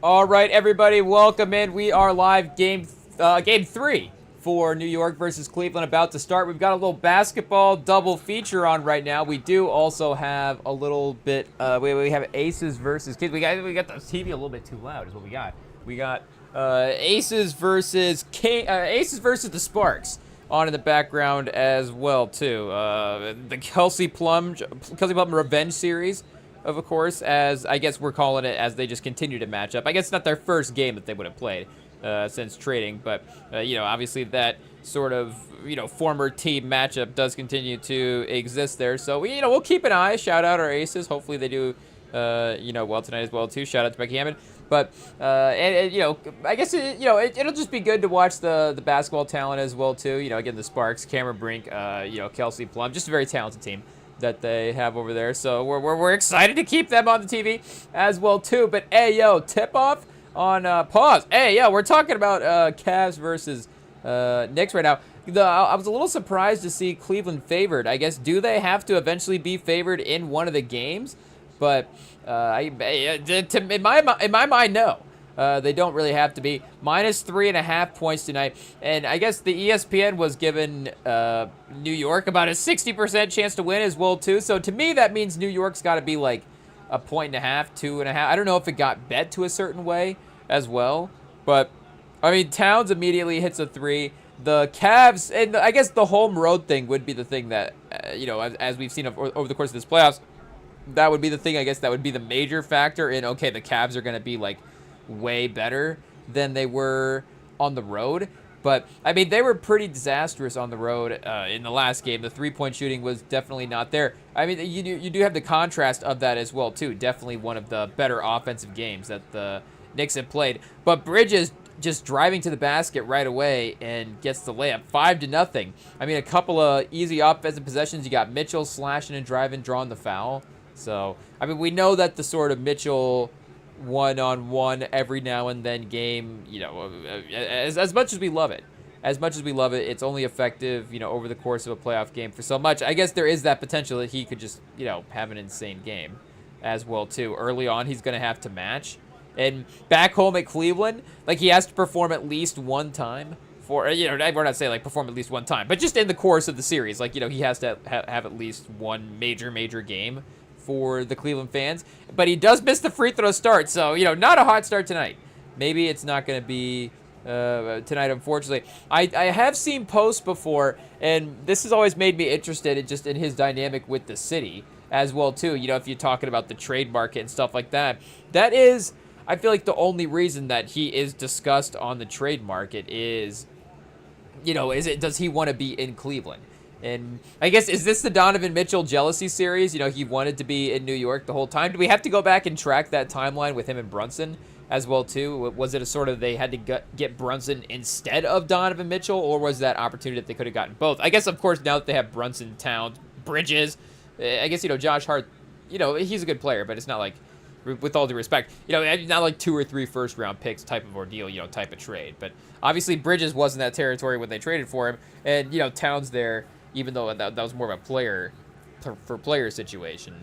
All right, everybody, welcome in. We are live game 3 for New York versus Cleveland about to start. We've got a little basketball double feature on right now. We do also have a little bit. We have Aces versus Kids. We got the TV a little bit too loud. Is what we got. We got Aces versus Aces versus the Sparks on in the background as well too. The Kelsey Plum Revenge Series, of course, as I guess we're calling it, as they just continue to match up. I guess it's not their first game that they would have played since trading, but obviously that sort of former team matchup does continue to exist there. So we'll keep an eye. Shout out our Aces. Hopefully they do well tonight as well too. Shout out to Becky Hammond. But I guess it'll just be good to watch the basketball talent as well too. Again, the Sparks, Cameron Brink, Kelsey Plum, just a very talented team that they have over there. So we're excited to keep them on the TV as well too. But hey, tip off on pause. Hey, we're talking about Cavs versus Knicks right now. I was a little surprised to see Cleveland favored. I guess, do they have to eventually be favored in one of the games? But in my mind, no. They don't really have to be. -3.5 points tonight. And I guess the ESPN was given New York about a 60% chance to win as well, too. So to me, that means New York's got to be like 1.5, 2.5. I don't know if it got bet to a certain way as well. But, I mean, Towns immediately hits a 3. The Cavs, and I guess the home road thing would be the thing that, as we've seen over the course of this playoffs, that would be the thing, I guess, that would be the major factor in, okay, the Cavs are going to be, like, way better than they were on the road. But, I mean, they were pretty disastrous on the road in the last game. The three-point shooting was definitely not there. I mean, you do have the contrast of that as well, too. Definitely one of the better offensive games that the Knicks have played. But Bridges just driving to the basket right away and gets the layup, 5-0. I mean, a couple of easy offensive possessions. You got Mitchell slashing and driving, drawing the foul. So, I mean, we know that the sort of Mitchell one-on-one every now and then game, as much as we love it, it's only effective, over the course of a playoff game for so much. I guess there is that potential that he could just, have an insane game as well, too. Early on, he's going to have to match. And back home at Cleveland, like, he has to perform at least one time. We're not saying, like, perform at least one time, but just in the course of the series, like, he has to have at least one major game for the Cleveland fans. But he does miss the free throw start, so, not a hot start tonight. Maybe it's not going to be tonight, unfortunately. I have seen posts before, and this has always made me interested in his dynamic with the city as well, too. If you're talking about the trade market and stuff like that, that is, I feel like, the only reason that he is discussed on the trade market is, does he want to be in Cleveland? And I guess, is this the Donovan Mitchell jealousy series? He wanted to be in New York the whole time. Do we have to go back and track that timeline with him and Brunson as well, too? Was it a sort of they had to get Brunson instead of Donovan Mitchell, or was that opportunity that they could have gotten both? I guess, of course, now that they have Brunson, Towns, Bridges, I guess, Josh Hart, he's a good player, but it's not like, with all due respect, not like 2 or 3 first-round picks type of ordeal, type of trade. But obviously Bridges was in that territory when they traded for him, and, Towns there, even though that was more of a player situation.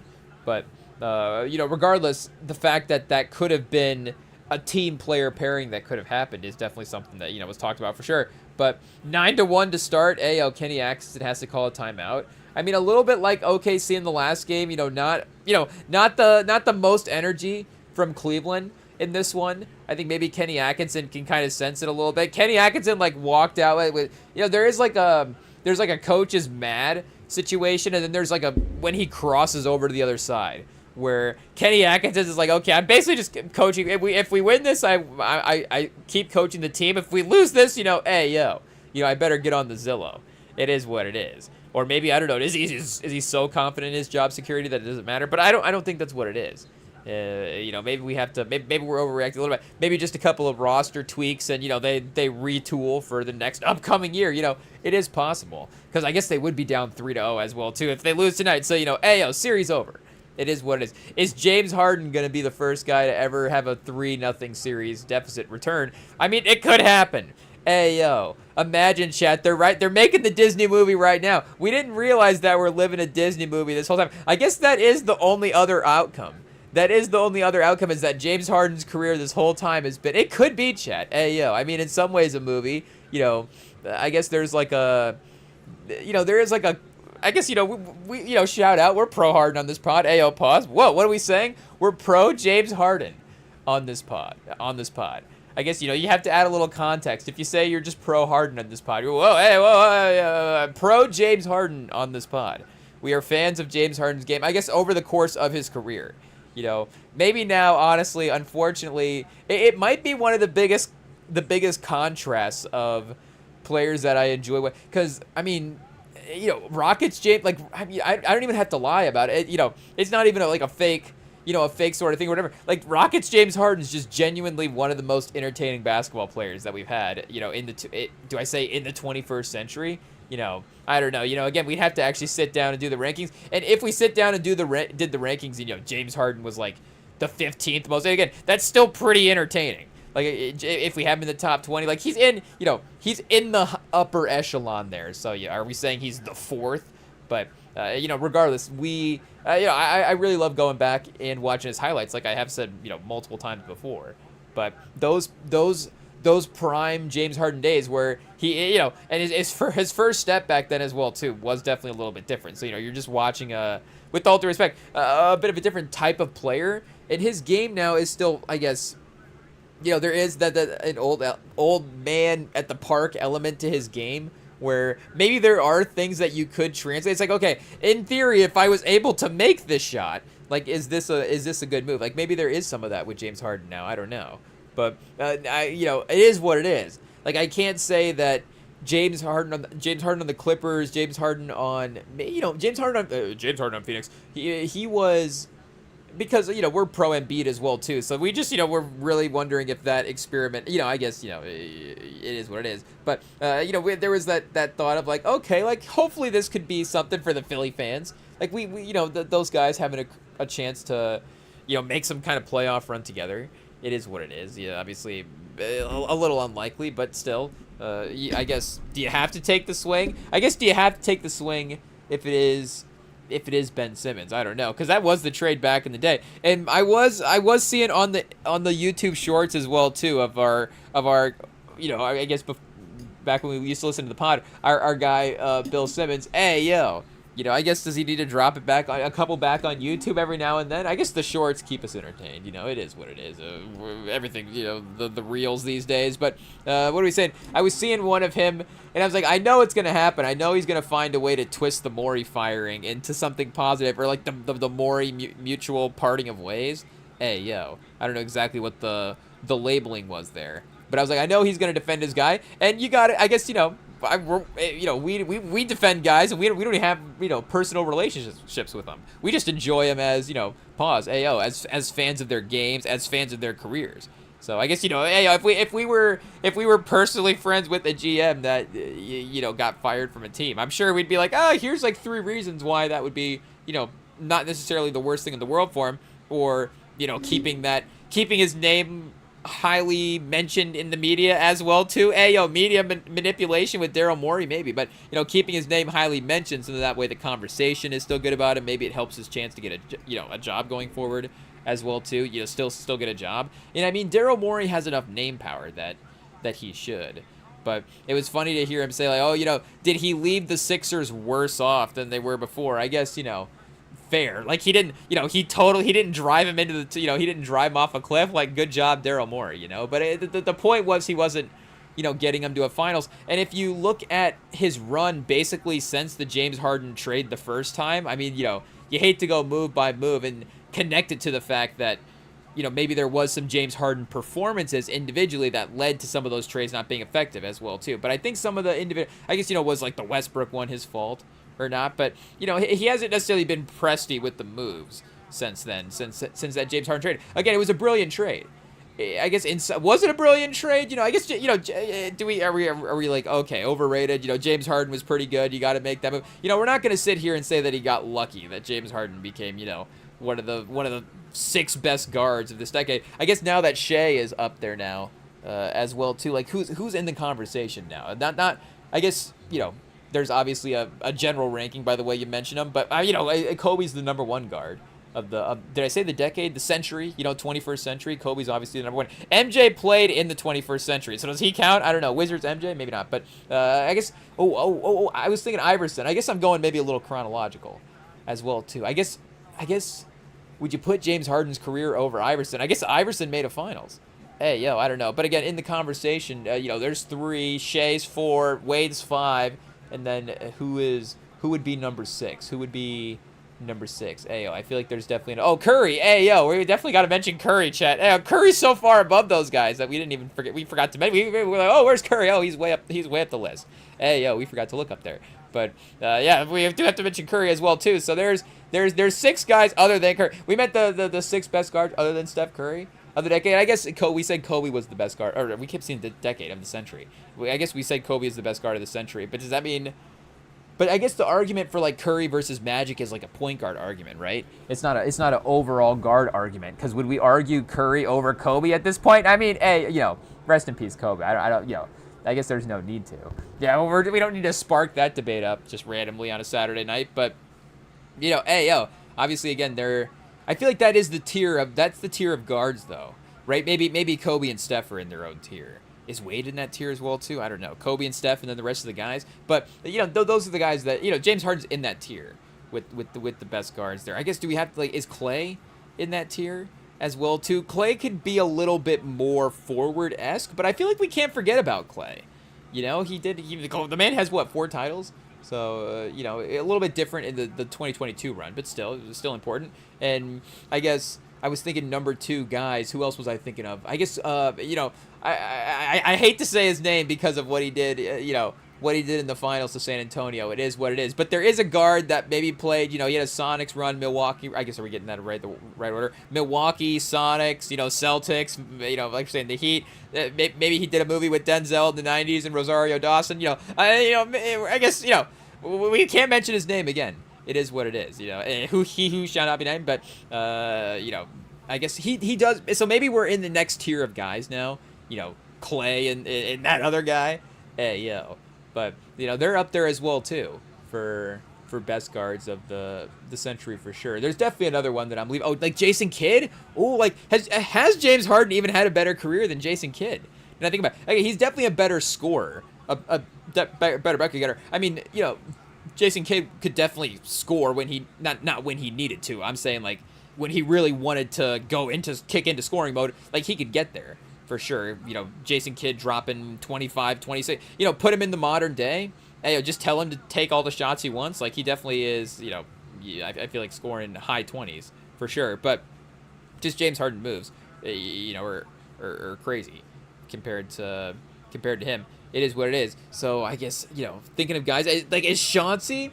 But, regardless, the fact that could have been a team player pairing that could have happened is definitely something that, was talked about for sure. But 9-1 to start. Kenny Atkinson has to call a timeout. I mean, a little bit like OKC in the last game, not the most energy from Cleveland in this one. I think maybe Kenny Atkinson can kind of sense it a little bit. Kenny Atkinson, like, walked out with, there's like a coach is mad situation, and then there's like a when he crosses over to the other side, where Kenny Atkinson is like, okay, I'm basically just coaching. If we win this, I keep coaching the team. If we lose this, I better get on the Zillow. It is what it is. Or maybe, I don't know, is he so confident in his job security that it doesn't matter? But I don't think that's what it is. Maybe we have to, maybe we're overreacting a little bit. Maybe just a couple of roster tweaks, and they retool for the next upcoming year. It is possible, because I guess they would be down 3-0 as well too if they lose tonight. So series over. It is what it is. Is James Harden going to be the first guy to ever have a 3-0 series deficit return? I mean, it could happen. Imagine, chat. They're making the Disney movie right now. We didn't realize that we're living a Disney movie this whole time. I guess that is the only other outcome that is the only other outcome, is that James Harden's career this whole time has been, it could be, chat. Hey, yo, I mean, in some ways a movie, you know, I guess there's like a, you know, there is like a, I guess, you know, we you know, shout out, we're pro Harden on this pod. Hey, yo, pause. Whoa, what are we saying? We're pro James Harden on this pod, I guess, you know, you have to add a little context. If you say you're just pro Harden on this pod, you're, pro James Harden on this pod. We are fans of James Harden's game, I guess, over the course of his career. You know, maybe now, honestly, unfortunately, it might be one of the biggest contrasts of players that I enjoy. Because, I mean, you know, Rockets James, like, I mean, I don't even have to lie about it. You know, it's not even like a fake, you know, a fake sort of thing or whatever. Like, Rockets James Harden is just genuinely one of the most entertaining basketball players that we've had, you know, in the, do I say in the 21st century? You know, I don't know. You know, again, we'd have to actually sit down and do the rankings. And if we sit down and did the rankings, you know, James Harden was like the 15th most. And again, that's still pretty entertaining. Like, if we have him in the top 20, like, he's in, you know, he's in the upper echelon there. So, yeah, are we saying he's the 4th? But, you know, regardless, you know, I really love going back and watching his highlights, like I have said, you know, multiple times before. But those prime James Harden days where he, you know, and his first step back then as well, too, was definitely a little bit different. So, you know, you're just watching, with all due respect, a bit of a different type of player. And his game now is still, I guess, you know, there is an old man at the park element to his game where maybe there are things that you could translate. It's like, okay, in theory, if I was able to make this shot, like, is this a good move? Like, maybe there is some of that with James Harden now. I don't know. But, you know, it is what it is. Like, I can't say that James Harden on the Clippers, James Harden on Phoenix. He was, because, you know, we're pro Embiid as well too. So we just, you know, we're really wondering if that experiment, you know, I guess, you know, it is what it is. But, you know, there was that thought of like, okay, like, hopefully this could be something for the Philly fans. Like, we you know, those guys having a chance to, you know, make some kind of playoff run together. It is what it is. Yeah, obviously a little unlikely, but still, I guess, do you have to take the swing? I guess, do you have to take the swing if it is Ben Simmons? I don't know, because that was the trade back in the day, and I was seeing on the YouTube shorts as well too of our you know, I guess back when we used to listen to the pod, our guy Bill Simmons. Hey, yo. You know, I guess, does he need to drop it back, a couple back on YouTube every now and then? I guess the shorts keep us entertained. You know, it is what it is. Everything, you know, the reels these days. But what are we saying? I was seeing one of him, and I was like, I know it's going to happen. I know he's going to find a way to twist the Morey firing into something positive, or like the Morey mutual parting of ways. Hey, yo. I don't know exactly what the labeling was there. But I was like, I know he's going to defend his guy. And you got it. I guess, you know, you know, we defend guys, and we don't even have, you know, personal relationships with them. We just enjoy them as, you know, AO, as fans of their games, as fans of their careers. So I guess, you know, AO, if we were personally friends with a GM that you know, got fired from a team, I'm sure we'd be like, here's like 3 reasons why that would be, you know, not necessarily the worst thing in the world for him, or, you know, keeping his name highly mentioned in the media as well too. Media manipulation with Daryl Morey maybe, but, you know, keeping his name highly mentioned so that way the conversation is still good about him. Maybe it helps his chance to get a job going forward as well too. You know, still get a job. And I mean, Daryl Morey has enough name power that he should. But it was funny to hear him say, like, oh, you know, did he leave the Sixers worse off than they were before? I guess, you know, fair. Like, he didn't, you know, he didn't drive him into the, you know, he didn't drive him off a cliff. Like, good job, Daryl Morey, you know. But the point was, he wasn't, you know, getting him to a finals. And if you look at his run basically since the James Harden trade the first time, I mean, you know, you hate to go move by move and connect it to the fact that, you know, maybe there was some James Harden performances individually that led to some of those trades not being effective as well too. But I think some of the individual, I guess, you know, was like the Westbrook one his fault or not, but, you know, he hasn't necessarily been pressy with the moves since then, since that James Harden trade. Again, it was a brilliant trade. I guess, was it a brilliant trade? You know, I guess, you know, are we like, okay, overrated? You know, James Harden was pretty good. You got to make that move. You know, we're not going to sit here and say that he got lucky, that James Harden became, you know, one of the 6 best guards of this decade. I guess now that Shea is up there now, as well too. Like, who's in the conversation now? Not. I guess, you know, there's obviously a general ranking by the way you mention them, but you know, Kobe's the number 1 guard. did I say the decade, the century? 21st century. Kobe's obviously the number one. MJ played in the 21st century, so does he count? I don't know. Wizards, MJ, maybe not, but I guess. I was thinking Iverson. I guess I'm going maybe a little chronological, as well too. I guess. Would you put James Harden's career over Iverson? I guess Iverson made a finals. Hey, yo, I don't know. But again, in the conversation, there's 3, Shea's 4, Wade's 5, and then who would be number 6? Who would be number 6? Hey, yo, I feel like there's definitely Curry. Hey, yo, we definitely got to mention Curry, chat. Hey, Curry's so far above those guys that we didn't even forget. We forgot to mention. We were like, oh, where's Curry? Oh, he's way up. He's way up the list. Hey, yo, we forgot to look up there. But yeah, we do have to mention Curry as well too. So there's 6 guys other than Curry. We meant the 6 best guards other than Steph Curry of the decade. I guess we said Kobe was the best guard, or we kept saying the decade of the century. I guess we said Kobe is the best guard of the century. But does that mean? But I guess the argument for like Curry versus Magic is like a point guard argument, right? It's not an overall guard argument. Because would we argue Curry over Kobe at this point? I mean, hey, rest in peace, Kobe. I don't. I guess there's no need to. Yeah, well, we don't need to spark that debate up just randomly on a Saturday night. But, hey, yo, obviously, again, I feel like that's the tier of guards, though, right? Maybe Kobe and Steph are in their own tier. Is Wade in that tier as well, too? I don't know. Kobe and Steph and then the rest of the guys. But, those are the guys that, James Harden's in that tier with the best guards there. I guess, do we have to, is Clay in that tier as well too? Clay could be a little bit more forward-esque, but I feel like we can't forget about Clay. The man has 4 titles, so a little bit different in the 2022 run, but still, it was still important. And I guess I was thinking number 2 guys. Who else was I thinking of? I guess I hate to say his name because of what he did. What he did in the finals to San Antonio. It is what it is. But there is a guard that maybe played, he had a Sonics run, Milwaukee. I guess, are we getting that right, the right order? Milwaukee, Sonics, Celtics, like you're saying, the Heat. Maybe he did a movie with Denzel in the 90s and Rosario Dawson. I guess, we can't mention his name again. It is what it is, who shall not be named. But, I guess he does. So maybe we're in the next tier of guys now, Clay and that other guy. Hey, yo. But, they're up there as well, too, for best guards of the century for sure. There's definitely another one that I'm leaving. Oh, like Jason Kidd? Oh, like, has James Harden even had a better career than Jason Kidd? And I think about it. Okay, he's definitely a better scorer, a better bucket getter. I mean, Jason Kidd could definitely score when he, not when he needed to. I'm saying, like, when he really wanted to kick into scoring mode, like, he could get there. For sure, Jason Kidd dropping 25, 26. Put him in the modern day. Hey, just tell him to take all the shots he wants. Like, he definitely is, I feel like scoring high 20s for sure. But just James Harden moves, are crazy compared to him. It is what it is. So I guess, thinking of guys, like, is Chauncey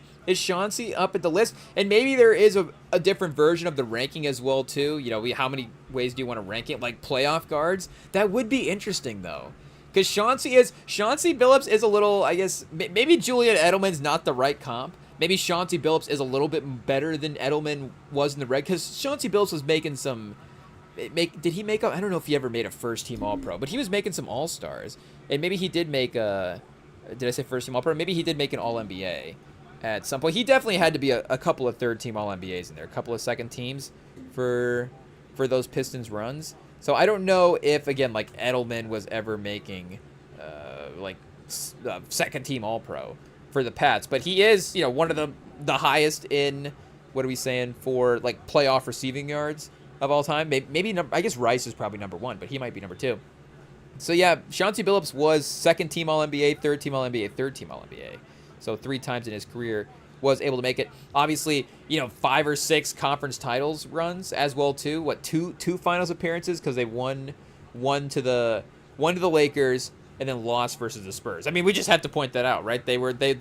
up at the list? And maybe there is a different version of the ranking as well, too. How many ways do you want to rank it? Like playoff guards? That would be interesting, though. Because Chauncey Billups is a little, I guess, maybe Julian Edelman's not the right comp. Maybe Chauncey Billups is a little bit better than Edelman was in the red. Because Chauncey Billups was making some... Did he make I don't know if he ever made a first-team All-Pro, but he was making some All-Stars. And maybe he did make a... Did I say first-team All-Pro? Maybe he did make an All-NBA. At some point, he definitely had to be a couple of third-team All-NBAs in there, a couple of second teams for those Pistons runs. So I don't know if, again, like Edelman was ever making second-team All-Pro for the Pats, but he is one of the highest in, what are we saying, for like playoff receiving yards of all time. Maybe I guess Rice is probably number 1, but he might be number 2. So yeah, Chauncey Billups was second-team All-NBA, third-team All-NBA, third-team All-NBA. So 3 times in his career was able to make it. Obviously, 5 or 6 conference titles runs as well too. What, two finals appearances because they won to the Lakers and then lost versus the Spurs. I mean, we just have to point that out, right? They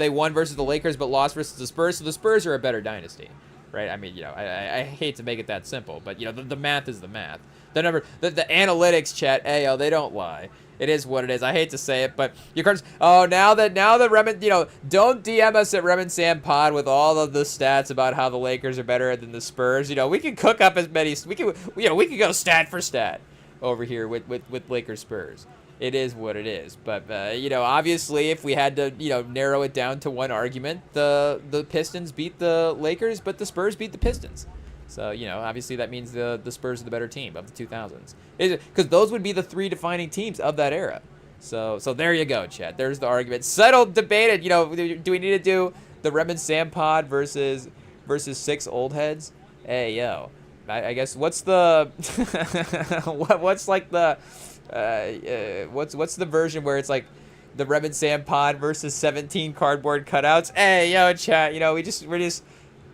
won versus the Lakers but lost versus the Spurs. So the Spurs are a better dynasty, right? I mean, I hate to make it that simple, but the math is the math. The analytics, chat, they don't lie. It is what it is. I hate to say it, but your cards. Oh, now that don't DM us at Rem and Sam Pod with all of the stats about how the Lakers are better than the Spurs. We can cook up as many. We can go stat for stat over here with Lakers Spurs. It is what it is. But obviously, if we had to narrow it down to one argument, the Pistons beat the Lakers, but the Spurs beat the Pistons. So, obviously that means the Spurs are the better team of the 2000s. Because those would be the 3 defining teams of that era. So there you go, Chad. There's the argument. Settled, debated. Do we need to do the Rem and Sam pod versus 6 old heads? Hey, yo. I guess what's the what's like the what's the version where it's like the Rem and Sam pod versus 17 cardboard cutouts? Hey, yo, chat. We just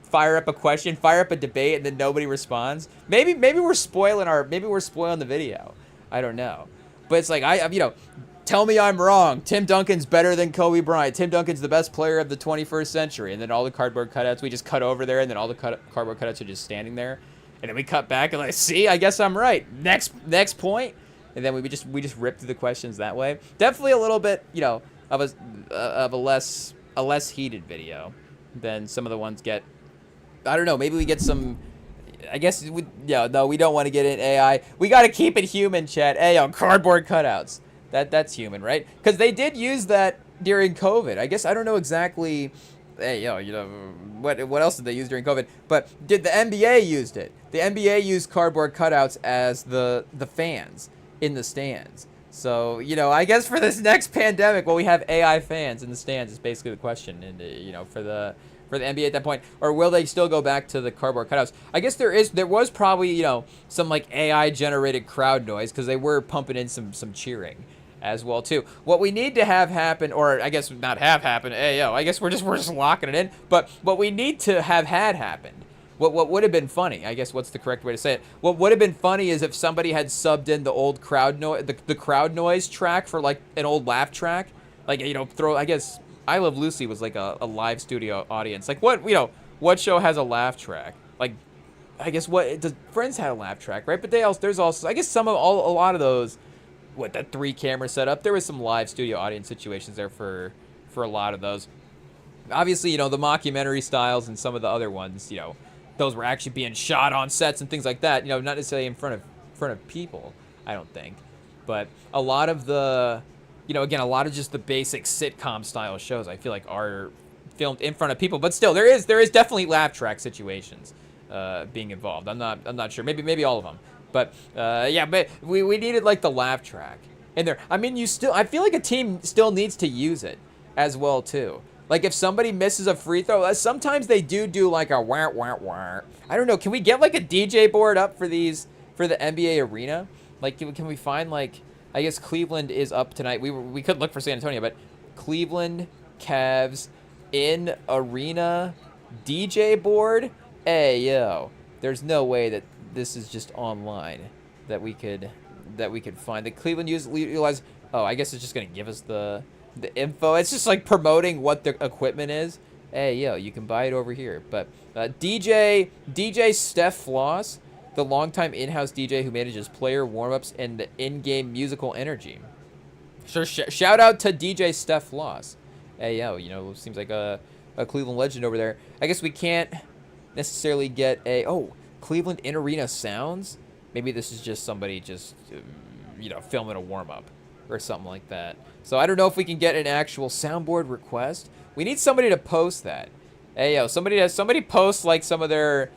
fire up a question, fire up a debate, and then nobody responds. Maybe we're spoiling the video. I don't know. But it's like tell me I'm wrong. Tim Duncan's better than Kobe Bryant. Tim Duncan's the best player of the 21st century. And then all the cardboard cutouts, we just cut over there, and then all the cardboard cutouts are just standing there. And then we cut back and see, I guess I'm right. Next point. And then we just rip through the questions that way. Definitely a little bit, of a less heated video than some of the ones get. I don't know. Maybe we get some. I guess we don't want to get in AI. We got to keep it human, chat. Hey, cardboard cutouts. That's human, right? Because they did use that during COVID. I guess I don't know exactly. Hey, what else did they use during COVID? But the NBA used it? The NBA used cardboard cutouts as the fans in the stands. So I guess for this next pandemic, we have AI fans in the stands is basically the question, and for the NBA at that point, or will they still go back to the cardboard cutouts? I guess there was probably some like AI generated crowd noise because they were pumping in some cheering as well too. What we need to have happen, or I guess not have happen. I guess we're just locking it in. But what we need to have had happened, what would have been funny, I guess what's the correct way to say it? What would have been funny is if somebody had subbed in the old crowd noise, the crowd noise track for like an old laugh track, like I guess I Love Lucy was like a live studio audience. Like what show has a laugh track? Like I guess Friends had a laugh track, right? But there's also I guess a lot of those. That 3 camera setup. There was some live studio audience situations there for a lot of those. Obviously, the mockumentary styles and some of the other ones, those were actually being shot on sets and things like that. Not necessarily in front of people, I don't think. But a lot of the, again, a lot of just the basic sitcom style shows I feel like are filmed in front of people. But still, there is definitely laugh track situations being involved. I'm not sure. Maybe all of them. But but we needed like the laugh track in there. I mean, I feel like a team still needs to use it as well too. Like if somebody misses a free throw, sometimes they do like a wah wah wah. I don't know. Can we get like a DJ board up for the NBA arena? Like can we find like I guess Cleveland is up tonight. We could look for San Antonio, but Cleveland Cavs in arena DJ board. Hey yo, there's no way that this is just online that we could find. The Cleveland utilize. Oh, I guess it's just gonna give us the info. It's just like promoting what the equipment is. Hey, yo, you can buy it over here. But DJ Steph Floss, the longtime in-house DJ who manages player warm-ups and the in-game musical energy. So shout out to DJ Steph Floss. Hey, yo, seems like a Cleveland legend over there. I guess we can't necessarily get Cleveland in-arena sounds. Maybe this is just somebody filming a warm-up or something like that. So I don't know if we can get an actual soundboard request. We need somebody to post that. Hey yo, somebody post like some of the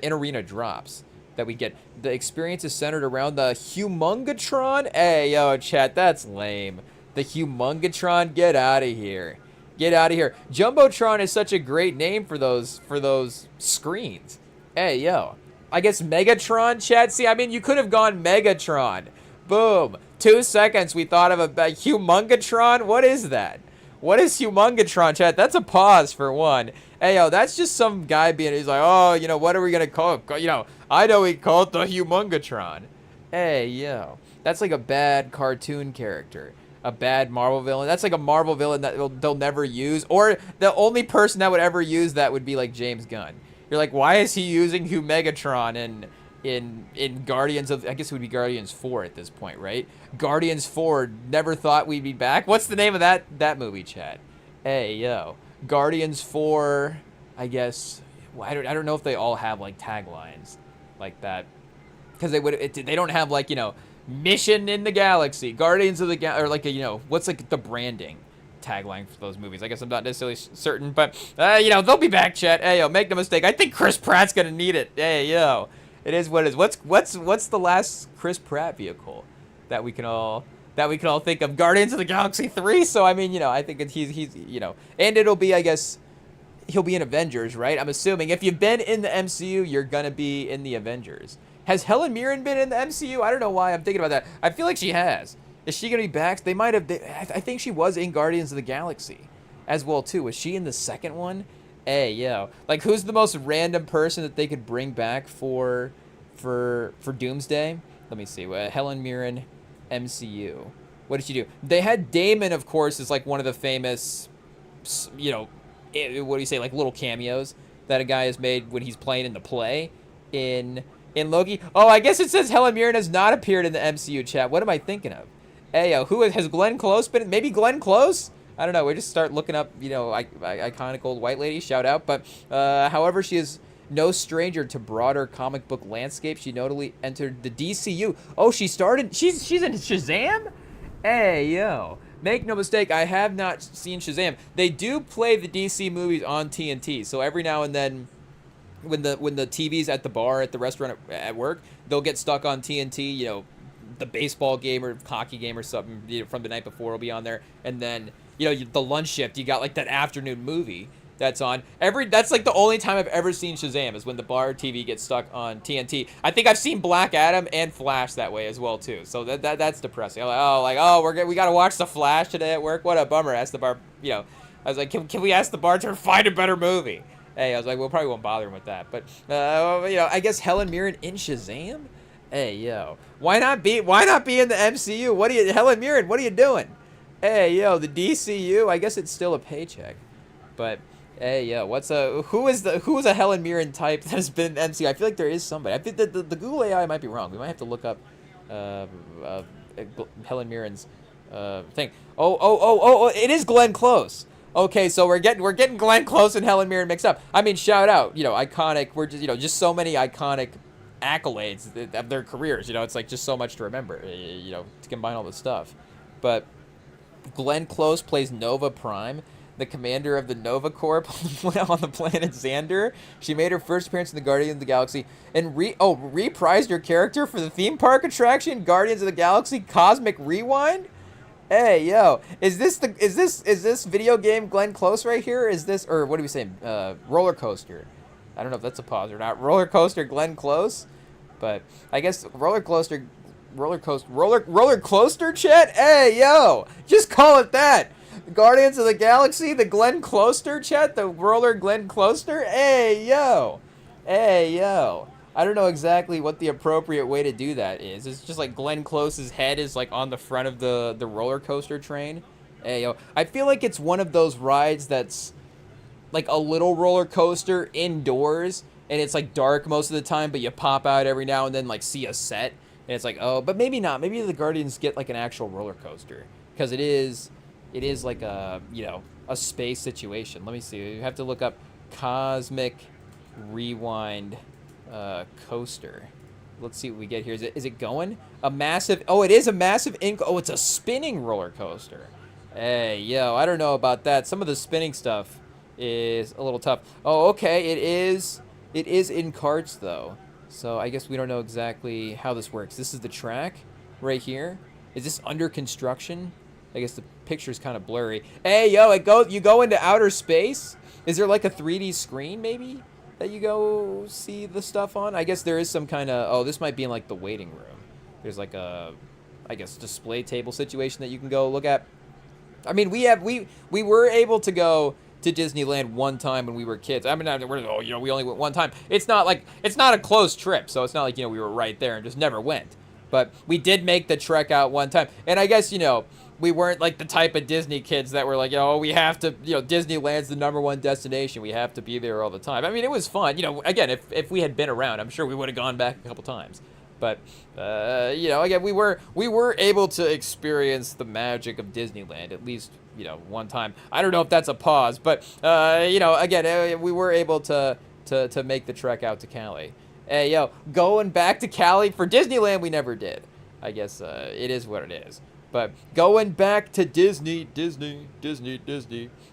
in-arena drops that we get. The experience is centered around the Humongatron. Hey yo, chat, that's lame. The Humongatron, get out of here. Get out of here. Jumbotron is such a great name for those screens. Hey, yo. I guess Megatron, chat. See, I mean, you could have gone Megatron. Boom. 2 seconds, we thought of a Humongatron. What is that? What is Humongatron, chat? That's a pause for one. Hey, yo, that's just some guy he's like, oh, what are we going to call it? I know we call it the Humongatron. Hey, yo. That's like a bad cartoon character. A bad Marvel villain. That's like a Marvel villain that they'll never use. Or the only person that would ever use that would be like James Gunn. You're like, why is he using Humegatron in Guardians of... I guess it would be Guardians 4 at this point, right? Guardians 4, never thought we'd be back. What's the name of that movie, chat? Hey, yo. Guardians 4, I guess... Well, I don't know if they all have, like, taglines like that. Because they don't have, like, Mission in the Galaxy. Guardians of the Galaxy... Or, like, what's, like, the branding tagline for those movies. I guess I'm not necessarily certain, but they'll be back, chat. Hey, yo, make no mistake. I think Chris Pratt's gonna need it. Hey, yo, it is what it is. What's the last Chris Pratt vehicle that we can all think of? Guardians of the Galaxy 3. So I mean, I think he's and it'll be, I guess, he'll be in Avengers, right? I'm assuming if you've been in the MCU, you're gonna be in the Avengers. Has Helen Mirren been in the MCU? I don't know why I'm thinking about that. I feel like she has. Is she going to be back? They might have. I think she was in Guardians of the Galaxy as well, too. Was she in the second one? Hey, yo. Like, who's the most random person that they could bring back for Doomsday? Let me see. Helen Mirren, MCU. What did she do? They had Damon, of course, as, like, one of the famous, what do you say, like, little cameos that a guy has made when he's playing in the play in Loki. Oh, I guess it says Helen Mirren has not appeared in the MCU, chat. What am I thinking of? Hey, who has Glenn Close been? Maybe Glenn Close? I don't know. We just start looking up, iconic old white lady. Shout out. But, however, she is no stranger to broader comic book landscape. She notably entered the DCU. Oh, she's in Shazam? Hey, yo. Make no mistake, I have not seen Shazam. They do play the DC movies on TNT. So every now and then, when the TV's at the bar, at the restaurant, at work, they'll get stuck on TNT, the baseball game or hockey game or something from the night before will be on there. And then, the lunch shift, you got like that afternoon movie that's on. That's like the only time I've ever seen Shazam is when the bar TV gets stuck on TNT. I think I've seen Black Adam and Flash that way as well too. So that's depressing. I'm like, we got to watch the Flash today at work. What a bummer. Asked the bar, I was like, can we ask the bartender to find a better movie? Hey, I was like, we probably won't bother him with that. But, I guess Helen Mirren in Shazam? Hey, yo. Why not be in the MCU? Helen Mirren, what are you doing? Hey, yo, the DCU, I guess it's still a paycheck. But, hey, yo, who is a Helen Mirren type that has been in MCU? I feel like there is somebody. I think that the Google AI might be wrong. We might have to look up Helen Mirren's thing. Oh, it is Glenn Close. Okay, so we're getting Glenn Close and Helen Mirren mixed up. I mean, shout out, iconic. We're just so many iconic accolades of their careers. It's like just so much to remember. To combine all this stuff. But Glenn Close plays Nova Prime, the commander of the Nova Corps on the planet Xander. She made her first appearance in the Guardians of the Galaxy and reprised her character for the theme park attraction Guardians of the Galaxy Cosmic Rewind. Hey, yo, is this video game Glenn Close right here? Is this, or what are we saying? Roller coaster. I don't know if that's a pause or not. Roller coaster Glenn Close, but I guess roller coaster chat. Hey, yo, just call it that. Guardians of the Galaxy, the Glenn Closter chat, the roller Glenn Closter. Hey, yo. I don't know exactly what the appropriate way to do that is. It's just like Glenn Close's head is like on the front of the roller coaster train. Hey, yo. I feel like it's one of those rides that's like a little roller coaster indoors, and it's like dark most of the time, but you pop out every now and then, like see a set, and it's like, oh, but maybe not. Maybe the Guardians get like an actual roller coaster, because it is like a space situation. Let me see. You have to look up Cosmic Rewind coaster. Let's see what we get here. Is it going? A massive... Oh, it is a massive... Oh, it's a spinning roller coaster. Hey, yo, I don't know about that. Some of the spinning stuff is a little tough. Oh, okay. It is in carts, though. So I guess we don't know exactly how this works. This is the track right here. Is this under construction? I guess the picture's kind of blurry. Hey, yo, you go into outer space? Is there like a 3D screen, maybe, that you go see the stuff on? I guess there is some kind of... Oh, this might be in, like, the waiting room. There's, like, a, I guess, display table situation that you can go look at. I mean, we were able to go to Disneyland one time when we were kids. I mean, we only went one time. It's not a closed trip, so it's not like, we were right there and just never went. But we did make the trek out one time. And I guess, we weren't like the type of Disney kids that were like, we have to, Disneyland's the #1 destination. We have to be there all the time. I mean, it was fun. Again, if we had been around, I'm sure we would have gone back a couple times. But, again, we were able to experience the magic of Disneyland at least, one time. I don't know if that's a pause, but, again, we were able to make the trek out to Cali. Hey, yo, going back to Cali for Disneyland, we never did. I guess it is what it is. But going back to Disney.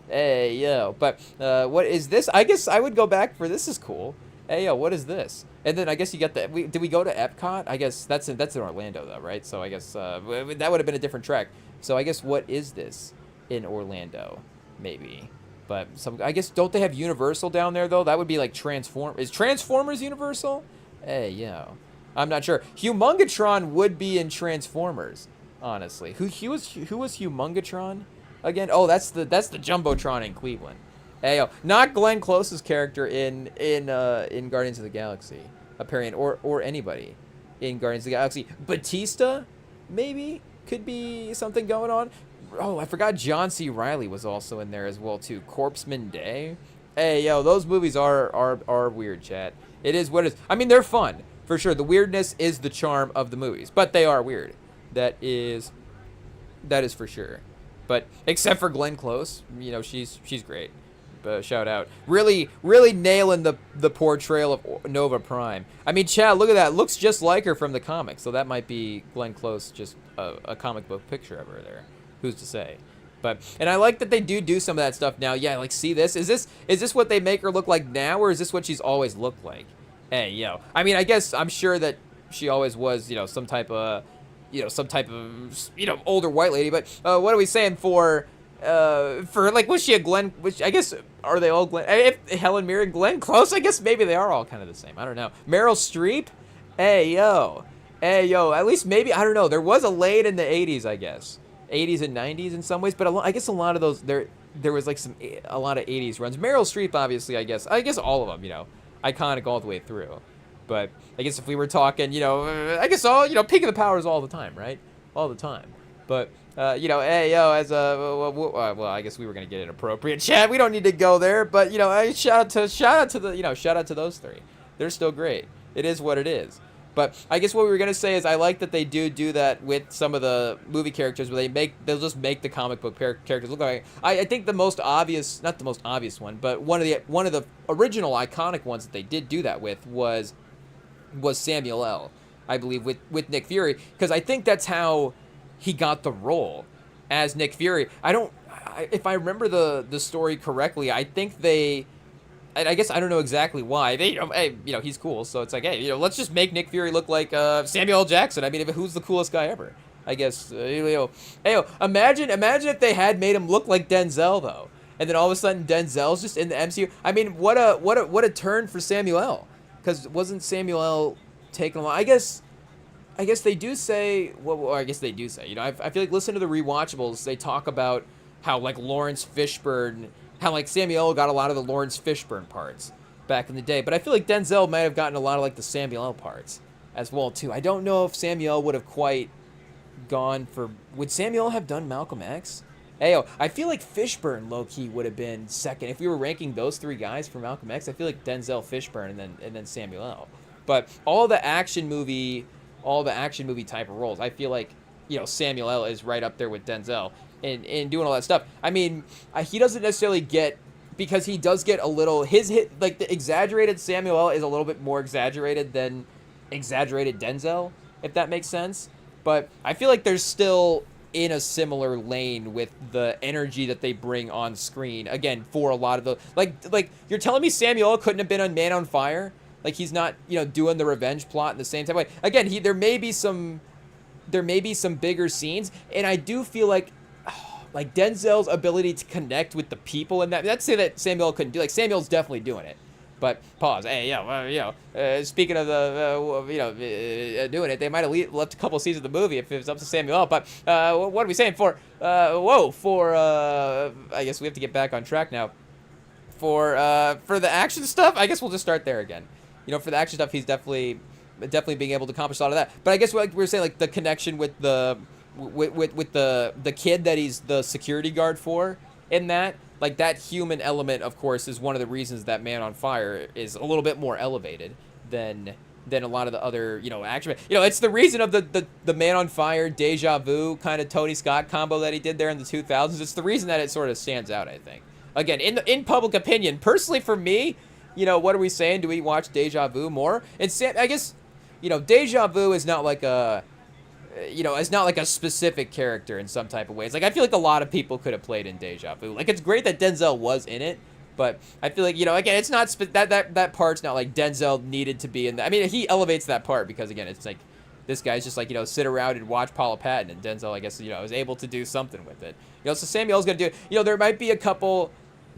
Hey, yo. But what is this? I guess I would go back for this is cool. Hey, yo, what is this? And then I guess you got the. Did we go to Epcot? I guess that's in Orlando, though, right? So I guess that would have been a different track. So I guess what is this in Orlando? Maybe. But I guess don't they have Universal down there though? That would be like Is Transformers Universal? Hey, yo. I'm not sure. Humongatron would be in Transformers, honestly. Who was Humongatron again? Oh, that's the Jumbotron in Cleveland. Hey, yo, not Glenn Close's character in Guardians of the Galaxy, apparently, or anybody in Guardians of the Galaxy. Batista, maybe could be something going on. Oh, I forgot John C. Reilly was also in there as well too. Corpseman Day. Hey, yo, those movies are weird, chat. It is what it is. I mean, they're fun for sure. The weirdness is the charm of the movies, but they are weird. That is for sure. But except for Glenn Close, you know, she's great. Shout out. Really nailing the portrayal of Nova Prime. I mean, Chad, look at that. Looks just like her from the comics. So that might be Glenn Close, just a comic book picture of her there. Who's to say? And I like that they do some of that stuff now. Yeah, like see this? Is this what they make her look like now, or is this what she's always looked like? Hey, yo. I mean, I guess I'm sure that she always was, you know, some type of older white lady. But what are we saying for like, was she a Glenn? Which I guess are they all Glenn? If Helen Mirren, Glenn Close, I guess maybe they are all kind of the same. I don't know. Meryl Streep, hey yo. At least maybe I don't know. There was a late in the '80s, I guess, '80s and '90s in some ways, but I guess a lot of those there was like a lot of '80s runs. Meryl Streep, obviously, I guess all of them, you know, iconic all the way through. But I guess if we were talking, you know, I guess all, you know, peak of the powers all the time, right? All the time. But you know, hey yo, as well, I guess we were gonna get inappropriate, chat. We don't need to go there, but you know, shout out to those three. They're still great. It is what it is. But I guess what we were gonna say is I like that they do that with some of the movie characters where they'll just make the comic book characters look like. I think the most obvious, not the most obvious one, but one of the original iconic ones that they did do that with was Samuel L. I believe with Nick Fury, because I think that's how he got the role as Nick Fury. If I remember the story correctly, I think I guess I don't know exactly why. Hey, you know, he's cool, so it's like, hey, you know, let's just make Nick Fury look like Samuel L. Jackson. I mean, who's the coolest guy ever? I guess. Imagine if they had made him look like Denzel though, and then all of a sudden Denzel's just in the MCU. I mean, what a turn for Samuel L. Because wasn't Samuel L. taken along? I guess they do say. Well, I guess they do say. You know, I feel like listen to the rewatchables. They talk about how like Lawrence Fishburne. How like Samuel L. got a lot of the Lawrence Fishburne parts back in the day, but I feel like Denzel might have gotten a lot of like the Samuel L. parts as well too. I don't know if Samuel would have quite gone for. Would Samuel have done Malcolm X? Ayo, I feel like Fishburne low-key would have been second if we were ranking those three guys for Malcolm X. I feel like Denzel, Fishburne, and then Samuel L. But all the action movie type of roles, I feel like, you know, Samuel L. is right up there with Denzel. In doing all that stuff. I mean, he doesn't necessarily get, because he does get a little, like the exaggerated Samuel L. is a little bit more exaggerated than exaggerated Denzel, if that makes sense. But I feel like they're still in a similar lane with the energy that they bring on screen. Again, for a lot of the, like you're telling me Samuel L. couldn't have been on Man on Fire? Like he's not, you know, doing the revenge plot in the same type of way. Again, there may be some bigger scenes, and I do feel like Denzel's ability to connect with the people in that. Let's say that Samuel couldn't do. Like Samuel's definitely doing it, but pause. Hey, speaking of doing it, they might have left a couple scenes of the movie if it was up to Samuel. But what are we saying for? I guess we have to get back on track now. For the action stuff, I guess we'll just start there again. You know, for the action stuff, he's definitely being able to accomplish a lot of that. But I guess like we were saying, like the connection with the kid that he's the security guard for in that, like that human element, of course, is one of the reasons that Man on Fire is a little bit more elevated than a lot of the other, you know, action. You know, it's the reason of the Man on Fire, Deja Vu kind of Tony Scott combo that he did there in the 2000s. It's the reason that it sort of stands out, I think. Again, in public opinion, personally for me, you know, what are we saying? Do we watch Deja Vu more? And I guess, you know, Deja Vu is not like a as not like a specific character in some type of ways. Like, I feel like a lot of people could have played in Deja Vu. Like, it's great that Denzel was in it, but I feel like, again, it's not that part's not like Denzel needed to be in that. I mean, he elevates that part because, again, it's like this guy's just like, sit around and watch Paula Patton, and Denzel, I guess, is able to do something with it. So Samuel's going to do it. There might be a couple,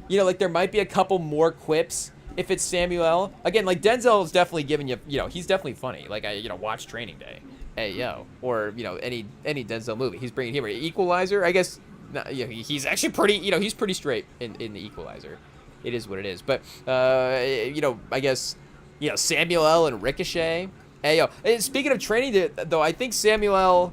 there might be a couple more quips if it's Samuel. Again, like, Denzel is definitely giving you, he's definitely funny. Like, watch Training Day. Hey, yo. Or, any Denzel movie. He's bringing humor. Equalizer, I guess, he's actually pretty, he's pretty straight in the Equalizer. It is what it is. But, I guess, Samuel L. and Ricochet. Hey, yo. And speaking of Training Day, though, I think Samuel,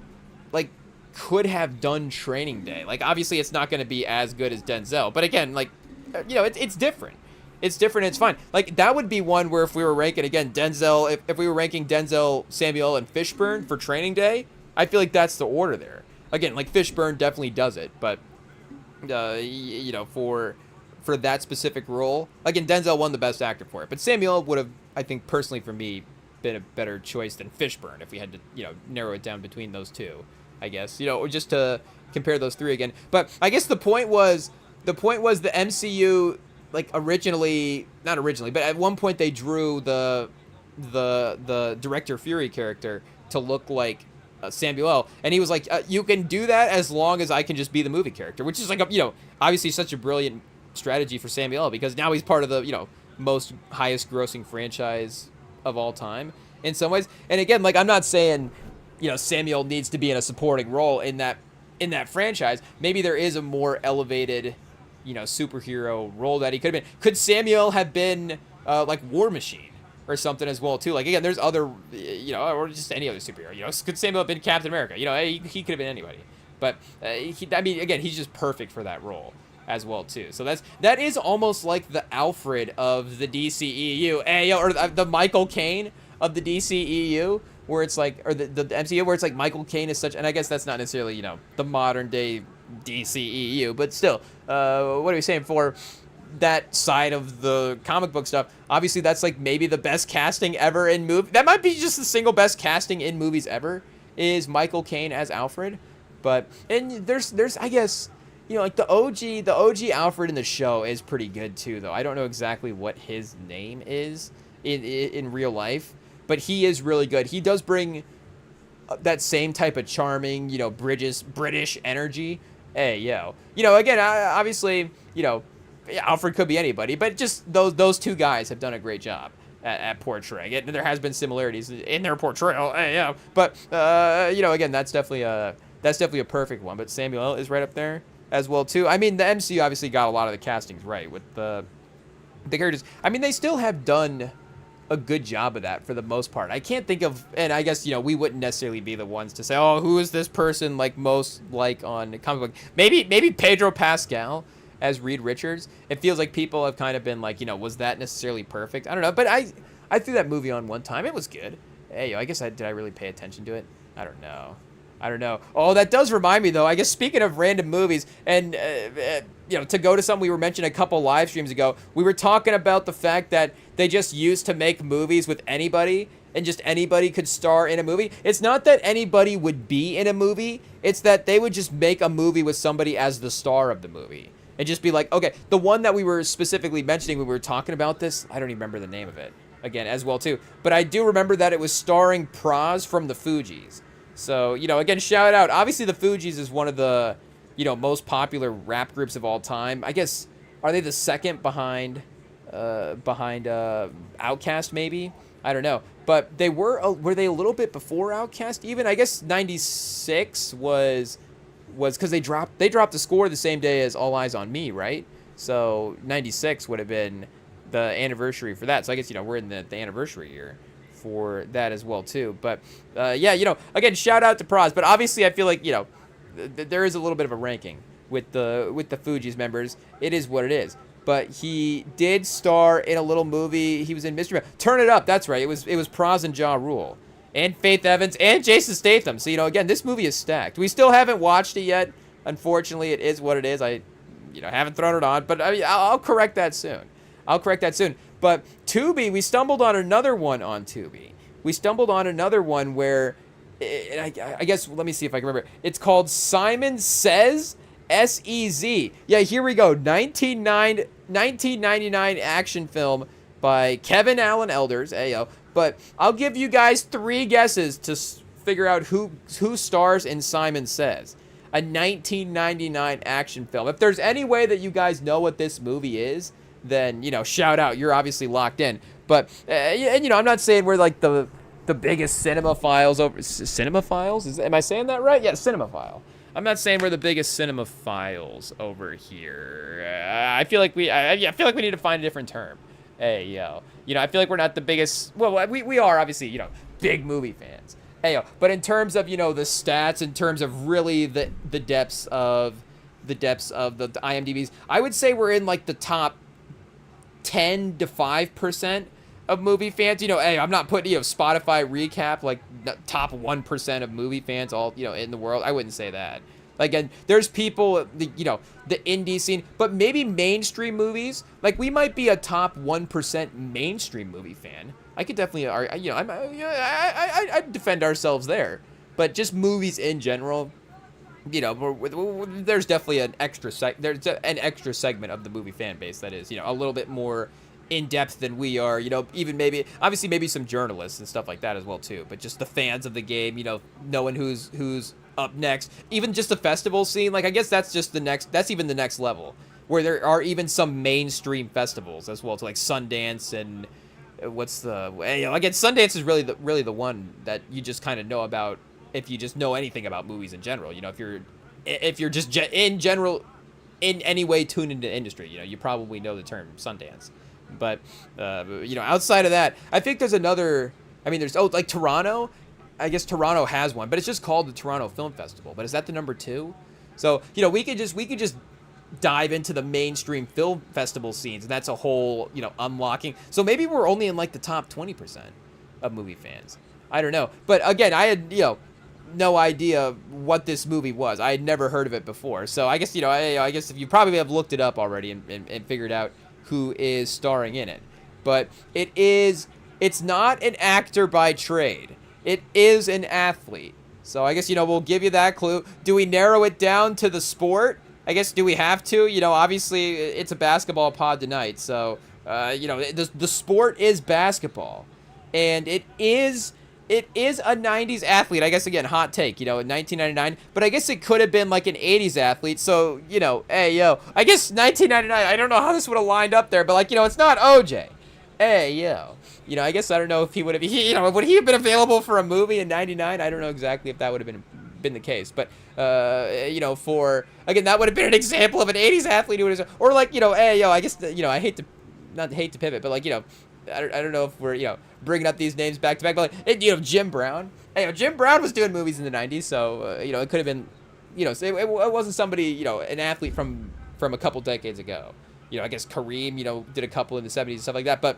like, could have done Training Day. Like, obviously, it's not going to be as good as Denzel. But, again, like, it's different. It's different. It's fine. Like, that would be one where if we were ranking, again, Denzel, if we were ranking Denzel, Samuel, and Fishburne for Training Day, I feel like that's the order there. Again, like, Fishburne definitely does it, but, for that specific role, again, Denzel won the Best Actor for it, but Samuel would have, I think, personally for me, been a better choice than Fishburne if we had to, narrow it down between those two, I guess, or just to compare those three again. But I guess the point was the MCU, like, not originally, but at one point they drew the Director Fury character to look like Samuel, and he was like, you can do that as long as I can just be the movie character, which is like, obviously such a brilliant strategy for Samuel, because now he's part of the, most highest grossing franchise of all time in some ways. And again, like, I'm not saying, Samuel needs to be in a supporting role in that franchise. Maybe there is a more elevated, superhero role that he could have been. Could Samuel have been like War Machine or something as well too? Like, again, there's other, or just any other superhero. Could Samuel have been Captain America? He could have been anybody. But again, he's just perfect for that role as well too. So that is almost like the Alfred of the DCEU, or the Michael Caine of the DCEU, where it's like, or the MCU, where it's like Michael Caine is such, and I guess that's not necessarily the modern day DCEU, but still, what are we saying for that side of the comic book stuff? Obviously, that's like maybe the best casting ever in movie. That might be just the single best casting in movies ever, is Michael Caine as Alfred. But and there's I guess, like the OG Alfred in the show is pretty good too, though. I don't know exactly what his name is in real life, but he is really good. He does bring that same type of charming, British energy. Hey, yo. Again, obviously, Alfred could be anybody, but just those two guys have done a great job at portraying it. And there has been similarities in their portrayal. Hey, yeah. But, again, that's definitely a perfect one. But Samuel is right up there as well too. I mean, the MCU obviously got a lot of the castings right with the characters. I mean, they still have done a good job of that for the most part. I can't think of, and I guess, we wouldn't necessarily be the ones to say, oh, who is this person like most like on comic book? Maybe Pedro Pascal as Reed Richards. It feels like people have kind of been like, was that necessarily perfect? I don't know, but I threw that movie on one time. It was good. Hey, I guess did I really pay attention to it? I don't know. Oh, that does remind me, though. I guess speaking of random movies, and, to go to something we were mentioning a couple live streams ago, we were talking about the fact that they just used to make movies with anybody, and just anybody could star in a movie. It's not that anybody would be in a movie. It's that they would just make a movie with somebody as the star of the movie. And just be like, okay, the one that we were specifically mentioning when we were talking about this, I don't even remember the name of it, again, as well, too. But I do remember that it was starring Praz from the Fugees. So, again, shout out. Obviously, the Fugees is one of the, most popular rap groups of all time. I guess, are they the second behind Outkast, maybe? I don't know. But they were they a little bit before Outkast even? I guess 96 was because they dropped the score the same day as All Eyes on Me, right? So 96 would have been the anniversary for that. So I guess, we're in the anniversary year for that as well too. But again, shout out to Praz. But obviously, I feel like there is a little bit of a ranking with the Fugees members. It is what it is. But he did star in a little movie. He was in Mystery Man. Turn It Up. That's right. It was Praz and Ja Rule, and Faith Evans and Jason Statham. So again, this movie is stacked. We still haven't watched it yet. Unfortunately, it is what it is. I haven't thrown it on, but I'll correct that soon. But Tubi, we stumbled on another one on Tubi. We stumbled on another one where I guess, let me see if I can remember. It's called Simon Says, S-E-Z. Yeah, here we go. 1999 action film by Kevin Allen Elders. Ayo. But I'll give you guys 3 guesses to figure out who stars in Simon Says. A 1999 action film. If there's any way that you guys know what this movie is, then, shout out. You're obviously locked in. But, and, I'm not saying we're like the biggest cinephiles over... Cinephiles? Am I saying that right? Yeah, cinephile. I'm not saying we're the biggest cinephiles over here. I feel like we need to find a different term. Hey, yo. I feel like we're not the biggest... Well, we are, obviously, big movie fans. Hey, yo. But in terms of, the stats, in terms of really the depths of the IMDb's, I would say we're in, like, the top 10 to 5% of movie fans. Hey, I'm not putting, Spotify recap, like, top 1% of movie fans all, in the world. I wouldn't say that. Again, there's people, the indie scene, but maybe mainstream movies. Like, we might be a top 1% mainstream movie fan. I could definitely, I'd defend ourselves there. But just movies in general, there's definitely an extra segment of the movie fan base that is, a little bit more in depth than we are. Even maybe some journalists and stuff like that as well too. But just the fans of the game, knowing who's up next. Even just the festival scene, like, I guess that's even the next level, where there are even some mainstream festivals as well, to like Sundance and again, Sundance is really the one that you just kind of know about if you just know anything about movies in general. If you're just in general in any way tuned into the industry, you probably know the term Sundance. But outside of that, I think there's another. I mean, there's like Toronto. I guess Toronto has one, but it's just called the Toronto Film Festival. But is that the number 2? So, we could just dive into the mainstream film festival scenes, and that's a whole, unlocking. So maybe we're only in like the top 20% of movie fans. I don't know. But again, I had, no idea what this movie was. I had never heard of it before. So I guess, I guess if you probably have looked it up already and figured out who is starring in it. But it's not an actor by trade. It is an athlete. So I guess, we'll give you that clue. Do we narrow it down to the sport? I guess, do we have to? Obviously, it's a basketball pod tonight. So, the sport is basketball. And it is a 90s athlete. I guess, again, hot take, in 1999. But I guess it could have been like an 80s athlete. So, hey, yo. I guess 1999, I don't know how this would have lined up there. But, like, it's not OJ. Hey, yo. I guess I don't know if he would have, would he have been available for a movie in 99? I don't know exactly if that would have been the case. But, for, again, that would have been an example of an 80s athlete who was, or like, hey, yo, I guess, I hate to pivot, but like, I don't know if we're, bringing up these names back to back, but like, Jim Brown. Hey, Jim Brown was doing movies in the 90s, so, it could have been, it wasn't somebody, an athlete from a couple decades ago. I guess Kareem, did a couple in the 70s and stuff like that, but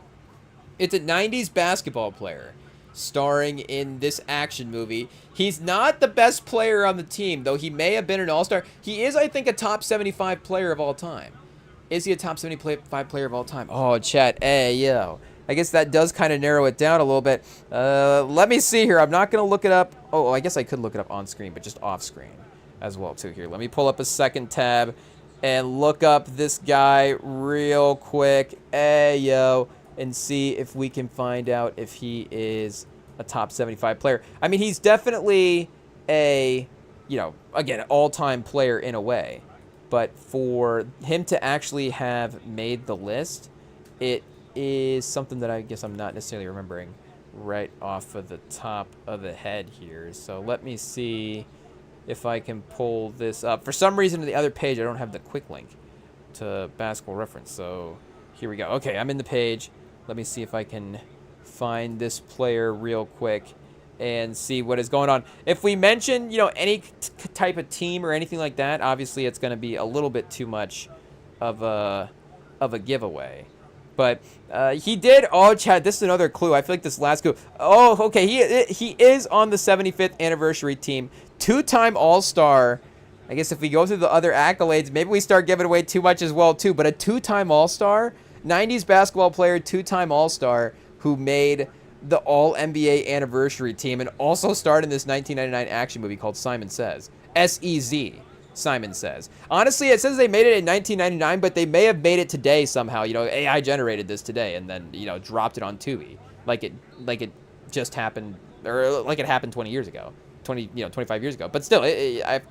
it's a 90s basketball player starring in this action movie. He's not the best player on the team, though he may have been an all-star. He is, I think, a top 75 player of all time. Is he a top 75 player of all time? Oh, chat. Hey, yo. I guess that does kind of narrow it down a little bit. Let me see here. I'm not going to look it up. Oh, I guess I could look it up on screen, but just off screen as well, too. Here, let me pull up a second tab and look up this guy real quick. Hey, yo. And see if we can find out if he is a top 75 player. I mean, he's definitely a, again, all-time player in a way. But for him to actually have made the list, it is something that I guess I'm not necessarily remembering right off of the top of the head here. So let me see if I can pull this up. For some reason, on the other page, I don't have the quick link to Basketball Reference. So here we go. Okay, I'm in the page. Let me see if I can find this player real quick and see what is going on. If we mention, any type of team or anything like that, obviously it's going to be a little bit too much of a giveaway. But he did. Oh, Chad, this is another clue. I feel like this last clue. Oh, okay. He is on the 75th anniversary team. 2-time All-Star. I guess if we go through the other accolades, maybe we start giving away too much as well, too. But a 2-time All-Star, 90s basketball player, 2-time All-Star, who made the All-NBA anniversary team and also starred in this 1999 action movie called Simon Says. S-E-Z. Simon Says. Honestly, it says they made it in 1999, but they may have made it today somehow. You know, AI generated this today and then, you know, dropped it on Tubi. Like it just happened, or like it happened 20 years ago. 25 years ago. But still, I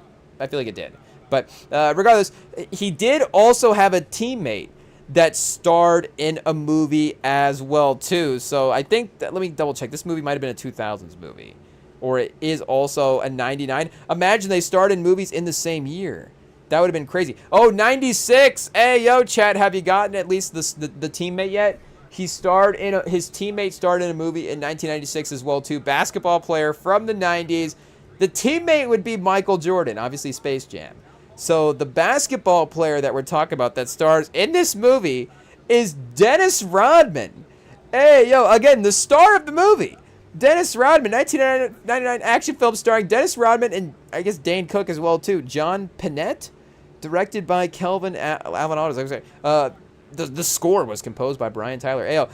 feel like it did. But regardless, he did also have a teammate that starred in a movie as well, too. So I think that, let me double check. This movie might have been a 2000s movie. Or it is also a 99. Imagine they starred in movies in the same year. That would have been crazy. Oh, 96. Hey, yo, chat, have you gotten at least the teammate yet? His teammate starred in a movie in 1996 as well, too. Basketball player from the 90s. The teammate would be Michael Jordan, obviously Space Jam. So the basketball player that we're talking about that stars in this movie is Dennis Rodman. Hey, yo, again, the star of the movie. Dennis Rodman, 1999 action film starring Dennis Rodman and I guess Dane Cook as well too. John Panette, directed by Kelvin Avalanados. The score was composed by Brian Tyler. Ayo,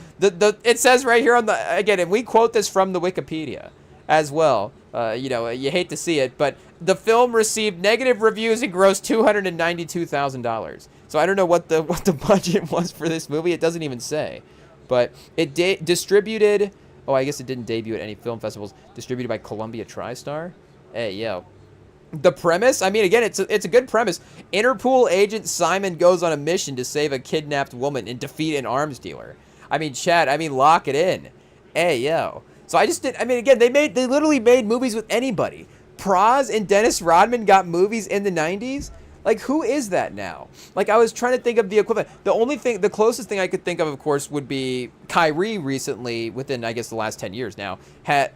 it says right here on the, again, and we quote this from the Wikipedia as well. You know, you hate to see it, but the film received negative reviews and grossed $292,000. So I don't know what the budget was for this movie. It doesn't even say, but it distributed. Oh, I guess it didn't debut at any film festivals. Distributed by Columbia TriStar. Hey, yo. The premise? I mean, again, it's a good premise. Interpol agent Simon goes on a mission to save a kidnapped woman and defeat an arms dealer. I mean, chat, lock it in. Hey, yo. So I just did, again, they literally made movies with anybody. Praz and Dennis Rodman got movies in the 90s? Like, who is that now? Like, I was trying to think of the equivalent. The closest thing I could think of course, would be Kyrie recently, within, I guess, the last 10 years now,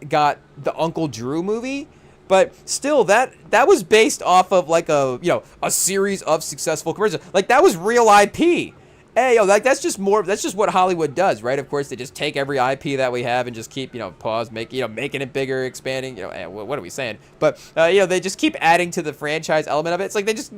got the Uncle Drew movie. But still, that was based off of, like, a series of successful commercials. Like, that was real IP. Hey, yo, like, that's just what Hollywood does, right? Of course, they just take every IP that we have and just keep, making it bigger, expanding, what are we saying? But, they just keep adding to the franchise element of it. It's like they just,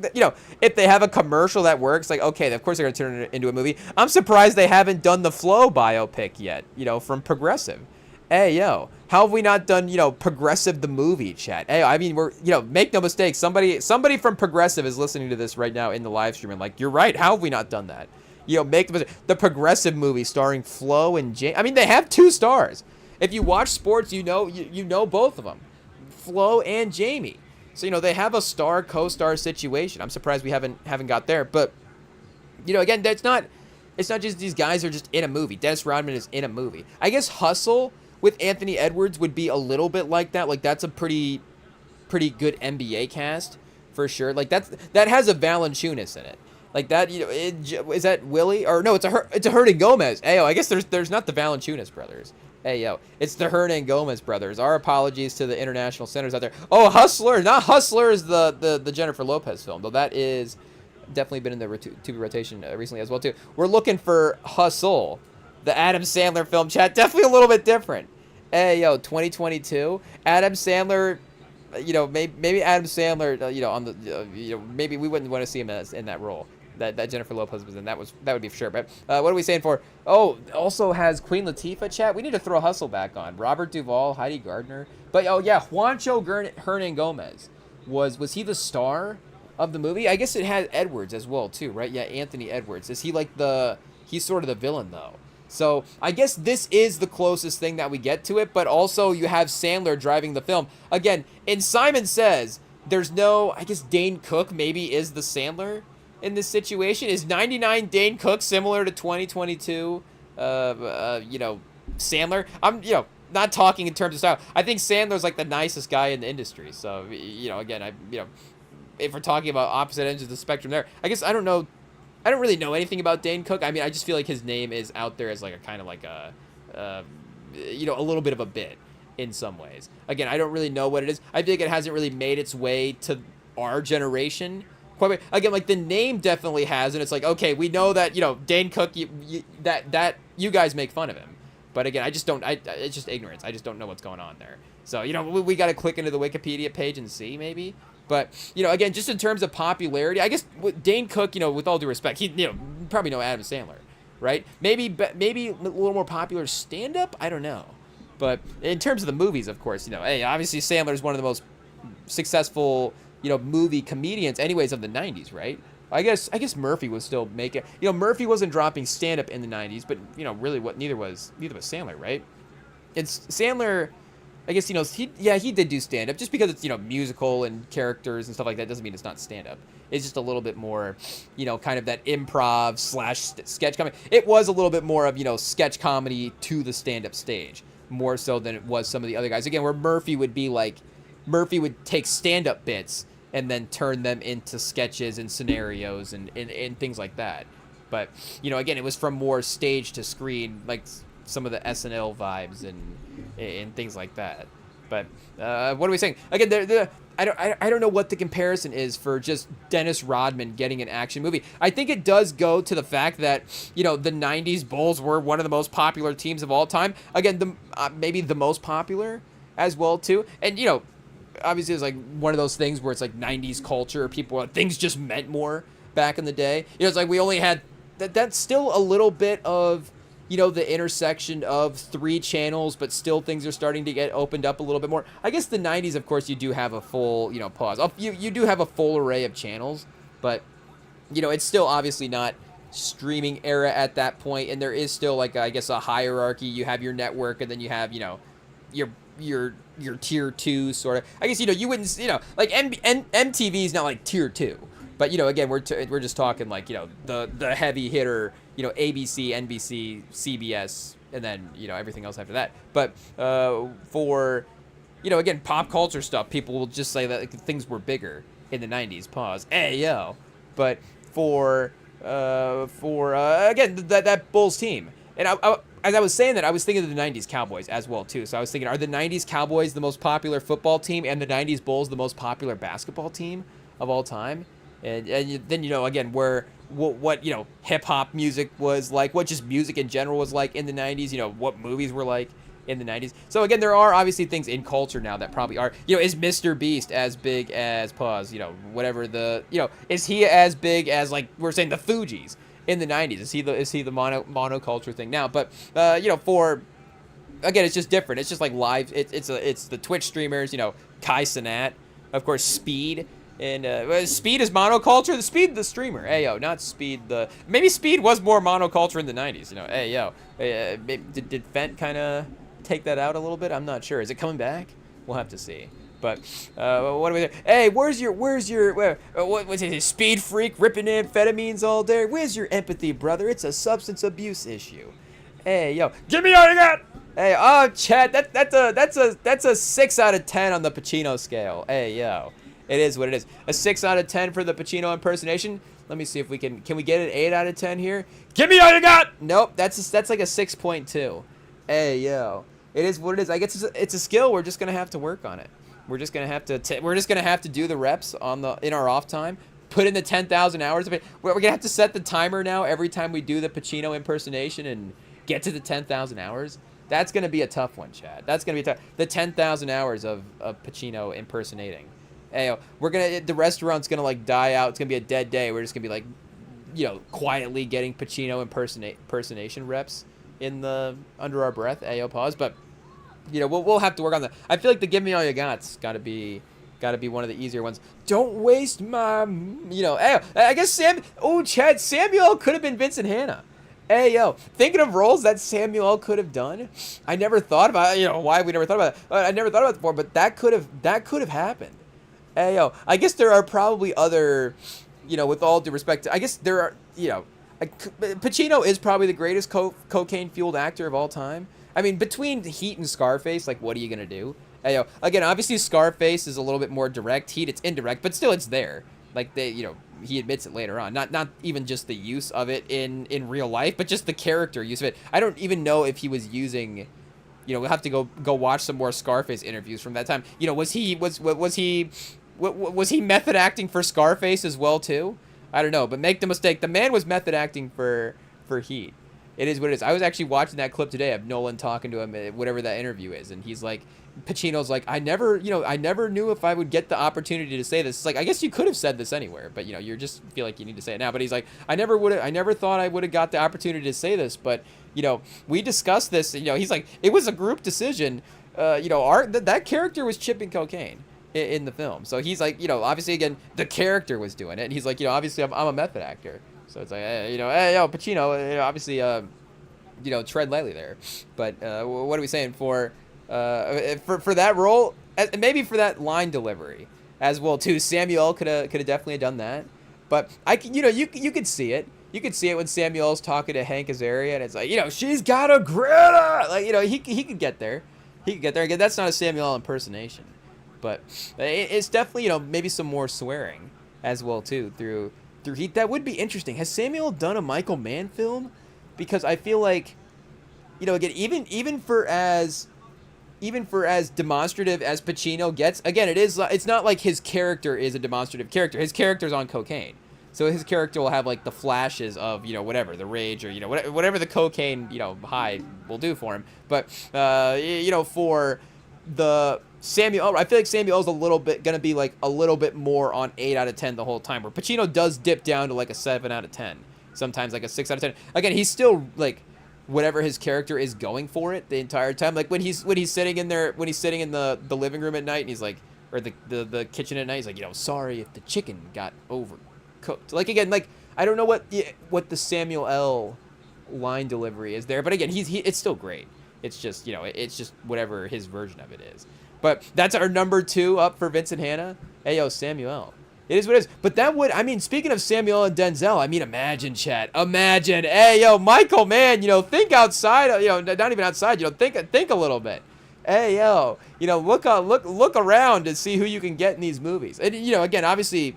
if they have a commercial that works, like, okay, of course they're going to turn it into a movie. I'm surprised they haven't done the Flow biopic yet, from Progressive. Hey, yo, how have we not done, Progressive the movie, chat? Hey, we're, make no mistake, somebody from Progressive is listening to this right now in the live stream and like, you're right, how have we not done that? Make the Progressive movie starring Flo and Jamie. They have 2 stars. If you watch sports, you know both of them, Flo and Jamie. So they have a star co-star situation. I'm surprised we haven't got there. But again, it's not just these guys are just in a movie. Dennis Rodman is in a movie. I guess Hustle with Anthony Edwards would be a little bit like that. Like that's a pretty good NBA cast for sure. Like that has a Valanciunas in it. Like that, is that Willie? Or no, it's a Hernan Gomez. Ayo, I guess there's not the Valanciunas brothers. Hey, yo, it's the Hernan Gomez brothers. Our apologies to the international centers out there. Oh, Hustler, not Hustler is the Jennifer Lopez film, though that is definitely been in the Tubi rotation recently as well, too. We're looking for Hustle, the Adam Sandler film, chat. Definitely a little bit different. Hey, yo, 2022. Adam Sandler... maybe Adam Sandler, on the, maybe we wouldn't want to see him in that role that Jennifer Lopez was in. That would be for sure. But what are we saying for? Oh, also has Queen Latifah, chat. We need to throw Hustle back on. Robert Duvall, Heidi Gardner. But oh yeah, Juancho Hernan Gomez was he the star of the movie? I guess it had Edwards as well too, right? Yeah, Anthony Edwards. Is he like he's sort of the villain though? So I guess this is the closest thing that we get to it, but also you have Sandler driving the film. Again, in Simon Says, there's no, I guess Dane Cook maybe is the Sandler in this situation. Is 99 Dane Cook similar to 2022, Sandler? I'm, not talking in terms of style. I think Sandler's like the nicest guy in the industry. So, again, if we're talking about opposite ends of the spectrum there, I guess I don't really know anything about Dane Cook. I just feel like his name is out there as like a kind of like a little bit of a bit in some ways. Again, I don't really know what it is. I think it hasn't really made its way to our generation. Again, like the name definitely has, and it's like, okay, we know that, Dane Cook, that you guys make fun of him. But again, it's just ignorance. I just don't know what's going on there. So, we got to click into the Wikipedia page and see maybe. But, again, just in terms of popularity, I guess Dane Cook, with all due respect, he, probably know Adam Sandler, right? Maybe a little more popular stand-up? I don't know. But in terms of the movies, of course, hey, obviously Sandler is one of the most successful, movie comedians anyways of the 90s, right? I guess Murphy was still making, Murphy wasn't dropping stand-up in the 90s, but, really neither was Sandler, right? It's Sandler, I guess, he did do stand-up. Just because it's, musical and characters and stuff like that doesn't mean it's not stand-up. It's just a little bit more, kind of that improv / sketch comedy. It was a little bit more of, sketch comedy to the stand-up stage, more so than it was some of the other guys. Again, where Murphy would take stand-up bits and then turn them into sketches and scenarios and things like that. But, again, it was from more stage to screen, like some of the SNL vibes and things like that. But what are we saying? Again, I don't know what the comparison is for just Dennis Rodman getting an action movie. I think it does go to the fact that, the 90s Bulls were one of the most popular teams of all time. Again, maybe the most popular as well, too. And, obviously it's like one of those things where it's like 90s culture. Things just meant more back in the day. It's like we only had... That's still a little bit of... the intersection of 3 channels, but still things are starting to get opened up a little bit more. I guess the 90s, of course, you do have a full, pause. You do have a full array of channels, but, it's still obviously not streaming era at that point, and there is still, like, I guess, a hierarchy. You have your network, and then you have, your tier 2 sort of. I guess, you wouldn't, like, MTV is not, like, tier 2. But, again, we're just talking, like, the heavy hitter, ABC, NBC, CBS, and then, everything else after that. But for, again, pop culture stuff, people will just say that things were bigger in the 90s. Pause. Hey, yo. But for again, that Bulls team. And as I was saying that, I was thinking of the 90s Cowboys as well, too. So I was thinking, are the 90s Cowboys the most popular football team and the 90s Bulls the most popular basketball team of all time? And then, again, what hip-hop music was like, what just music in general was like in the 90s, what movies were like in the 90s. So, again, there are obviously things in culture now that probably are, is Mr. Beast as big as, pause, whatever the, is he as big as, like, we're saying the Fugees in the 90s? Is he the monoculture thing now? But, for, again, it's just different. It's just like live, it's the Twitch streamers, Kai Cenat, of course, Speed. And Speed is monoculture. The Speed, the streamer. Hey, yo, not Speed the... Maybe Speed was more monoculture in the 90s, Hey, yo. Did Fent kind of take that out a little bit? I'm not sure. Is it coming back? We'll have to see. But, what do we do? Hey, what's it? Speed freak ripping amphetamines all day? Where's your empathy, brother? It's a substance abuse issue. Hey, yo. Give me all you got! Hey, oh, Chad, that's a 6 out of 10 on the Pacino scale. Hey, yo. It is what it is. A 6 out of 10 for the Pacino impersonation. Let me see if we can we get an 8 out of 10 here? Give me all you got! Nope, that's like a 6.2. Hey, yo. It is what it is. I guess it's a skill. We're just going to have to work on it. We're just going to have to do the reps in our off time. Put in the 10,000 hours of it. We're going to have to set the timer now every time we do the Pacino impersonation and get to the 10,000 hours. That's going to be a tough one, Chad. That's going to be tough. The 10,000 hours of Pacino impersonating. Hey, the restaurant's gonna like die out. It's gonna be a dead day. We're just gonna be like, quietly getting Pacino impersonation reps under our breath. Ayo, pause. But we'll have to work on that. I feel like the Give Me All You Got's gotta be one of the easier ones. Don't waste my, I guess Chad Samuel could have been Vincent Hanna. Hey, yo, thinking of roles that Samuel could have done, I never thought about why we never thought about it. I never thought about it before, but that could have happened. Hey, yo, I guess there are probably other, with all due respect, I guess there are, Pacino is probably the greatest cocaine-fueled actor of all time. I mean, between Heat and Scarface, like, what are you going to do? Hey, yo, again, obviously Scarface is a little bit more direct. Heat, it's indirect, but still it's there. Like, he admits it later on. Not even just the use of it in real life, but just the character use of it. I don't even know if he was using... we'll have to go watch some more Scarface interviews from that time. Was he method acting for Scarface as well too? I don't know, but make the mistake, the man was method acting for Heat. It is what it is. I was actually watching that clip today of Nolan talking to him, whatever that interview is, and he's like, Pacino's like, I never knew if I would get the opportunity to say this. It's like, I guess you could have said this anywhere, but you're just feel like you need to say it now. But he's like, I never thought I would have got the opportunity to say this, but we discussed this. He's like, it was a group decision. That character was chipping cocaine in the film. So he's like, obviously again, the character was doing it. And he's like, obviously I'm a method actor. So it's like, hey, Pacino, obviously, tread lightly there. But what are we saying for that role? Maybe for that line delivery as well too. Samuel could have definitely done that. But you could see it. You could see it when Samuel's talking to Hank Azaria, and it's like, she's got a Greta. Like, he could get there. He could get there. Again, that's not a Samuel impersonation, but it's definitely, maybe some more swearing as well too through Heat. That would be interesting. Has Samuel done a Michael Mann film? Because I feel like, again, even for as demonstrative as Pacino gets, again, it's not like his character is a demonstrative character. His character's on cocaine. So his character will have like the flashes of, whatever, the rage or, whatever the cocaine, high will do for him. But, for the Samuel, I feel like Samuel's going to be like a little bit more on 8 out of 10 the whole time, where Pacino does dip down to like a 7 out of 10. Sometimes like a 6 out of 10. Again, he's still like whatever his character is going for it the entire time. Like when he's sitting in the living room at night and he's like, or the kitchen at night, he's like, sorry if the chicken got overcooked. Like, again, like, I don't know what the Samuel L. line delivery is there, but again, it's still great. It's just, it's just whatever his version of it is. But that's our number 2 up for Vincent Hanna. Hey, Samuel. It is what it is. But that would, speaking of Samuel and Denzel, imagine, chat. Imagine, hey, Michael Mann, think outside, not even outside, think a little bit. Hey, look around to see who you can get in these movies. And, again, obviously,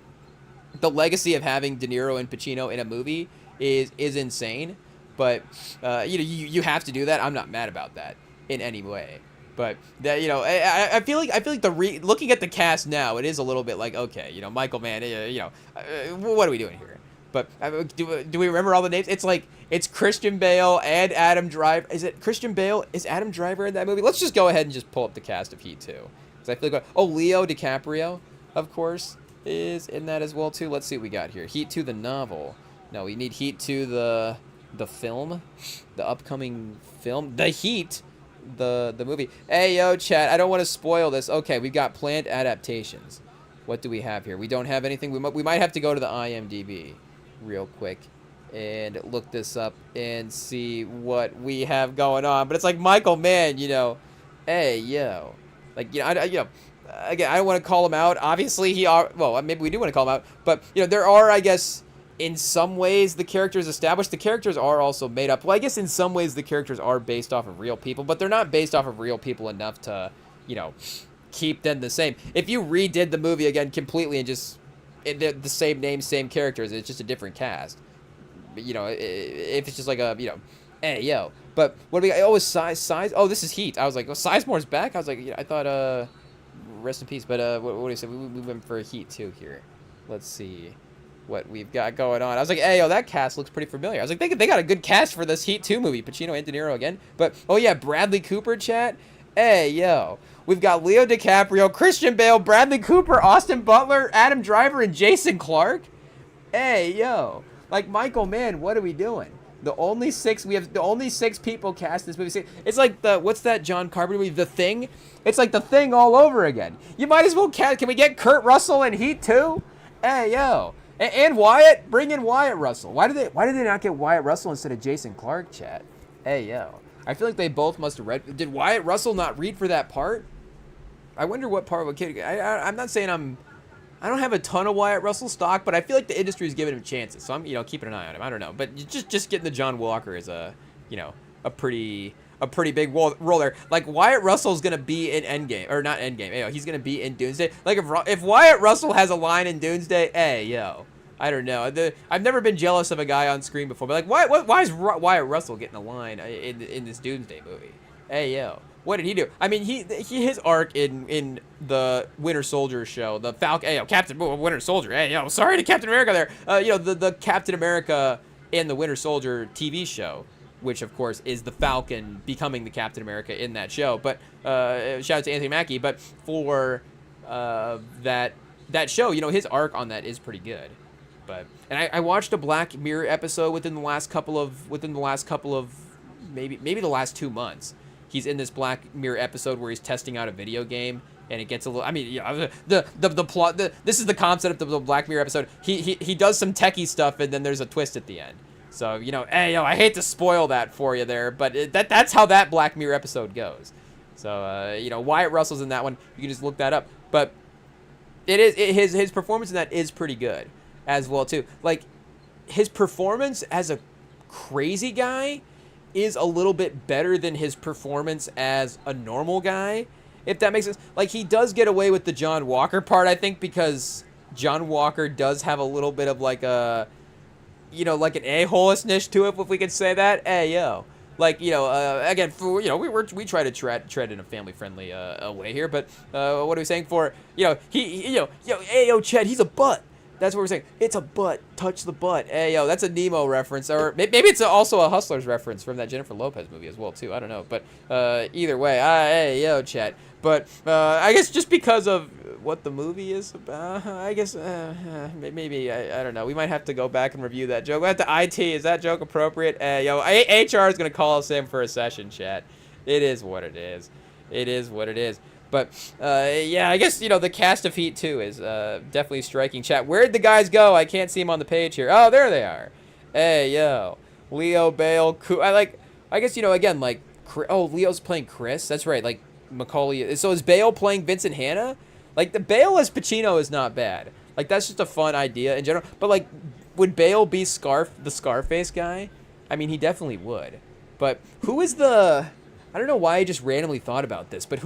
the legacy of having De Niro and Pacino in a movie is insane. But, you have to do that. I'm not mad about that in any way. But that, I feel like looking at the cast now, it is a little bit like, okay, Michael Mann, what are we doing here? But do we remember all the names? It's like, it's Christian Bale and Adam Driver. Is it Christian Bale? Is Adam Driver in that movie? Let's just go ahead and just pull up the cast of Heat 2. Because I feel like, Leo DiCaprio, of course, is in that as well too. Let's see what we got here. Heat 2, the novel. No, we need Heat 2, the film, the upcoming film, The Heat. The movie. Hey, chat, I don't want to spoil this. Okay, we've got planned adaptations. What do we have here? We don't have anything. We might have to go to the IMDb real quick and look this up and see what we have going on. But it's like Michael Mann, hey, like, again, I don't want to call him out. Obviously, maybe we do want to call him out. But, there are, I guess, in some ways, the characters established. The characters are also made up. Well, I guess in some ways the characters are based off of real people, but they're not based off of real people enough to, keep them the same. If you redid the movie again completely and just the same names, same characters, it's just a different cast. If it's just like a, hey, But what do we got? Oh, it's Size. Oh, this is Heat. I was like, Sizemore's back? I was like, I thought, rest in peace. But what do you say? We went for a Heat 2 here. Let's see what we've got going on. I was like, hey, that cast looks pretty familiar. I was like, they got a good cast for this Heat 2 movie. Pacino and De Niro again. But, Bradley Cooper, chat. Hey, we've got Leo DiCaprio, Christian Bale, Bradley Cooper, Austin Butler, Adam Driver, and Jason Clarke. Hey, like, Michael Mann, what are we doing? The only 6 people cast in this movie. It's like what's that John Carpenter movie, The Thing? It's like The Thing all over again. You might as well cast. Can we get Kurt Russell in Heat 2? Hey, And Wyatt, bring in Wyatt Russell. Why did they not get Wyatt Russell instead of Jason Clarke, chat? Hey, I feel like they both must have read. Did Wyatt Russell not read for that part? I wonder what part of a kid. I'm not saying I don't have a ton of Wyatt Russell stock, but I feel like the industry is giving him chances. So I'm, keeping an eye on him. I don't know, but just getting the John Walker is a pretty big role there. Like, Wyatt Russell's gonna be in Endgame, or not Endgame. He's gonna be in Doomsday. Like, if Wyatt Russell has a line in Doomsday, I don't know. I've never been jealous of a guy on screen before, but like, why is Wyatt Russell getting a line in this Doomsday movie? What did he do? His arc in the Winter Soldier show, the Falcon, Captain Winter Soldier. Sorry to Captain America there. The Captain America and the Winter Soldier TV show. which of course is the Falcon becoming the Captain America in that show. But shout out to Anthony Mackie. But for that show, his arc on that is pretty good. But I watched a Black Mirror episode within the last couple of maybe the last 2 months. He's in this Black Mirror episode where he's testing out a video game, and it gets a little. I mean, the plot. This is the concept of the Black Mirror episode. He does some techie stuff, and then there's a twist at the end. So hey I hate to spoil that for you there, but that's how that Black Mirror episode goes. So Wyatt Russell's in that one. You can just look that up. But his performance in that is pretty good as well too. Like his performance as a crazy guy is a little bit better than his performance as a normal guy, if that makes sense. Like he does get away with the John Walker part, I think, because John Walker does have a little bit of like a like an a-hole-ishness to it, if we could say that. Hey yo, like again, for we try to tread in a family-friendly way here, but what are we saying for hey yo Chet, he's a butt. That's what we're saying. It's a butt. Touch the butt. Hey, yo, that's a Nemo reference. Or maybe it's also a Hustlers reference from that Jennifer Lopez movie as well, too. I don't know. But either way, hey, yo, Chet. But I guess just because of what the movie is about, I guess maybe, I don't know. We might have to go back and review that joke. We have to IT. Is that joke appropriate? Yo, HR is going to call us in for a session, Chet. It is what it is. It is what it is. But, yeah, I guess, the cast of Heat 2 is definitely striking. Chat, where'd the guys go? I can't see them on the page here. Oh, there they are. Hey, yo. Leo, Bale, I guess, again, like, Leo's playing Chris. That's right, like, Macaulay. So is Bale playing Vincent Hanna? Like, the Bale as Pacino is not bad. Like, that's just a fun idea in general. But, like, would Bale be the Scarface guy? I mean, he definitely would. But who is the... I don't know why I just randomly thought about this, but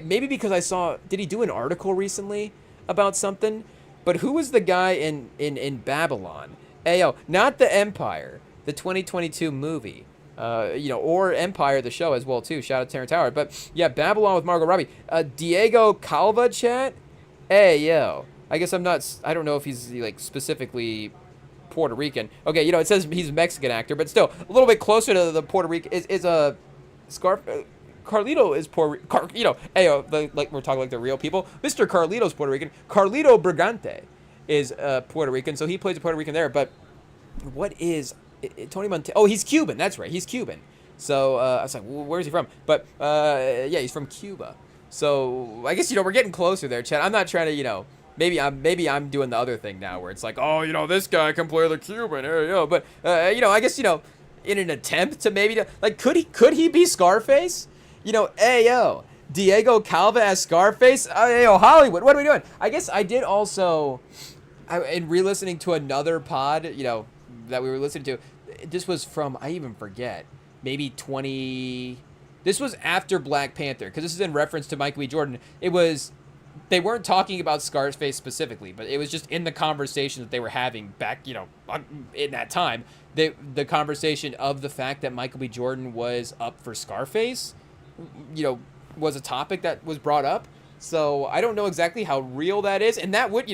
maybe because I saw, did he do an article recently about something? But who was the guy in Babylon? Ayo, not the Empire, the 2022 movie, or Empire, the show as well too. Shout out to Terrence Howard. But yeah, Babylon with Margot Robbie. Diego Calva, chat? Yo. I guess I don't know if he's like specifically Puerto Rican. Okay, it says he's a Mexican actor, but still a little bit closer to the Puerto Rican is a... Carlito is Puerto Rican. Like we're talking like the real people. Mr. Carlito's Puerto Rican. Carlito Brigante is Puerto Rican, so he plays a Puerto Rican there. But what is Tony Montana? Oh, he's Cuban. That's right, he's Cuban. So I was like, well, where's he from? But yeah, he's from Cuba. So I guess we're getting closer there, Chad. I'm not trying to maybe I'm doing the other thing now where it's like, oh, this guy can play the Cuban. But I guess in an attempt to could he be Scarface? Yo, Diego Calva as Scarface? Yo, Hollywood, what are we doing? I guess I did also, in re-listening to another pod, that we were listening to, this was from, I even forget, maybe this was after Black Panther, because this is in reference to Michael B. Jordan. They weren't talking about Scarface specifically, but it was just in the conversation that they were having back, in that time. The conversation of the fact that Michael B. Jordan was up for Scarface, was a topic that was brought up. So I don't know exactly how real that is, and that would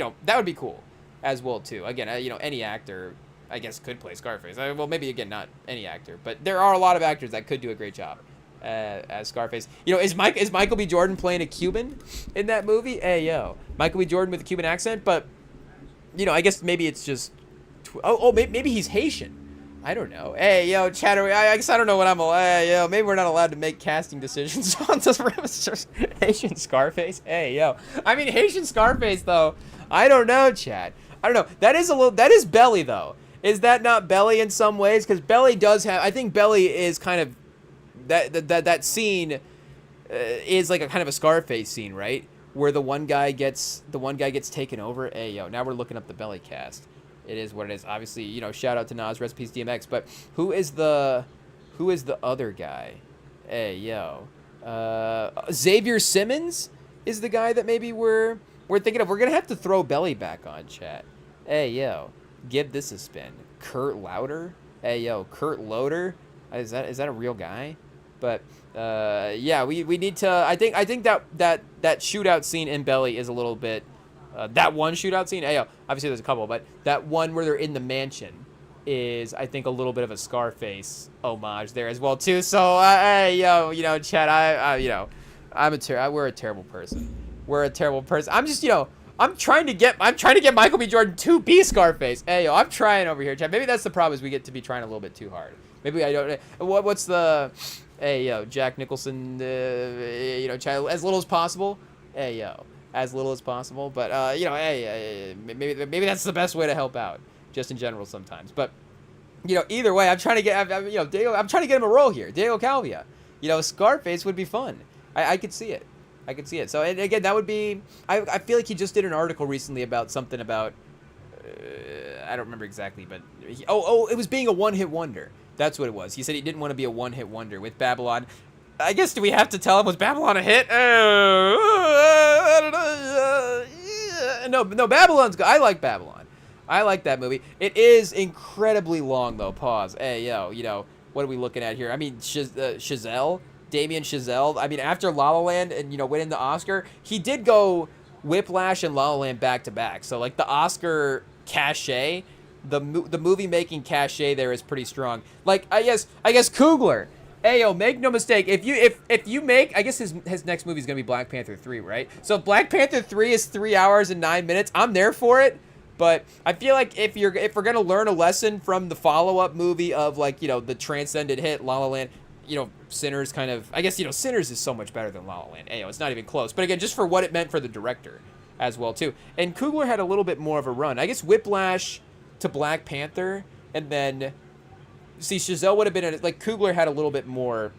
be cool as well too. Again, any actor, I guess, could play Scarface. Well, maybe again, not any actor, but there are a lot of actors that could do a great job as Scarface. Is Michael B. Jordan playing a Cuban in that movie? Hey, yo, Michael B. Jordan with a Cuban accent, but I guess maybe it's just maybe he's Haitian. I don't know. Hey, yo, Chatter, I guess I don't know what I'm allowed. Hey, yo, maybe we're not allowed to make casting decisions on this Haitian Scarface. Hey, yo. I mean, Haitian Scarface, though. I don't know, Chad. I don't know. That is Belly, though. Is that not Belly in some ways? Because Belly does have, I think Belly is kind of, that scene is like a kind of a Scarface scene, right? Where the one guy gets taken over. Hey, yo, now we're looking up the Belly cast. It is what it is. Obviously, shout out to Nas, rest in peace DMX. But who is the other guy? Hey, yo. Xavier Simmons is the guy that maybe we're thinking of. We're going to have to throw Belly back on, chat. Hey, yo. Give this a spin. Kurt Lauder? Hey, yo. Kurt Loder? Is that a real guy? But, yeah, we need to... I think that shootout scene in Belly is a little bit... that one shootout scene, obviously there's a couple, but that one where they're in the mansion is, I think, a little bit of a Scarface homage there as well too. So, hey, Chad, we're a terrible person. We're a terrible person. I'm just, I'm trying to get Michael B. Jordan to be Scarface. Hey, yo, I'm trying over here, Chad. Maybe that's the problem, is we get to be trying a little bit too hard. Maybe I don't. What's the, hey, yo, Jack Nicholson, Chad, as little as possible. Hey, yo, as little as possible. But hey, maybe that's the best way to help out, just in general sometimes. But either way, I'm trying to get, I'm trying to get him a role here. Diego Calvia, Scarface would be fun. I could see it. I could see it. So, and again, that would be, I feel like he just did an article recently about something about, I don't remember exactly, but, it was being a one-hit wonder. That's what it was. He said he didn't want to be a one-hit wonder with Babylon. I guess, do we have to tell him, was Babylon a hit? I don't know. No, Babylon's good. I like Babylon. I like that movie. It is incredibly long, though. Pause. Hey, what are we looking at here? I mean, Chazelle. Damien Chazelle. I mean, after La La Land and, winning the Oscar, he did go Whiplash and La La Land back to back. So, like, the Oscar cachet, the movie making cachet there is pretty strong. Like, I guess Coogler. Hey, yo, make no mistake. If you make, I guess his next movie is gonna be Black Panther 3, right? So if Black Panther 3 is 3 hours and 9 minutes, I'm there for it. But I feel like if we're gonna learn a lesson from the follow-up movie of, like, the transcendent hit La La Land, Sinners kind of, I guess, Sinners is so much better than La La Land. It's not even close. But again, just for what it meant for the director as well, too. And Coogler had a little bit more of a run. I guess Whiplash to Black Panther, and then, see, Chazelle would have been, like, Coogler had a little bit more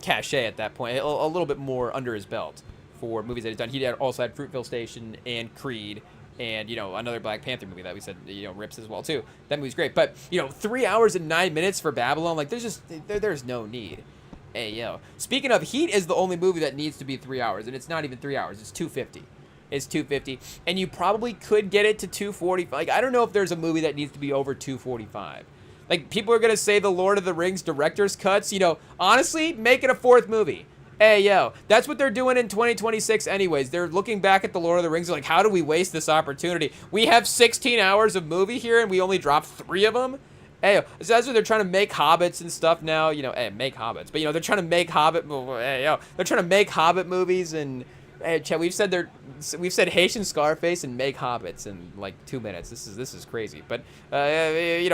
cachet at that point, a little bit more under his belt for movies that he's done. He also had Fruitvale Station and Creed, and, another Black Panther movie that we said, rips as well, too. That movie's great. But, 3 hours and 9 minutes for Babylon, like, there's no need. Hey, yo. Speaking of, Heat is the only movie that needs to be 3 hours, and it's not even 3 hours. It's 250. It's 250. And you probably could get it to 245. Like, I don't know if there's a movie that needs to be over 245. Like, people are going to say the Lord of the Rings director's cuts. Honestly, make it a fourth movie. Hey, yo, that's what they're doing in 2026 anyways. They're looking back at the Lord of the Rings like, how do we waste this opportunity? We have 16 hours of movie here, and we only dropped 3 of them? Hey, so that's what they're trying to make Hobbits and stuff now. Make Hobbits. But, they're trying to make they're trying to make Hobbit movies, and, hey, Chad, we've said Haitian Scarface and make Hobbits in, like, 2 minutes. This is crazy. But, they're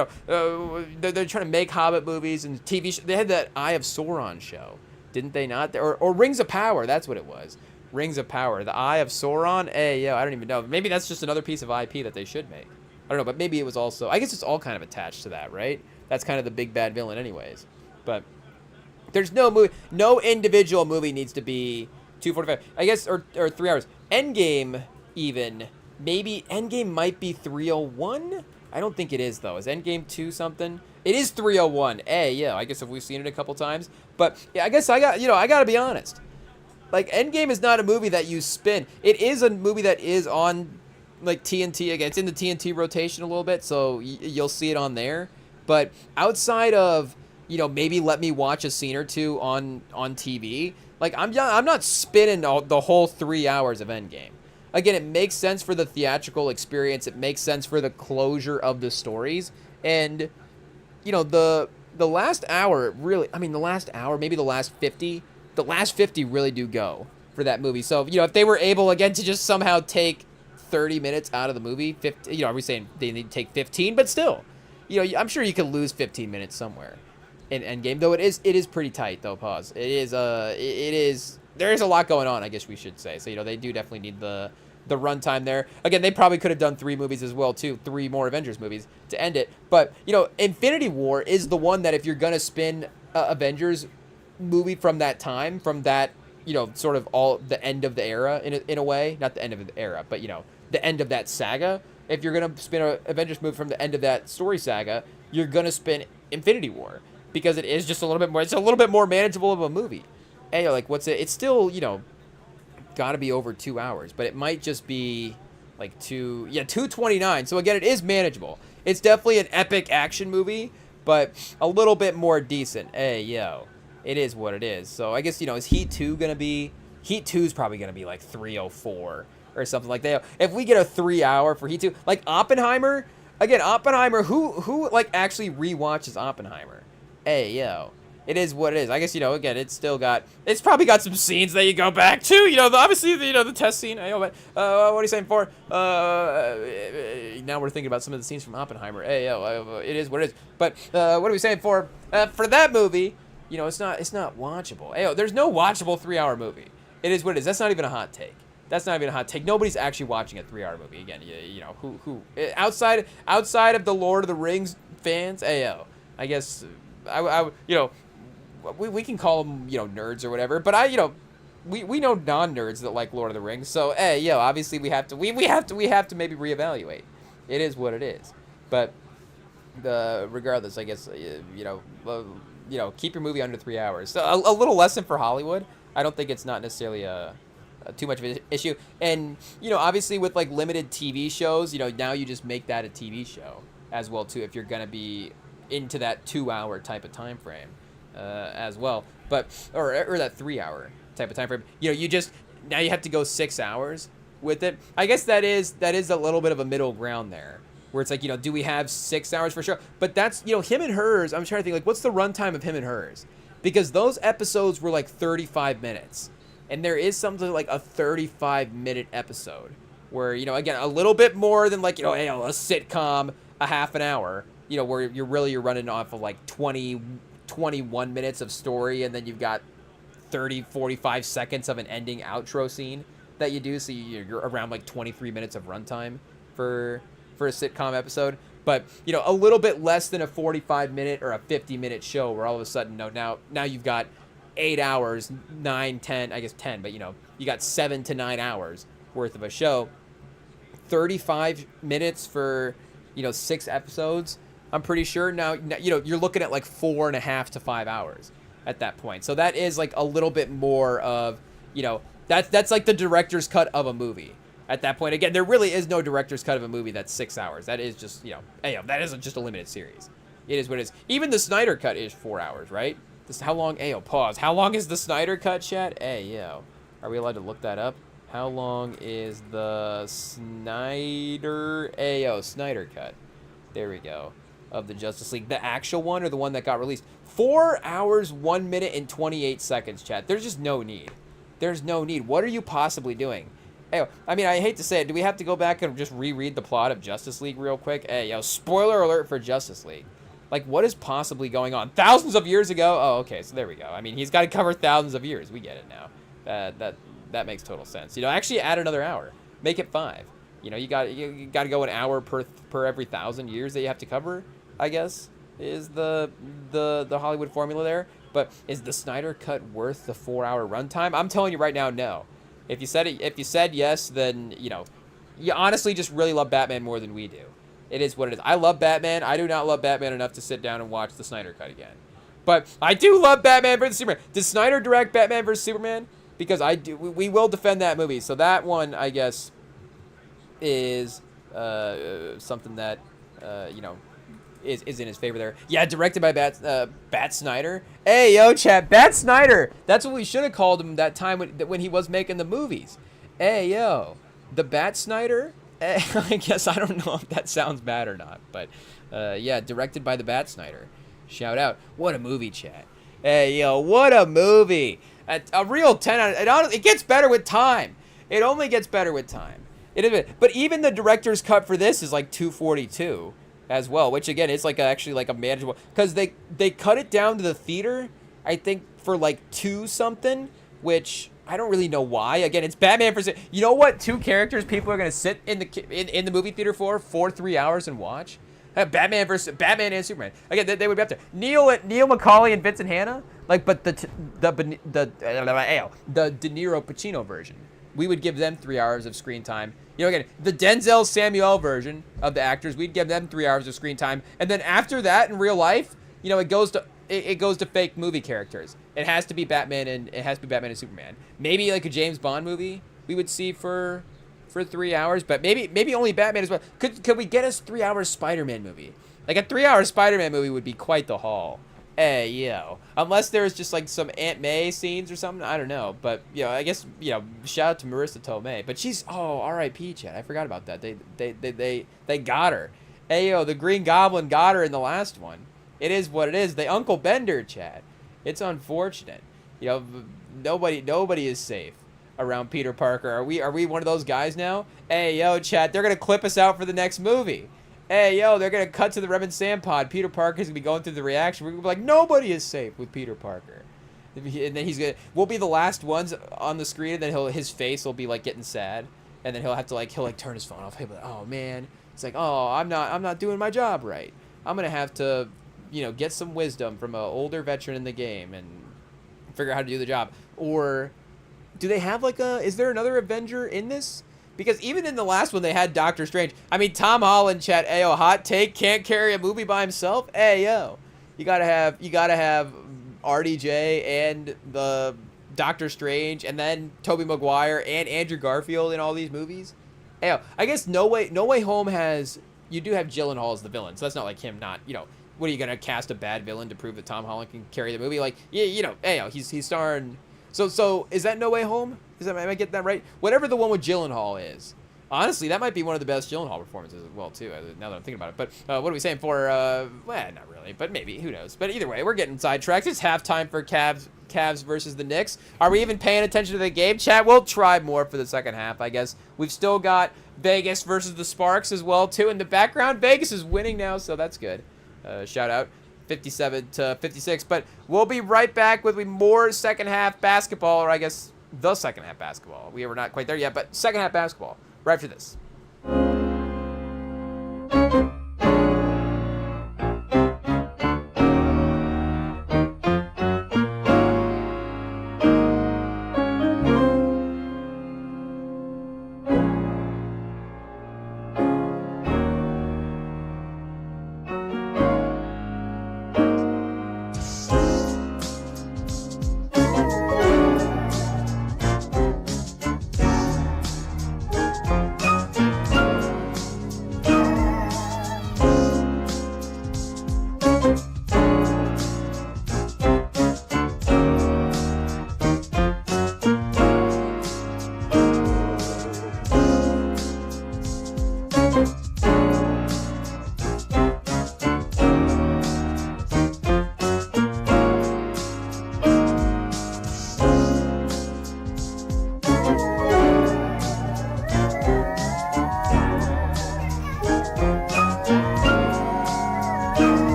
trying to make Hobbit movies and TV. They had that Eye of Sauron show. Didn't they not? Or Rings of Power, that's what it was. Rings of Power. The Eye of Sauron? Hey, yo, I don't even know. Maybe that's just another piece of IP that they should make. I don't know, but maybe it was also, I guess it's all kind of attached to that, right? That's kind of the big bad villain anyways. But there's no individual movie needs to be 245. I guess, or 3 hours. Endgame, even. Maybe Endgame might be 301? I don't think it is, though. Is Endgame 2 something? It is 301. Hey, yeah, I guess if we've seen it a couple times. But, yeah, I guess I got to be honest. Like, Endgame is not a movie that you spin. It is a movie that is on, like, TNT. Again, it's in the TNT rotation a little bit, so you'll see it on there. But outside of, maybe let me watch a scene or two on TV, like, I'm not spinning the whole 3 hours of Endgame. Again, it makes sense for the theatrical experience. It makes sense for the closure of the stories. And, the last hour really, the last hour, maybe the last 50 really do go for that movie. So, if they were able, again, to just somehow take 30 minutes out of the movie, 50, are we saying they need to take 15? But still, I'm sure you could lose 15 minutes somewhere in Endgame, though it is pretty tight, though, pause. It is, there is a lot going on, I guess we should say. So, they do definitely need the runtime there. Again, they probably could have done 3 movies as well, too. 3 more Avengers movies to end it. But, Infinity War is the one that if you're going to spin Avengers movie from that time, from that, sort of all the end of the era in a way. Not the end of the era, but, the end of that saga. If you're going to spin an Avengers movie from the end of that story saga, you're going to spin Infinity War. Because it is just a little bit more, it's a little bit more manageable of a movie. Hey, like, it's still, got to be over 2 hours, but it might just be like 229. So again, it is manageable. It's definitely an epic action movie, but a little bit more decent. Hey, yo, it is what it is. So I guess, is Heat 2 going to be, Heat 2 is probably going to be like 304 or something like that. If we get a 3 hour for Heat 2, like Oppenheimer, again, Oppenheimer. Who like actually rewatches Oppenheimer? Hey yo. It is what it is. I guess, again, it's probably got some scenes that you go back to. Obviously, the test scene. But what are you saying for? Now we're thinking about some of the scenes from Oppenheimer. Hey, it is what it is. But what are we saying for that movie? It's not watchable. Hey, there's no watchable 3-hour movie. It is what it is. That's not even a hot take. That's not even a hot take. Nobody's actually watching a 3-hour movie. Again, who outside of the Lord of the Rings fans? Ayo, I guess we can call them, nerds or whatever, but we know non-nerds that like Lord of the Rings. So, obviously we have to maybe reevaluate. It is what it is. But regardless, I guess keep your movie under 3 hours. So a little lesson for Hollywood. I don't think it's not necessarily too much of an issue. And obviously with like limited TV shows, now you just make that a TV show as well too, if you're gonna be into that 2-hour type of time frame. As well, but or that 3-hour type of time frame. You just now you have to go 6 hours with it. I guess that is a little bit of a middle ground there, where it's like, do we have 6 hours for sure? But that's Him and Hers. I'm trying to think like what's the runtime of Him and Hers, because those episodes were like 35 minutes, and there is something like a 35-minute episode where again a little bit more than like a sitcom, a half an hour. Where you're running off of like 21 minutes of story, and then you've got 45 seconds of an ending outro scene that you do, so you're around like 23 minutes of runtime for a sitcom episode. But a little bit less than a 45-minute or a 50-minute show, where all of a sudden now you've got 8 hours, 9, 10, I guess 10, but you got 7 to 9 hours worth of a show. 35 minutes for 6 episodes. I'm pretty sure now you're looking at like 4.5 to 5 hours at that point. So that is like a little bit more of, that's like the director's cut of a movie at that point. Again, there really is no director's cut of a movie that's 6 hours. That is just, that isn't just a limited series. It is what it is. Even the Snyder cut is 4 hours, right? How long, pause. How long is the Snyder cut, chat? Are we allowed to look that up? How long is the Snyder cut? There we go. Of the Justice League, the actual one or the one that got released? 4 hours, 1 minute, and 28 seconds, chat. There's just no need. There's no need. What are you possibly doing? I hate to say it. Do we have to go back and just reread the plot of Justice League real quick? Spoiler alert for Justice League. Like, what is possibly going on? Thousands of years ago? Oh, okay, so there we go. He's got to cover thousands of years. We get it now. That makes total sense. Actually add another hour. Make it 5. You got to go an hour per every 1,000 years that you have to cover, I guess, is the Hollywood formula there. But is the Snyder cut worth the 4-hour runtime? I'm telling you right now, no. If you said yes, then you honestly just really love Batman more than we do. It is what it is. I love Batman. I do not love Batman enough to sit down and watch the Snyder cut again. But I do love Batman vs Superman. Did Snyder direct Batman vs Superman? Because we will defend that movie. So that one, I guess, is something that is in his favor there. Yeah, directed by Bat Snyder. Hey, yo, chat, Bat Snyder. That's what we should have called him that time when he was making the movies. Hey, yo, the Bat Snyder. I guess I don't know if that sounds bad or not, but yeah, directed by the Bat Snyder. Shout out. What a movie, chat. Hey, yo, what a movie. A real 10 out of it gets better with time. It only gets better with time. But even the director's cut for this is like 242 as well, which again is like actually like a manageable, because they cut it down to the theater, I think, for like 2 something, which I don't really know why. Again, it's Batman for, you know what 2 characters people are gonna sit in the movie theater for 3 hours and watch? Batman and Superman. Again, they would be up there. Neil Macaulay and Vincent Hanna, like, but the De Niro Pacino version, we would give them 3 hours of screen time. Again, the Denzel Samuel version of the actors, we'd give them 3 hours of screen time, and then after that, in real life, it goes to fake movie characters. It has to be Batman and Superman. Maybe like a James Bond movie we would see for 3 hours, but maybe only Batman as well. Could we get us 3 hours Spider-Man movie? Like a 3-hour Spider-Man movie would be quite the haul. Hey, yo. Unless there's just like some Aunt May scenes or something, I don't know. But I guess shout out to Marissa Tomei. But she's R.I.P. Chad. I forgot about that. They got her. Hey, yo, the Green Goblin got her in the last one. It is what it is. The Uncle Bender, Chad. It's unfortunate. You know, nobody is safe around Peter Parker. Are we one of those guys now? Hey, yo, Chad, they're going to clip us out for the next movie. Hey, yo, they're going to cut to the Remington pod. Peter Parker's going to be going through the reaction. We're going to be like, nobody is safe with Peter Parker. And then we'll be the last ones on the screen, and then his face will be like getting sad. And then he'll turn his phone off. He'll be like, oh, man. It's like, oh, I'm not doing my job right. I'm going to have to, get some wisdom from an older veteran in the game and figure out how to do the job. Or do they have is there another Avenger in this? Because even in the last one, they had Doctor Strange. I mean, Tom Holland, chat, ayo, hot take, can't carry a movie by himself. Ayo, you gotta have RDJ and the Doctor Strange, and then Tobey Maguire and Andrew Garfield in all these movies. Ayo, I guess No Way Home you do have Gyllenhaal as the villain, so that's not like him not, what are you gonna cast a bad villain to prove that Tom Holland can carry the movie? Like, yeah, ayo, he's starring. So is that No Way Home? Am I getting that right? Whatever the one with Gyllenhaal is. Honestly, that might be one of the best Gyllenhaal performances as well, too, now that I'm thinking about it. But what are we saying for, well, not really, but maybe, who knows. But either way, we're getting sidetracked. It's halftime for Cavs versus the Knicks. Are we even paying attention to the game? Chat, we'll try more for the second half, I guess. We've still got Vegas versus the Sparks as well, too. In the background, Vegas is winning now, so that's good. Shout out. 57-56, but we'll be right back with more second half basketball, or I guess the second half basketball. We were not quite there yet, but second half basketball right after this.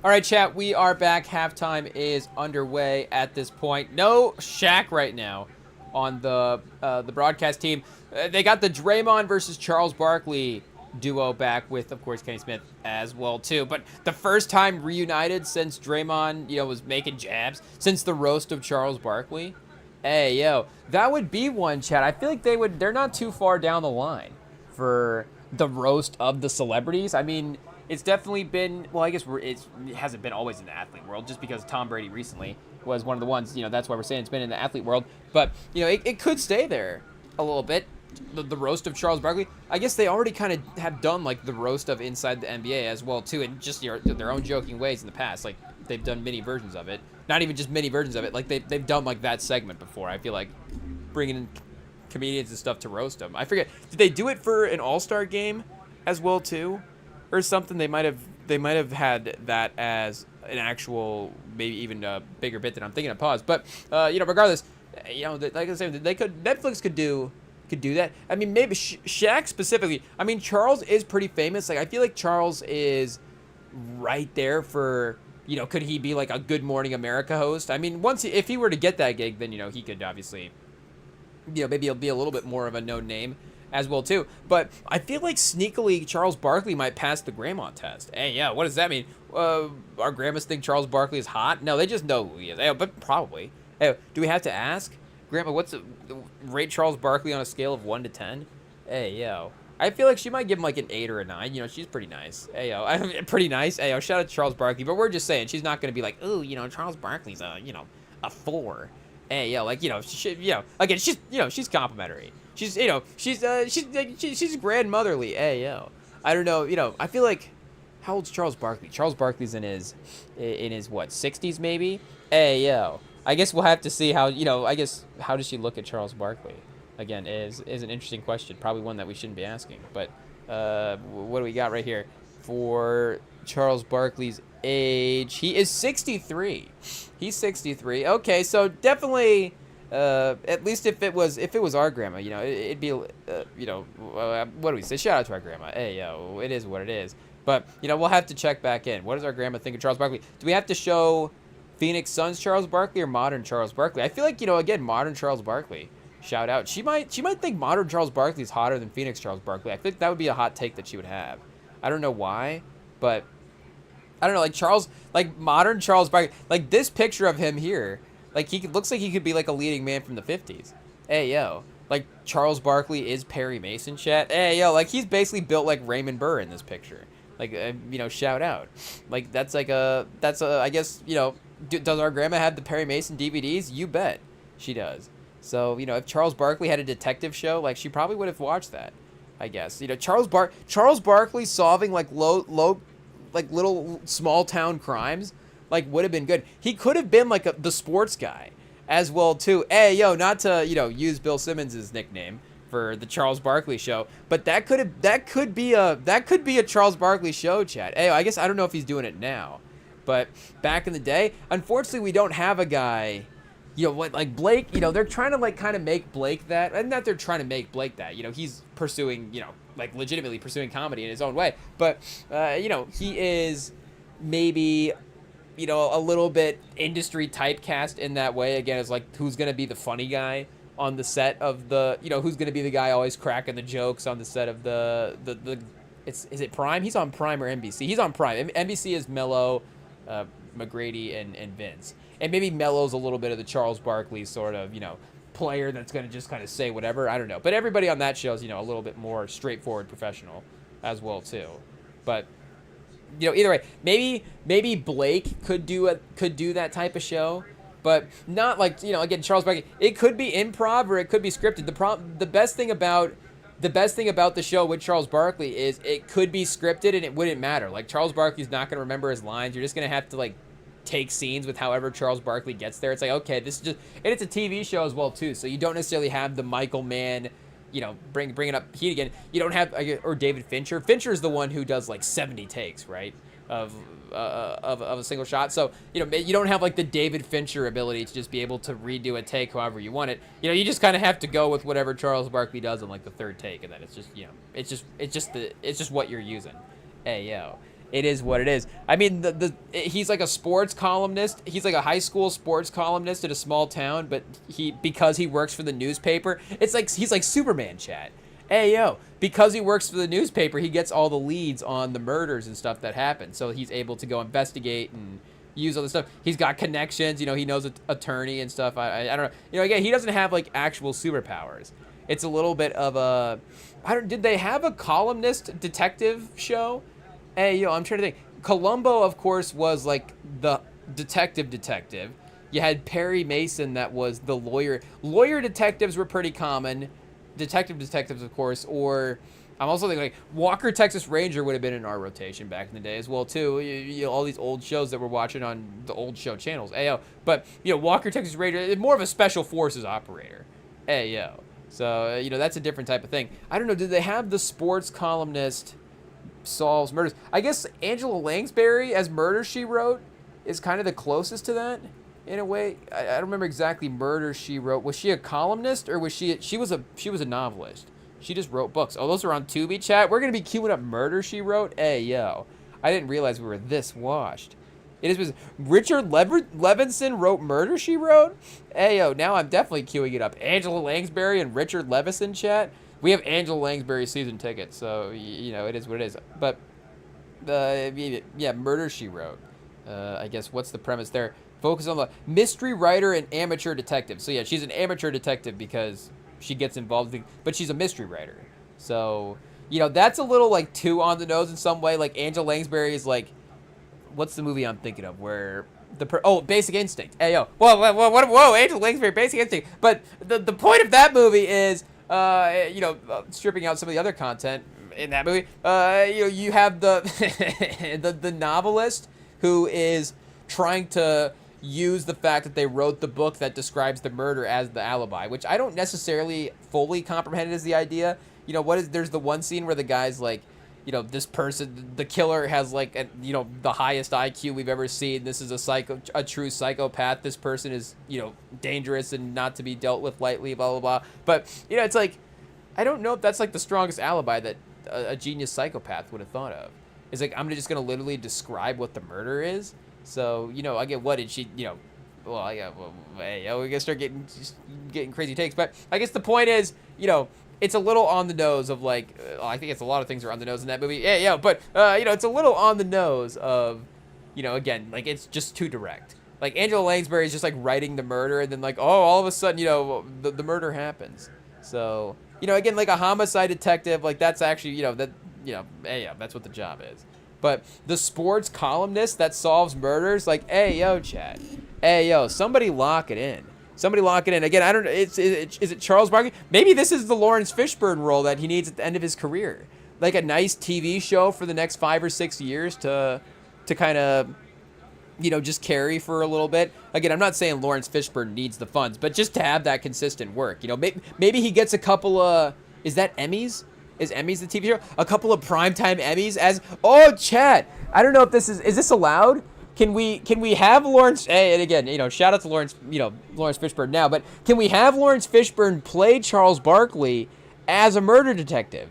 All right, chat, we are back. Halftime is underway at this point. No Shaq right now on the broadcast team. They got the Draymond versus Charles Barkley duo back with, of course, Kenny Smith as well, too. But the first time reunited since Draymond, was making jabs, since the roast of Charles Barkley. Hey, yo, that would be one, chat. I feel like they're not too far down the line for the roast of the celebrities. I mean, it's definitely been, well, I guess it hasn't been always in the athlete world, just because Tom Brady recently was one of the ones, that's why we're saying it's been in the athlete world. But, it could stay there a little bit, the roast of Charles Barkley. I guess they already kind of have done, like, the roast of inside the NBA as well, too, in just their own joking ways in the past. Like, they've done mini versions of it. Not even just mini versions of it. Like, they've done, like, that segment before. I feel like bringing in comedians and stuff to roast them. I forget. Did they do it for an All-Star game as well, too? Or something? They might have had that as an actual, maybe even a bigger bit than I'm thinking of. Pause. But regardless, like I said, Netflix could do that. I mean, maybe Shaq specifically. I mean, Charles is pretty famous. Like, I feel like Charles is right there for, could he be like a Good Morning America host? I mean, if he were to get that gig, then he could obviously, maybe he'll be a little bit more of a known name as well, too. But I feel like sneakily Charles Barkley might pass the grandma test. Hey, yeah, what does that mean? Our grandmas think Charles Barkley is hot? No, they just know who he is. Hey, but probably. Hey, do we have to ask? Grandma, rate Charles Barkley on a scale of 1 to 10? Hey, yo. I feel like she might give him like an 8 or a 9. She's pretty nice. Hey, yo. Pretty nice. Hey, yo, shout out to Charles Barkley. But we're just saying, she's not going to be like, ooh, Charles Barkley's a 4. Hey, yo, like, again, she's complimentary. She's grandmotherly. Hey, yo. I don't know, I feel like, how old's Charles Barkley? Charles Barkley's in his what, 60s maybe? Hey, yo. I guess we'll have to see how, how does she look at Charles Barkley? Again, is an interesting question. Probably one that we shouldn't be asking. But what do we got right here for Charles Barkley's age? He is 63. He's 63. Okay, so definitely, at least if it was our grandma, it'd be, what do we say? Shout out to our grandma. Hey, yo, it is what it is. But, we'll have to check back in. What does our grandma think of Charles Barkley? Do we have to show Phoenix Suns Charles Barkley or modern Charles Barkley? I feel like, again, modern Charles Barkley. Shout out. She might think modern Charles Barkley is hotter than Phoenix Charles Barkley. I think that would be a hot take that she would have. I don't know why, but I don't know, like modern Charles Barkley, like this picture of him here, like looks like he could be like a leading man from the 50s. Hey, yo, like Charles Barkley is Perry Mason, chat. Hey, yo, like he's basically built like Raymond Burr in this picture. Like, shout out. Like that's I guess, does our grandma have the Perry Mason DVDs? You bet she does. So, if Charles Barkley had a detective show, like, she probably would have watched that, I guess. Charles Barkley solving, like, like, little small-town crimes, like, would have been good. He could have been, like, the sports guy as well, too. Hey, yo, not to, use Bill Simmons' nickname for the Charles Barkley show, but that could be a Charles Barkley show, chat. Hey, I guess I don't know if he's doing it now, but back in the day, unfortunately, we don't have a guy... like Blake, they're trying to like kind of make Blake that, and not they're trying to make Blake that, he's pursuing, like legitimately pursuing comedy in his own way. But, he is maybe, a little bit industry typecast in that way. Again, it's like, who's going to be the funny guy on the set of the, who's going to be the guy always cracking the jokes on the set of is it Prime? He's on Prime or NBC? He's on Prime. NBC is Mello, McGrady, and Vince. And maybe Melo's a little bit of the Charles Barkley sort of, player that's going to just kind of say whatever. I don't know. But everybody on that show is, a little bit more straightforward professional as well, too. But, either way, maybe Blake could do that type of show. But not like, again, Charles Barkley. It could be improv or it could be scripted. The best thing about the show with Charles Barkley is it could be scripted and it wouldn't matter. Like, Charles Barkley's not going to remember his lines. You're just going to have to, like, take scenes with however Charles Barkley gets there. It's like, okay, this is just, and it's a TV show as well too, so you don't necessarily have the Michael Mann, bringing up heat again. You don't have, or David Fincher. Fincher is the one who does like 70 takes, right, of a single shot. So you don't have like the David Fincher ability to just be able to redo a take however you want it. You just kind of have to go with whatever Charles Barkley does on like the third take, and then it's just it's just what you're using. Hey, yo. it is what it is. I mean, he's like a sports columnist. He's like a high school sports columnist in a small town, but because he works for the newspaper, it's like he's like Superman, chat. Hey, yo, because he works for the newspaper, he gets all the leads on the murders and stuff that happen. So he's able to go investigate and use all this stuff. He's got connections. You know, he knows an attorney and stuff. I don't know. You know, again, he doesn't have like actual superpowers. It's a little bit of a, did they have a columnist detective show? Hey, yo, I'm trying to think. Columbo, of course, was like the detective. You had Perry Mason that was the lawyer. Lawyer detectives were pretty common. Detectives, of course, or I'm also thinking like Walker Texas Ranger would have been in our rotation back in the day as well too. You know, all these old shows that we're watching on the old show channels. Ayo, but you know, Walker Texas Ranger is more of a special forces operator. Ayo, so you know that's a different type of thing. I don't know. Did they have the sports columnist solves murders? I guess Angela Lansbury as Murder, She Wrote is kind of the closest to that. In a way, I don't remember exactly Murder, She Wrote. Was she a columnist or was she was a novelist? She just wrote books. Oh, those are on Tubi, chat. We're going to be queuing up Murder, She Wrote. Hey, yo. I didn't realize we were this washed. It is Richard Levinson wrote Murder, She Wrote. Hey, yo. Now I'm definitely queuing it up. Angela Lansbury and Richard Levinson, chat. We have Angela Lansbury season tickets, so, you know, it is what it is. But, yeah, Murder, She Wrote. I guess what's the premise there? Focus on the mystery writer and amateur detective. So, yeah, she's an amateur detective because she gets involved, but she's a mystery writer. So, you know, that's a little, like, too on the nose in some way. Like, Angela Lansbury is, like, what's the movie I'm thinking of where Basic Instinct. Hey, yo. Whoa, Angela Lansbury, Basic Instinct. But the point of that movie is, you know, stripping out some of the other content in that movie, you know, you have the, the novelist who is trying to use the fact that they wrote the book that describes the murder as the alibi, which I don't necessarily fully comprehend as the idea. You know, there's the one scene where the guy's like, you know, this person, the killer has like, you know, the highest IQ we've ever seen. This is a true psychopath. This person is, you know, dangerous and not to be dealt with lightly, blah, blah, blah. But, you know, it's like, I don't know if that's like the strongest alibi that a genius psychopath would have thought of. It's like, I'm just going to literally describe what the murder is. So, you know, I get what did she, you know, hey, we're going to start getting crazy takes. But I guess the point is, you know, it's a little on the nose of like, I think it's a lot of things are on the nose in that movie. Yeah, but, you know, it's a little on the nose of, you know, again, like it's just too direct. Like Angela Lansbury is just like writing the murder and then like, oh, all of a sudden, you know, the murder happens. So, you know, again, like a homicide detective, like that's actually, you know, yeah, that's what the job is. But the sports columnist that solves murders, like, hey, yo, chat. Hey, yo, somebody lock it in. Somebody lock it in. Again, I don't know. Is it Charles Barkley? Maybe this is the Lawrence Fishburne role that he needs at the end of his career. Like a nice TV show for the next 5 or 6 years to kind of, you know, just carry for a little bit. Again, I'm not saying Lawrence Fishburne needs the funds, but just to have that consistent work. You know, maybe he gets a couple of, is that Emmys? Is Emmys the TV show? A couple of primetime Emmys as, oh, chat. I don't know if this is this allowed? Can we have Lawrence, and again, you know, shout out to Lawrence, you know, Lawrence Fishburne now, but can we have Lawrence Fishburne play Charles Barkley as a murder detective?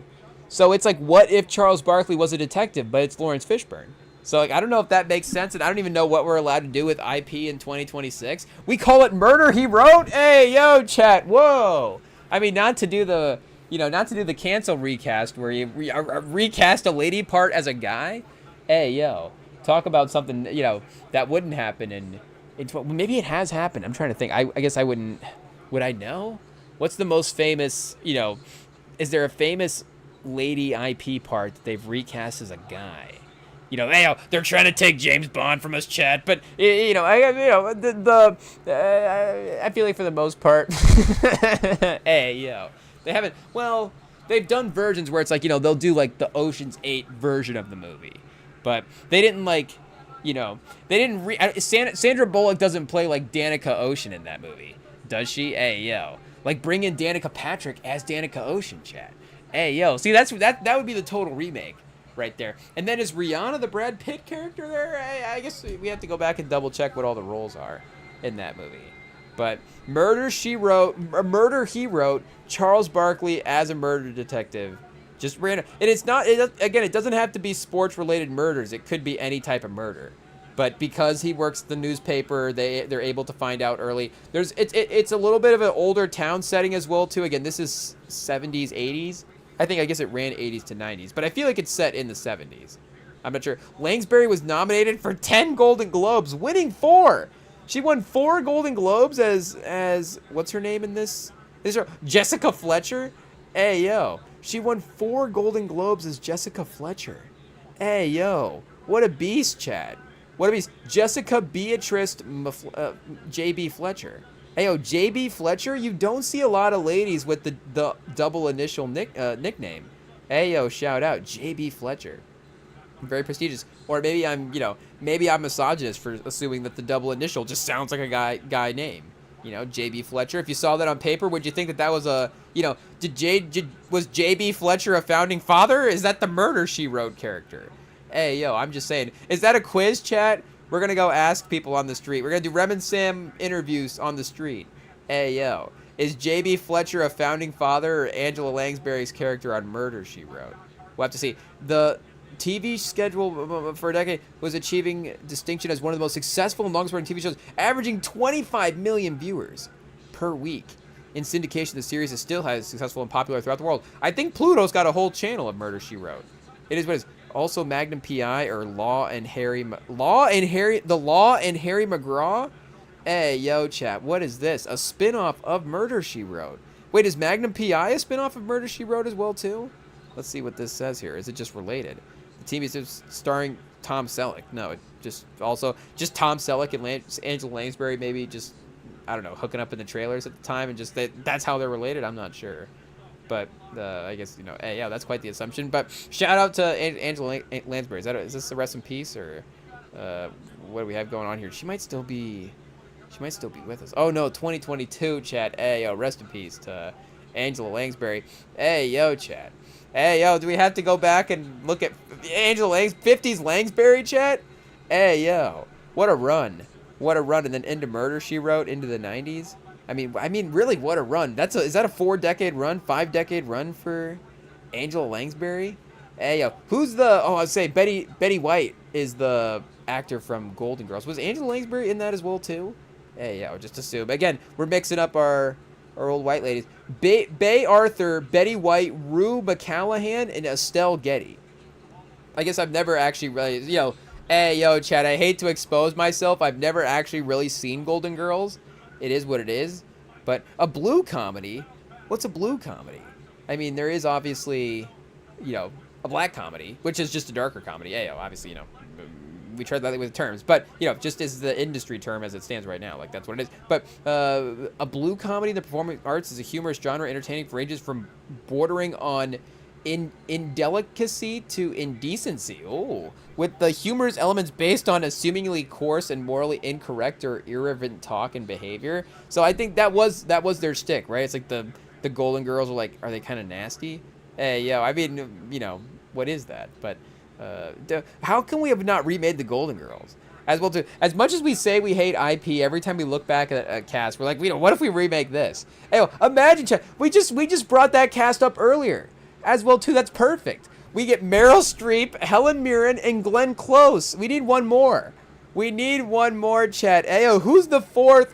So it's like, what if Charles Barkley was a detective, but it's Lawrence Fishburne? So like, I don't know if that makes sense, and I don't even know what we're allowed to do with IP in 2026. We call it Murder, He Wrote? Hey, yo, chat, whoa. I mean, not to do the cancel recast where you recast a lady part as a guy. Hey, yo. Talk about something, you know, that wouldn't happen in maybe it has happened. I'm trying to think. I guess I wouldn't. Would I know? What's the most famous, you know, is there a famous lady IP part that they've recast as a guy? You know, hey, they're trying to take James Bond from us, chat, but you know, I feel like for the most part, hey, yo, they haven't. Well, they've done versions where it's like, you know, they'll do like the Ocean's 8 version of the movie. But they didn't like, you know, they didn't Sandra Bullock doesn't play like Danica Ocean in that movie, does she? Hey, yo, like bring in Danica Patrick as Danica Ocean, chat. Hey, yo, see that would be the total remake right there. And then is Rihanna the Brad Pitt character there? I guess we have to go back and double check what all the roles are in that movie. But Murder, He Wrote, Charles Barkley as a murder detective. Just random. And it's not, again, it doesn't have to be sports-related murders. It could be any type of murder. But because he works the newspaper, they're able to find out early. It's a little bit of an older town setting as well, too. Again, this is 70s, 80s. I guess it ran 80s to 90s. But I feel like it's set in the 70s. I'm not sure. Langsbury was nominated for 10 Golden Globes, winning 4. She won 4 Golden Globes as what's her name in this? Jessica Fletcher? Hey, yo. She won 4 Golden Globes as Jessica Fletcher. Hey, yo. What a beast, Chad. What a beast. Jessica Beatrice J.B. Fletcher. Hey, yo, J.B. Fletcher? You don't see a lot of ladies with the double initial nickname. Hey, yo, shout out. J.B. Fletcher. Very prestigious. Or maybe I'm misogynist for assuming that the double initial just sounds like a guy name. J.B. Fletcher. If you saw that on paper, would you think that was a, was J.B. Fletcher a founding father? Is that the Murder, She Wrote character? Hey, yo, I'm just saying. Is that a quiz, chat? We're going to go ask people on the street. We're going to do Rem and Sam interviews on the street. Hey, yo, is J.B. Fletcher a founding father or Angela Lansbury's character on Murder, She Wrote? We'll have to see. The TV schedule for a decade was achieving distinction as one of the most successful and longest-running TV shows, averaging 25 million viewers per week. In syndication, the series is still highly successful and popular throughout the world. I think Pluto's got a whole channel of Murder, She Wrote. It is what it is. Also, Magnum P.I. or The Law and Harry McGraw. Hey, yo, chat. What is this? A spin-off of Murder, She Wrote. Wait, is Magnum P.I. a spin-off of Murder, She Wrote as well, too? Let's see what this says here. Is it just related? The TV is starring Tom Selleck. No, it just Tom Selleck and Angela Lansbury maybe just, I don't know, hooking up in the trailers at the time and just that's how they're related. I'm not sure. But I guess, hey, yeah, that's quite the assumption. But shout out to Angela Lansbury. Is this a rest in peace or what do we have going on here? She might still be with us. Oh, no, 2022, chat. Hey, yo, rest in peace to Angela Lansbury. Hey, yo, chat. Hey, yo, do we have to go back and look at Angela 50s Lansbury, chat? Hey, yo, what a run. What a run. And then into Murder, She Wrote, into the 90s. I mean, really, what a run. Is that a 4-decade run, 5-decade run for Angela Lansbury? Hey, yo, I'd say Betty White is the actor from Golden Girls. Was Angela Lansbury in that as well, too? Hey, yo, just assume. Again, we're mixing up our old white ladies. Bay Arthur, Betty White, Rue McCallaghan, and Estelle Getty. I guess I've never actually really, hey, yo, Chad, I hate to expose myself. I've never actually really seen Golden Girls. It is what it is. But a blue comedy? What's a blue comedy? I mean, there is obviously, a black comedy, which is just a darker comedy. Yeah, obviously, we tried that with terms, but just as the industry term as it stands right now, like that's what it is. But a blue comedy in the performing arts is a humorous genre entertaining for ranges from bordering on indelicacy to indecency. Oh, with the humorous elements based on a seemingly coarse and morally incorrect or irreverent talk and behavior. So I think that was their shtick, right? It's like the Golden Girls are they kind of nasty? Hey, yo, I mean, what is that? But how can we have not remade the Golden Girls? As well, too, as much as we say we hate IP, every time we look back at a cast, we're like, what if we remake this? Hey, imagine, we just brought that cast up earlier. As well, too, that's perfect. We get Meryl Streep, Helen Mirren, and Glenn Close. We need one more. Chat. Hey, yo, who's the 4th?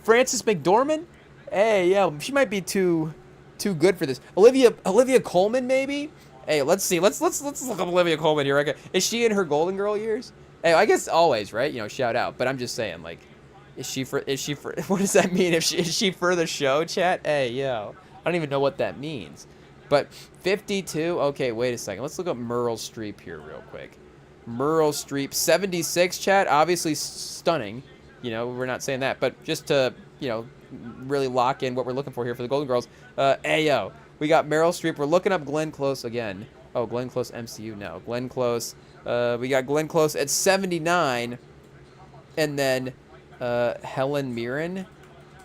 Frances McDormand? Hey, yo, she might be too good for this. Olivia Colman, maybe? Hey, let's see. Let's look up Olivia Colman here. Okay. Is she in her Golden Girl years? Hey, I guess always, right? Shout out. But I'm just saying, like, is she for? What does that mean? Is she for the show, chat? Hey, yo, I don't even know what that means. But 52. Okay, wait a second. Let's look up Meryl Streep here real quick. Meryl Streep, 76, chat. Obviously stunning. We're not saying that, but just to really lock in what we're looking for here for the Golden Girls. Hey, yo. We got Meryl Streep. We're looking up Glenn Close again. Oh, Glenn Close MCU. No, Glenn Close. We got Glenn Close at 79. And then Helen Mirren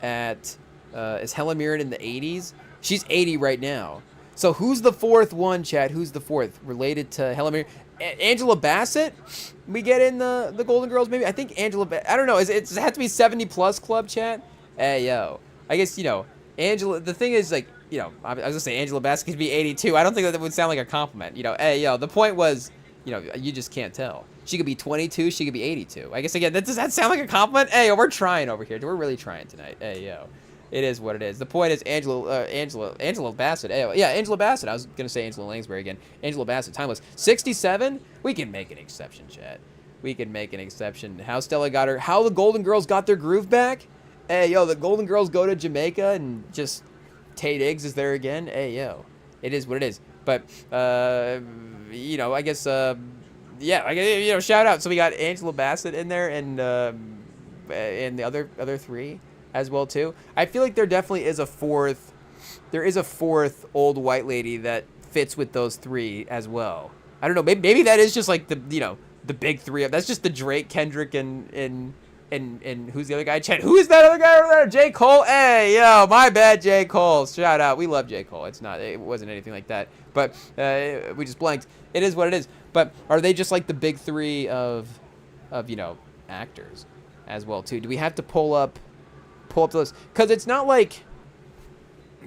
at... is Helen Mirren in the 80s? She's 80 right now. So who's the 4th one, chat? Who's the 4th? Related to Helen Mirren? Angela Bassett? We get in the Golden Girls, maybe? I think Angela Bassett... I don't know. Does it have to be 70-plus club, chat? Hey, yo. I guess, Angela... The thing is, like... you know, I was gonna say Angela Bassett could be 82. I don't think that would sound like a compliment. You know, hey, yo, the point was, you know, you just can't tell. She could be 22. She could be 82. I guess, again, does that sound like a compliment? Hey, yo, we're trying over here. We're really trying tonight. Hey, yo. It is what it is. The point is Angela Bassett. Hey, yeah, Angela Bassett. I was going to say Angela Lansbury again. Angela Bassett, timeless. 67? We can make an exception, chat. We can make an exception. How Stella got her, how the Golden Girls got their groove back? Hey, yo, the Golden Girls go to Jamaica and just Tate Iggs is there again. Hey, yo. It is what it is. But, you know, I guess, yeah, I guess, you know, shout out. So we got Angela Bassett in there and the other three as well too. I feel like there definitely is a fourth. There is a fourth old white lady that fits with those three as well. I don't know. Maybe that is just like the, you know, the big three. That's just the Drake, Kendrick, and who's the other guy? Chet. Who is that other guy over there? J. Cole. Hey, yo, my bad, J. Cole. Shout out. We love J. Cole. It wasn't anything like that. But we just blanked. It is what it is. But are they just like the big three of you know, actors as well too? Do we have to pull up the list? Because it's not like,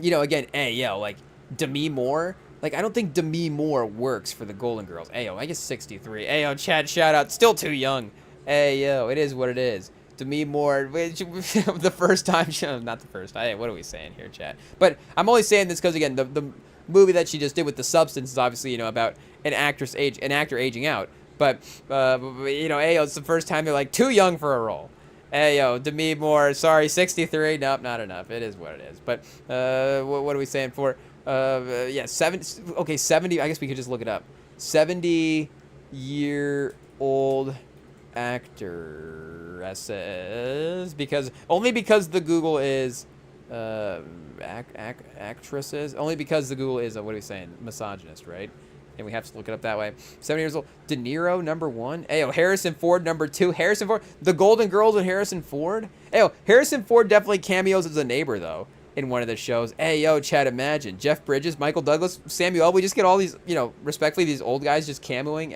you know, again, hey, yo, like Demi Moore. Like, I don't think Demi Moore works for the Golden Girls. Hey, yo, I guess 63. Hey, yo, Chad, shout out. Still too young. Hey, yo, it is what it is. Demi Moore, the first time, not the first time. Hey, what are we saying here, Chad? But I'm only saying this because, again, the movie that she just did with The Substance is obviously, you know, about an actor aging out. But, you know, hey, yo, it's the first time they're like too young for a role. Hey, yo, Demi Moore, sorry, 63. Nope, not enough. It is what it is. But what are we saying for? Yeah, 70. I guess we could just look it up. 70-year-old actresses, because the Google is actresses. Only because the Google is what are we saying? Misogynist, right? And we have to look it up that way. 70 years old. De Niro, number 1. Ayo, Harrison Ford, number 2. Harrison Ford. The Golden Girls with Harrison Ford. Ayo, Harrison Ford definitely cameos as a neighbor, though, in one of the shows. Hey, yo, Chad, imagine. Jeff Bridges, Michael Douglas, Samuel. We just get all these, you know, respectfully, these old guys just cameoing.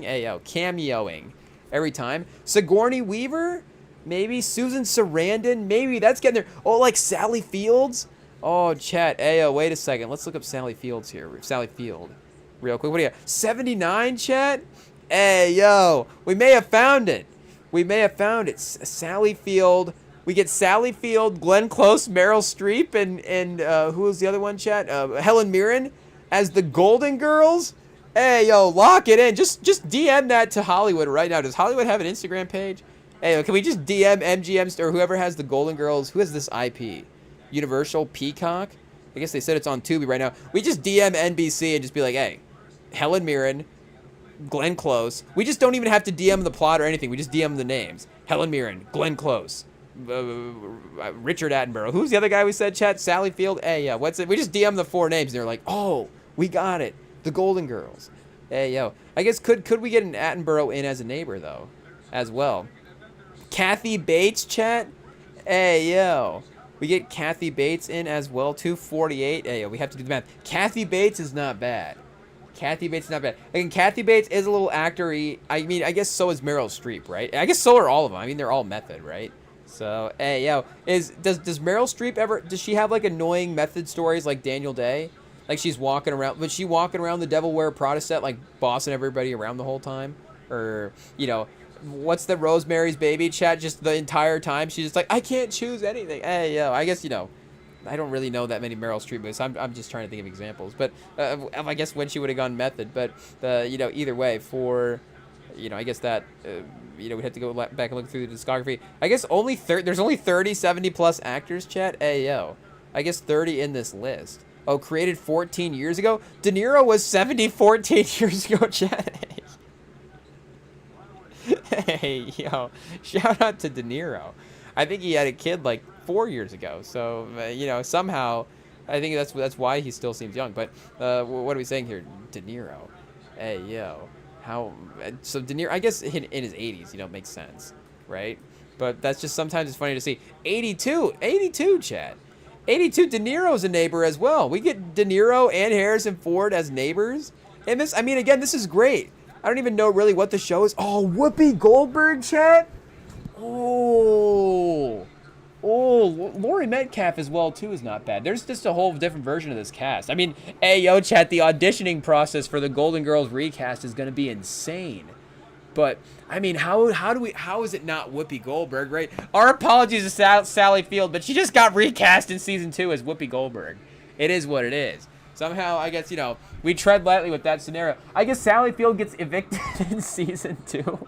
Hey, yo, cameoing every time. Sigourney Weaver? Maybe. Susan Sarandon? Maybe. That's getting there. Oh, like Sally Fields? Oh, chat. Hey, yo, wait a second. Let's look up Sally Fields here. Sally Field. Real quick. What do you got? 79, chat? Hey, yo. We may have found it. Sally Field. We get Sally Field, Glenn Close, Meryl Streep, and who was the other one, chat? Helen Mirren as the Golden Girls. Hey, yo, lock it in. Just DM that to Hollywood right now. Does Hollywood have an Instagram page? Hey, yo, can we just DM MGM or whoever has the Golden Girls? Who has this IP? Universal, Peacock? I guess they said it's on Tubi right now. We just DM NBC and just be like, hey, Helen Mirren, Glenn Close. We just don't even have to DM the plot or anything. We just DM the names. Helen Mirren, Glenn Close, Richard Attenborough. Who's the other guy we said, chat? Sally Field? Hey, yeah, what's it? We just DM the 4 names, and they're like, oh, we got it. The Golden Girls. Hey, yo. I guess could we get an Attenborough in as a neighbor, though, as well? Kathy Bates, chat? Hey, yo. We get Kathy Bates in as well, 248. Hey, yo, we have to do the math. Kathy Bates is not bad. Again, Kathy Bates is a little actor-y. I mean, I guess so is Meryl Streep, right? I guess so are all of them. I mean, they're all method, right? So, hey, yo, does Meryl Streep ever, does she have like annoying method stories like Daniel Day? Like she's walking around, was she walking around the Devil Wear Prada set like bossing everybody around the whole time? Or, you know, what's the Rosemary's Baby chat just the entire time? She's just like, I can't choose anything. Hey, yo, I guess, you know, I don't really know that many Meryl Streep movies. I'm just trying to think of examples. But I guess when she would have gone method. But, you know, either way, for, you know, I guess that, you know, we'd have to go back and look through the discography. I guess there's only 30 70-plus actors, chat. Hey, yo. I guess 30 in this list. Oh, created 14 years ago? De Niro was 14 years ago, chat. Hey, yo. Shout out to De Niro. I think he had a kid like 4 years ago. So, you know, somehow, I think that's why he still seems young. But what are we saying here? De Niro. Hey, yo. So De Niro, I guess in his 80s, you know, makes sense, right? But that's just sometimes it's funny to see. 82, chat. 82, De Niro's a neighbor as well. We get De Niro and Harrison Ford as neighbors. And this, I mean, again, this is great. I don't even know really what the show is. Oh, Whoopi Goldberg, chat? Oh, Laurie Metcalf as well too is not bad. There's just a whole different version of this cast. I mean, hey yo chat, the auditioning process for the Golden Girls recast is going to be insane. But I mean, how is it not Whoopi Goldberg, right? Our apologies to Sally Field, but she just got recast in season 2 as Whoopi Goldberg. It is what it is. Somehow, I guess, we tread lightly with that scenario. I guess Sally Field gets evicted in season 2.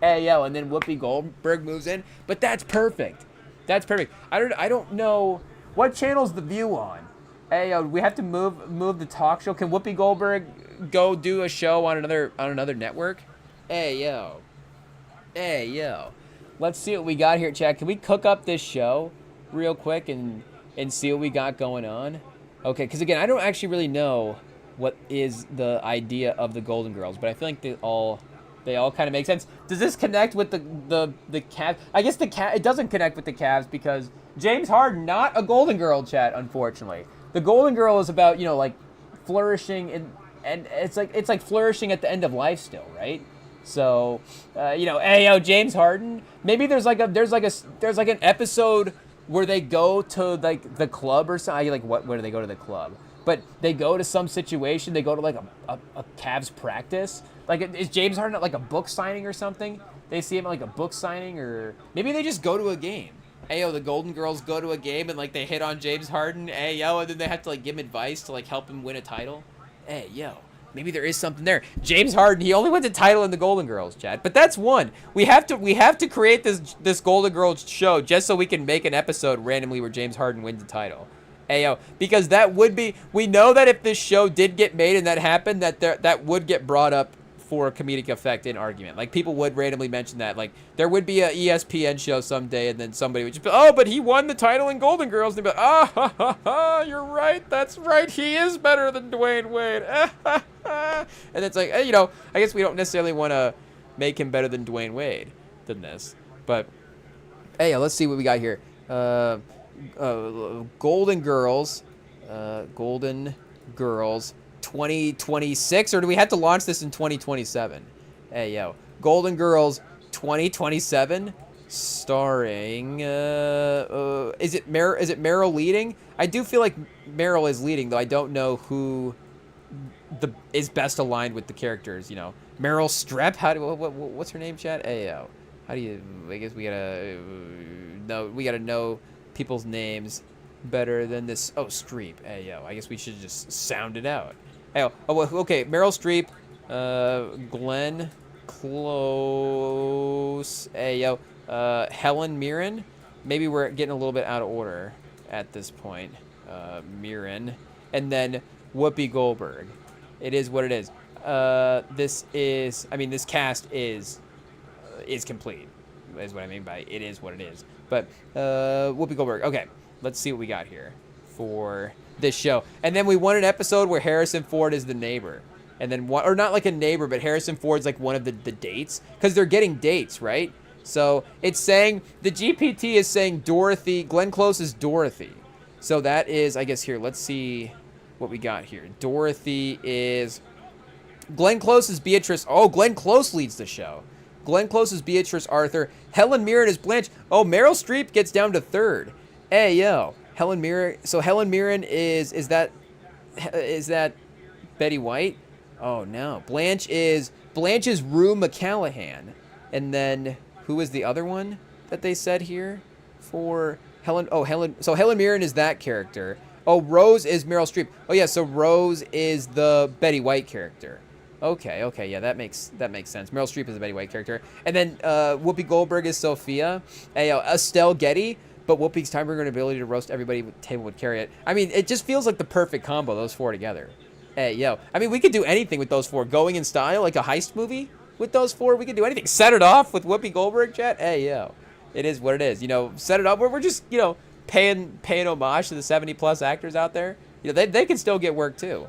Hey yo, and then Whoopi Goldberg moves in, but that's perfect. That's perfect. I don't know what channel's The View on. Hey yo, we have to move the talk show. Can Whoopi Goldberg go do a show on another network? Hey yo, let's see what we got here, chat. Can we cook up this show real quick and see what we got going on? Okay, because again, I don't actually really know what is the idea of the Golden Girls, but I feel like they all kind of make sense. Does this connect with the Cavs? I guess it doesn't connect with the Cavs because James Harden, not a Golden Girl, chat, unfortunately. The Golden Girl is about, like flourishing and it's like flourishing at the end of life still, right? So, hey yo, James Harden. Maybe there's like an episode where they go to like the club or something. Like where do they go to the club? But they go to some situation. They go to like a Cavs practice. Like, is James Harden at like a book signing or something? They see him at like a book signing, or maybe they just go to a game. Hey yo, the Golden Girls go to a game and like they hit on James Harden. Hey yo, and then they have to like give him advice to like help him win a title. Hey yo. Maybe there is something there. James Harden, he only wins a title in the Golden Girls, chat. But that's one. We have to create this Golden Girls show just so we can make an episode randomly where James Harden wins a title. Ayo, because that would be, we know that if this show did get made and that happened, that would get brought up for a comedic effect in argument. Like, people would randomly mention that. Like, there would be a ESPN show someday, and then somebody would just be, oh, but he won the title in Golden Girls. And they'd be like, ah, ha, ha, ha, you're right. That's right. He is better than Dwayne Wade. And it's like, I guess we don't necessarily want to make him better than Dwayne Wade than this. But, hey, let's see what we got here. Golden Girls 2026, or do we have to launch this in 2027? Hey yo, Golden Girls 2027, starring is it Meryl leading? I do feel like Meryl is leading, though I don't know who is best aligned with the characters. Meryl Streep. What's her name, chat? Hey yo, how do you? I guess we gotta know people's names better than this. Oh, Streep. Hey yo, I guess we should just sound it out. Hey, okay, Meryl Streep, Glenn Close, hey yo, Helen Mirren. Maybe we're getting a little bit out of order at this point. Mirren, and then Whoopi Goldberg. It is what it is. This cast is complete, is what I mean by it is what it is. But Whoopi Goldberg. Okay, let's see what we got here for this show. And then we want an episode where Harrison Ford is the neighbor. And then or not like a neighbor, but Harrison Ford's like one of the dates. Because they're getting dates, right? So it's saying, the GPT is saying Glenn Close is Dorothy. So that is, I guess here, let's see what we got here. Dorothy is, Glenn Close is Beatrice. Oh, Glenn Close leads the show. Glenn Close is Beatrice Arthur. Helen Mirren is Blanche. Oh, Meryl Streep gets down to third. Hey, yo. Helen Mirren. So Helen Mirren is that Betty White? Oh no. Blanche is Rue McCallahan. And then who is the other one that they said here for Helen? Oh, Helen. So Helen Mirren is that character. Oh, Rose is Meryl Streep. Oh yeah, so Rose is the Betty White character. Okay, yeah, that makes sense. Meryl Streep is the Betty White character. And then Whoopi Goldberg is Sophia. Hey, Estelle Getty. But Whoopi's time-bringer and ability to roast everybody at the table would carry it. I mean, it just feels like the perfect combo, those four together. Hey, yo. I mean, we could do anything with those four. Going in style, like a heist movie with those four. We could do anything. Set it off with Whoopi Goldberg, chat. Hey, yo. It is what it is. Set it up. We're just, paying homage to the 70-plus actors out there. They can still get work, too.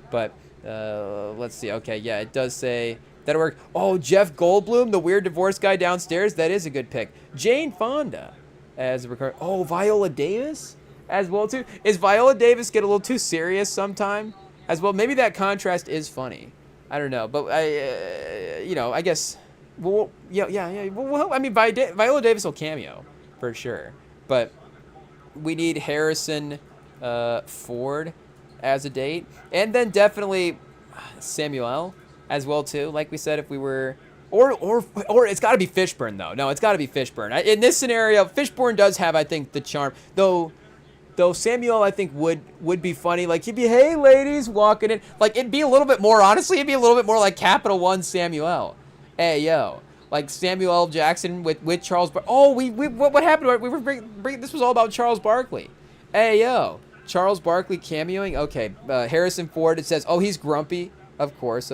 But, let's see. Okay, yeah, it does say that'll work. Oh, Jeff Goldblum, the weird divorce guy downstairs. That is a good pick. Jane Fonda. As a recurring. Oh, Viola Davis as well too. Is Viola Davis get a little too serious sometime as well? Maybe that contrast is funny. I don't know, but I guess. Well, yeah. Well, I mean, Viola Davis will cameo for sure, but we need Harrison Ford as a date. And then definitely Samuel as well, too. Like we said, if we were... Or it's got to be Fishburne, though. No, it's got to be Fishburne. In this scenario, Fishburne does have, I think, the charm. Though Samuel, I think, would be funny. Like, he'd be, hey, ladies, walking in. Like, it'd be a little bit more, honestly, it'd be a little bit more like Capital One Samuel. Hey, yo. Like, Samuel L. Jackson with Charles Barkley. Oh, what happened? We were bringing, this was all about Charles Barkley. Hey, yo. Charles Barkley cameoing? Okay. Harrison Ford, it says, oh, he's grumpy. Of course.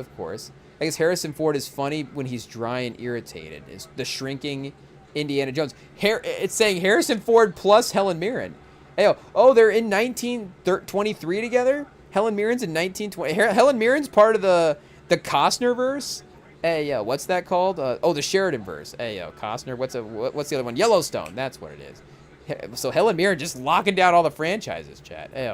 I guess Harrison Ford is funny when he's dry and irritated. Is the shrinking Indiana Jones. It's saying Harrison Ford plus Helen Mirren. Hey, oh, they're in 1923 together? Helen Mirren's in 1920. Helen Mirren's part of the Costner verse? Hey, yo, what's that called? The Sheridan verse. Hey, yo, Costner. What's the other one? Yellowstone. That's what it is. So Helen Mirren just locking down all the franchises, chat. Hey,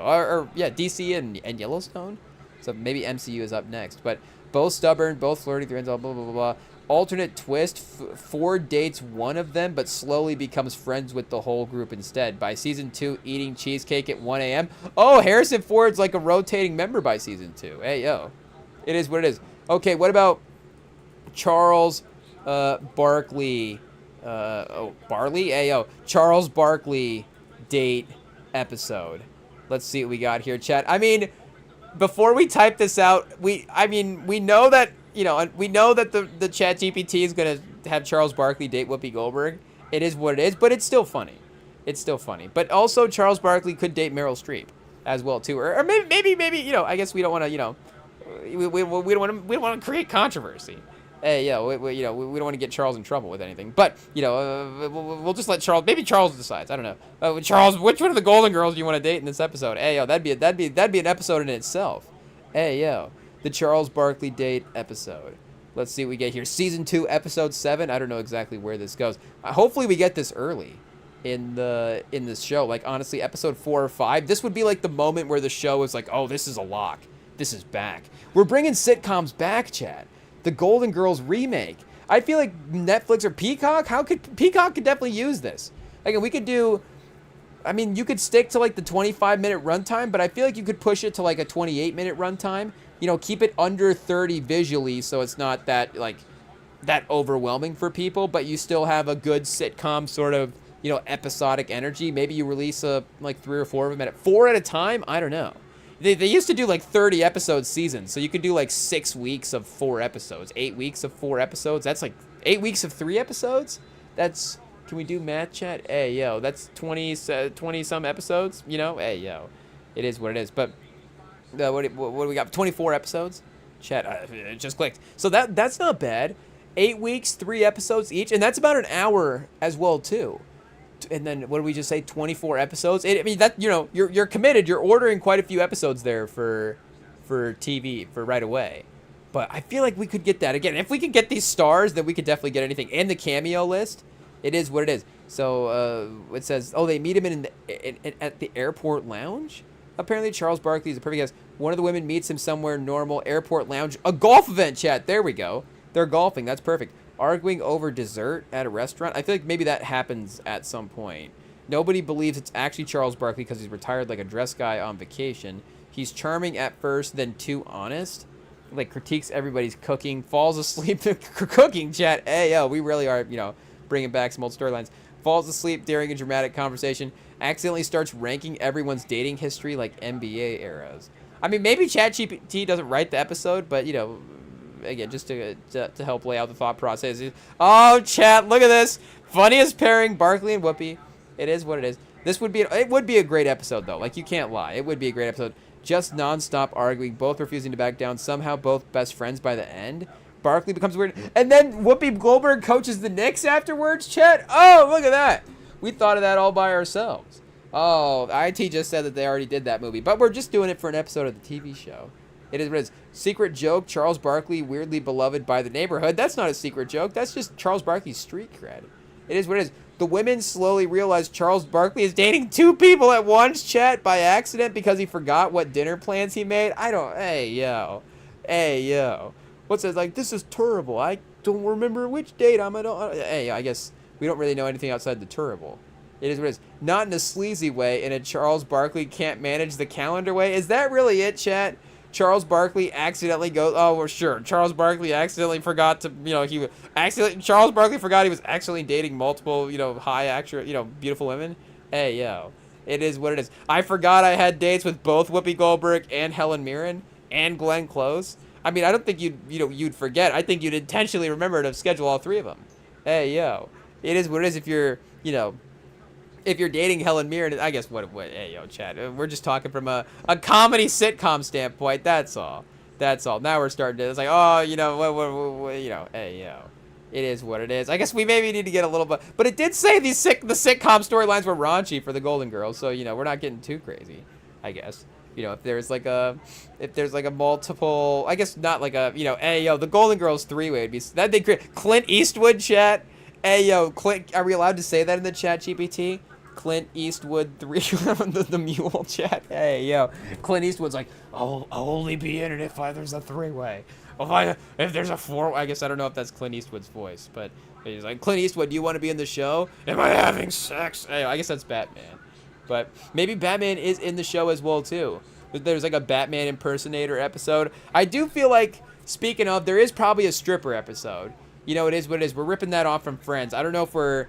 yeah, DC and Yellowstone. So maybe MCU is up next. But both stubborn, both flirty, blah, blah, blah, blah, blah. Alternate twist, Ford dates one of them, but slowly becomes friends with the whole group instead. By season 2, eating cheesecake at 1 a.m. Oh, Harrison Ford's like a rotating member by season 2. Hey, yo. It is what it is. Okay, what about Charles Barkley? Barley? Hey, yo. Charles Barkley date episode. Let's see what we got here, chat. I mean, before we type this out, we know that, we know that the Chat GPT is going to have Charles Barkley date Whoopi Goldberg. It is what it is, but it's still funny. But also Charles Barkley could date Meryl Streep as well too, or maybe I guess we don't want to we don't want to create controversy. Hey, yeah, we don't want to get Charles in trouble with anything, but we'll just let Charles decides. I don't know. Charles, which one of the Golden Girls do you want to date in this episode? Hey, yo, that'd be an episode in itself. Hey, yo, the Charles Barkley date episode. Let's see what we get here. Season 2, episode 7. I don't know exactly where this goes. Hopefully we get this early in this show. Like, honestly, episode 4 or 5. This would be like the moment where the show is like, oh, this is a lock. This is back. We're bringing sitcoms back, Chad. The Golden Girls remake. I feel like Netflix or Peacock. Peacock could definitely use this. Like, we could do. I mean, you could stick to like the 25-minute runtime, but I feel like you could push it to like a 28-minute runtime. Keep it under 30 visually, so it's not that overwhelming for people, but you still have a good sitcom sort of episodic energy. Maybe you release like 3 or 4 of them 4 at a time. I don't know. They used to do like 30 episode seasons, so you could do like 6 weeks of 4 episodes, 8 weeks of 4 episodes. That's like 8 weeks of 3 episodes. Can we do math, chat? Hey, yo, that's 20 some episodes. Hey, yo, it is what it is. But what do we got? 24 episodes. Chat, it just clicked. So that's not bad. 8 weeks, 3 episodes each, and that's about an hour as well too. And then what did we just say? 24 episodes. I mean that you're committed. You're ordering quite a few episodes there for TV for right away. But I feel like we could get that again. If we could get these stars, then we could definitely get anything. And the cameo list, it is what it is. So it says, oh, they meet him at the airport lounge. Apparently, Charles Barkley is a perfect guest. One of the women meets him somewhere normal. Airport lounge, a golf event. Chat. There we go. They're golfing. That's perfect. Arguing over dessert at a restaurant. I feel like maybe that happens at some point. Nobody believes it's actually Charles Barkley because he's retired like a dress guy on vacation. He's charming at first, then too honest. Like, critiques everybody's cooking, falls asleep cooking, chat. Hey, yo, we really are, bringing back some old storylines. Falls asleep during a dramatic conversation. Accidentally starts ranking everyone's dating history like NBA eras. I mean, maybe ChatGPT doesn't write the episode, but, again, just to help lay out the thought process. Oh, chat, look at this. Funniest pairing, Barkley and Whoopi. It is what it is. It would be a great episode, though. Like, you can't lie. It would be a great episode. Just nonstop arguing, both refusing to back down. Somehow both best friends by the end. Barkley becomes weird. And then Whoopi Goldberg coaches the Knicks afterwards, chat. Oh, look at that. We thought of that all by ourselves. Oh, IT just said that they already did that movie. But we're just doing it for an episode of the TV show. It is what it is. Secret joke, Charles Barkley, weirdly beloved by the neighborhood. That's not a secret joke. That's just Charles Barkley's street cred. It is what it is. The women slowly realize Charles Barkley is dating 2 people at once, chat, by accident because he forgot what dinner plans he made. Hey, yo. What's it like? This is terrible. I don't remember which date I'm at. Hey, I guess we don't really know anything outside the terrible. It is what it is. Not in a sleazy way, in a Charles Barkley can't manage the calendar way. Is that really it, chat? Charles Barkley accidentally goes, oh, well, sure. Charles Barkley accidentally forgot to, Charles Barkley forgot he was accidentally dating multiple, high actual, beautiful women. Hey, yo. It is what it is. I forgot I had dates with both Whoopi Goldberg and Helen Mirren and Glenn Close. I mean, I don't think you'd forget. I think you'd intentionally remember to schedule all three of them. Hey, yo. It is what it is if you're, if you're dating Helen Mirren. I guess hey, yo, Chad. We're just talking from a comedy sitcom standpoint. That's all. Now we're starting to, it's like, oh, hey, yo. It is what it is. I guess we maybe need to get a little bit, but it did say the sitcom storylines were raunchy for the Golden Girls, so we're not getting too crazy. I guess if there's like a multiple, I guess not like a hey yo, the Golden Girls three-way would be that'd be great. Clint Eastwood chat. Hey yo, Clint, are we allowed to say that in the chat GPT? Clint Eastwood three, the mule chat. Hey yo, Clint Eastwood's like, I'll only be in it if there's a three-way. If there's a four, I guess I don't know if that's Clint Eastwood's voice, but he's like, Clint Eastwood, do you want to be in the show? Am I having sex? Hey, I guess that's Batman, but maybe Batman is in the show as well too. There's like a Batman impersonator episode. I do feel like, speaking of, there is probably a stripper episode. It is what it is. We're ripping that off from Friends. I don't know if we're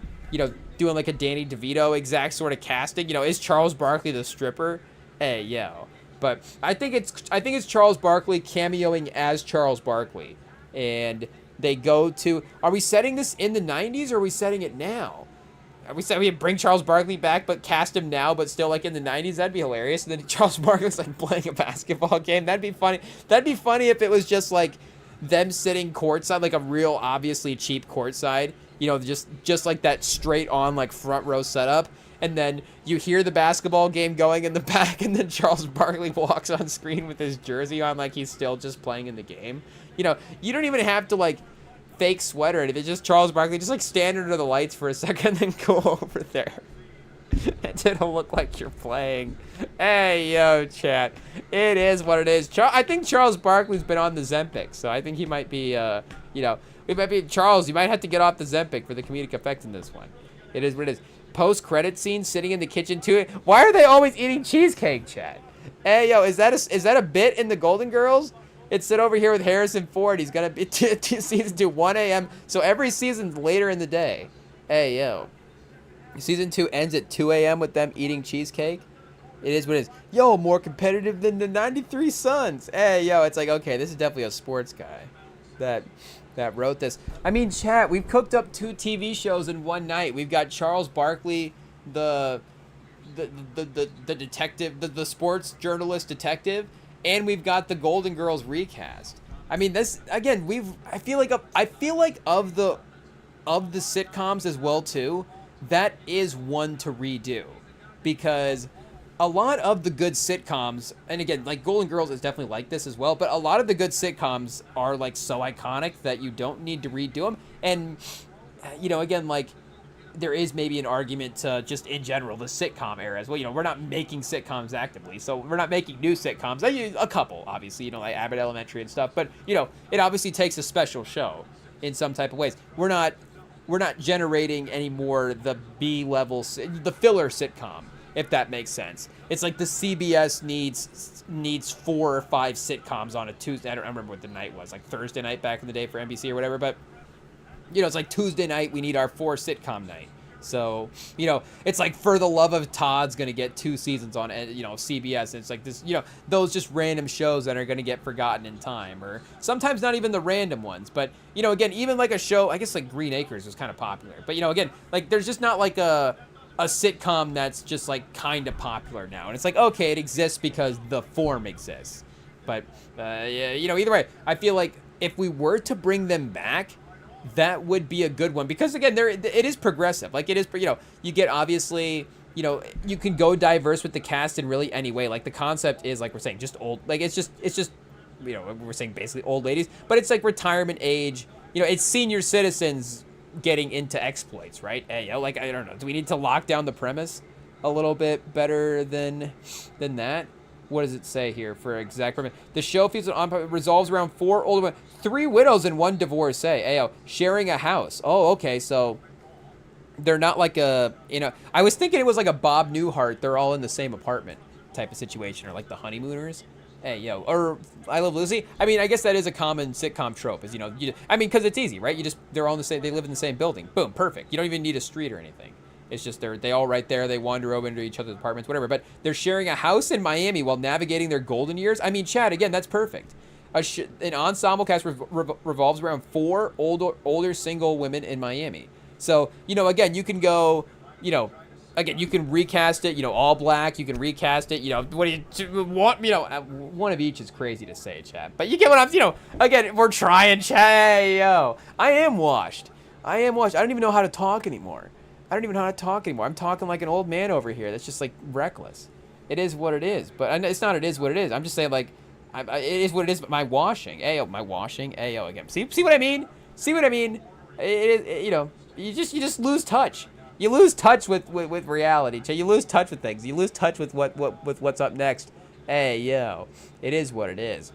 doing like a Danny DeVito exact sort of casting. Is Charles Barkley the stripper? Hey yo. But I think it's Charles Barkley cameoing as Charles Barkley, and they go to. Are we setting this in the 90s or are we setting it now? Are we saying we bring Charles Barkley back but cast him now but still like in the 90s? That'd be hilarious. And then Charles Barkley's like playing a basketball game. That'd be funny. That'd be funny if it was just like them sitting courtside, like a real obviously cheap courtside. Just like that straight on like front row setup. And then you hear the basketball game going in the back, and then Charles Barkley walks on screen with his jersey on like he's still just playing in the game. You don't even have to like fake sweater it. If it's just Charles Barkley, just like stand under the lights for a second, then go over there. It didn't look like you're playing. Hey, yo, chat. It is what it is. I think Charles Barkley's been on the Zempic, so I think he might be, it might be, Charles, you might have to get off the Zempic for the comedic effect in this one. It is what it is. Post-credit scene, sitting in the kitchen too. Why are they always eating cheesecake, chat? Hey, yo, is that a bit in the Golden Girls? It's sit over here with Harrison Ford. He's gonna be season 2, 1 a.m. So every season's later in the day. Hey, yo. Season 2 ends at 2 a.m. with them eating cheesecake. It is what it is. Yo, more competitive than the 93 Suns. Hey, yo, it's like, okay, this is definitely a sports guy that wrote this. I mean, chat, we've cooked up 2 TV shows in one night. We've got Charles Barkley, the detective, the sports journalist detective, and we've got the Golden Girls recast. I mean, this again, I feel like of the sitcoms as well too, that is one to redo, because a lot of the good sitcoms, and again, like Golden Girls is definitely like this as well, but a lot of the good sitcoms are like so iconic that you don't need to redo them. And again, like there is maybe an argument to just in general the sitcom era as well. We're not making sitcoms actively, so we're not making new sitcoms. A couple, obviously, like Abbott Elementary and stuff, but it obviously takes a special show in some type of ways. We're not generating anymore the B-level, the filler sitcom, if that makes sense. It's like the CBS needs 4 or 5 sitcoms on a Tuesday. I don't remember what the night was, like Thursday night back in the day for NBC or whatever, but it's like Tuesday night we need our 4 sitcom night. So, it's like For the Love of Todd's going to get 2 seasons on, CBS. And it's like this, those just random shows that are going to get forgotten in time, or sometimes not even the random ones. But, again, even like a show, I guess like Green Acres was kind of popular. But, again, like there's just not like a sitcom that's just like kind of popular now. And it's like, okay, it exists because the form exists. But, either way, I feel like if we were to bring them back, that would be a good one, because again, it is progressive. Like it is, you get obviously, you can go diverse with the cast in really any way. Like the concept is, like we're saying, just old, like it's just, we're saying basically old ladies, but it's like retirement age, it's senior citizens getting into exploits, right? Hey, like, I don't know, do we need to lock down the premise a little bit better than that? What does it say here for exact? The show resolves around 4 older women, 3 widows and 1 divorcee. Ayo, sharing a house. Oh, okay. So they're not like a, I was thinking it was like a Bob Newhart, they're all in the same apartment type of situation, or like the Honeymooners. Hey, yo, or I Love Lucy. I mean, I guess that is a common sitcom trope, is, I mean, because it's easy, right? They're all in the same, they live in the same building. Boom, perfect. You don't even need a street or anything. It's just they all right there. They wander over into each other's apartments, whatever. But they're sharing a house in Miami while navigating their golden years. I mean, Chad, again, that's perfect. An ensemble cast revolves around 4 older single women in Miami. So, again, you can go, again, you can recast it, all black. You can recast it, what do you want? One of each is crazy to say, Chad. But you get what I'm, again, we're trying, Chad. Hey, yo, I am washed. I don't even know how to talk anymore. I'm talking like an old man over here. That's just like reckless. It is what it is. But it's not. It is what it is. I'm just saying, like, it is what it is. But my washing, my washing, again. See what I mean? It is, you just lose touch. You lose touch with reality. You lose touch with things. You lose touch with what's up next. It is what it is.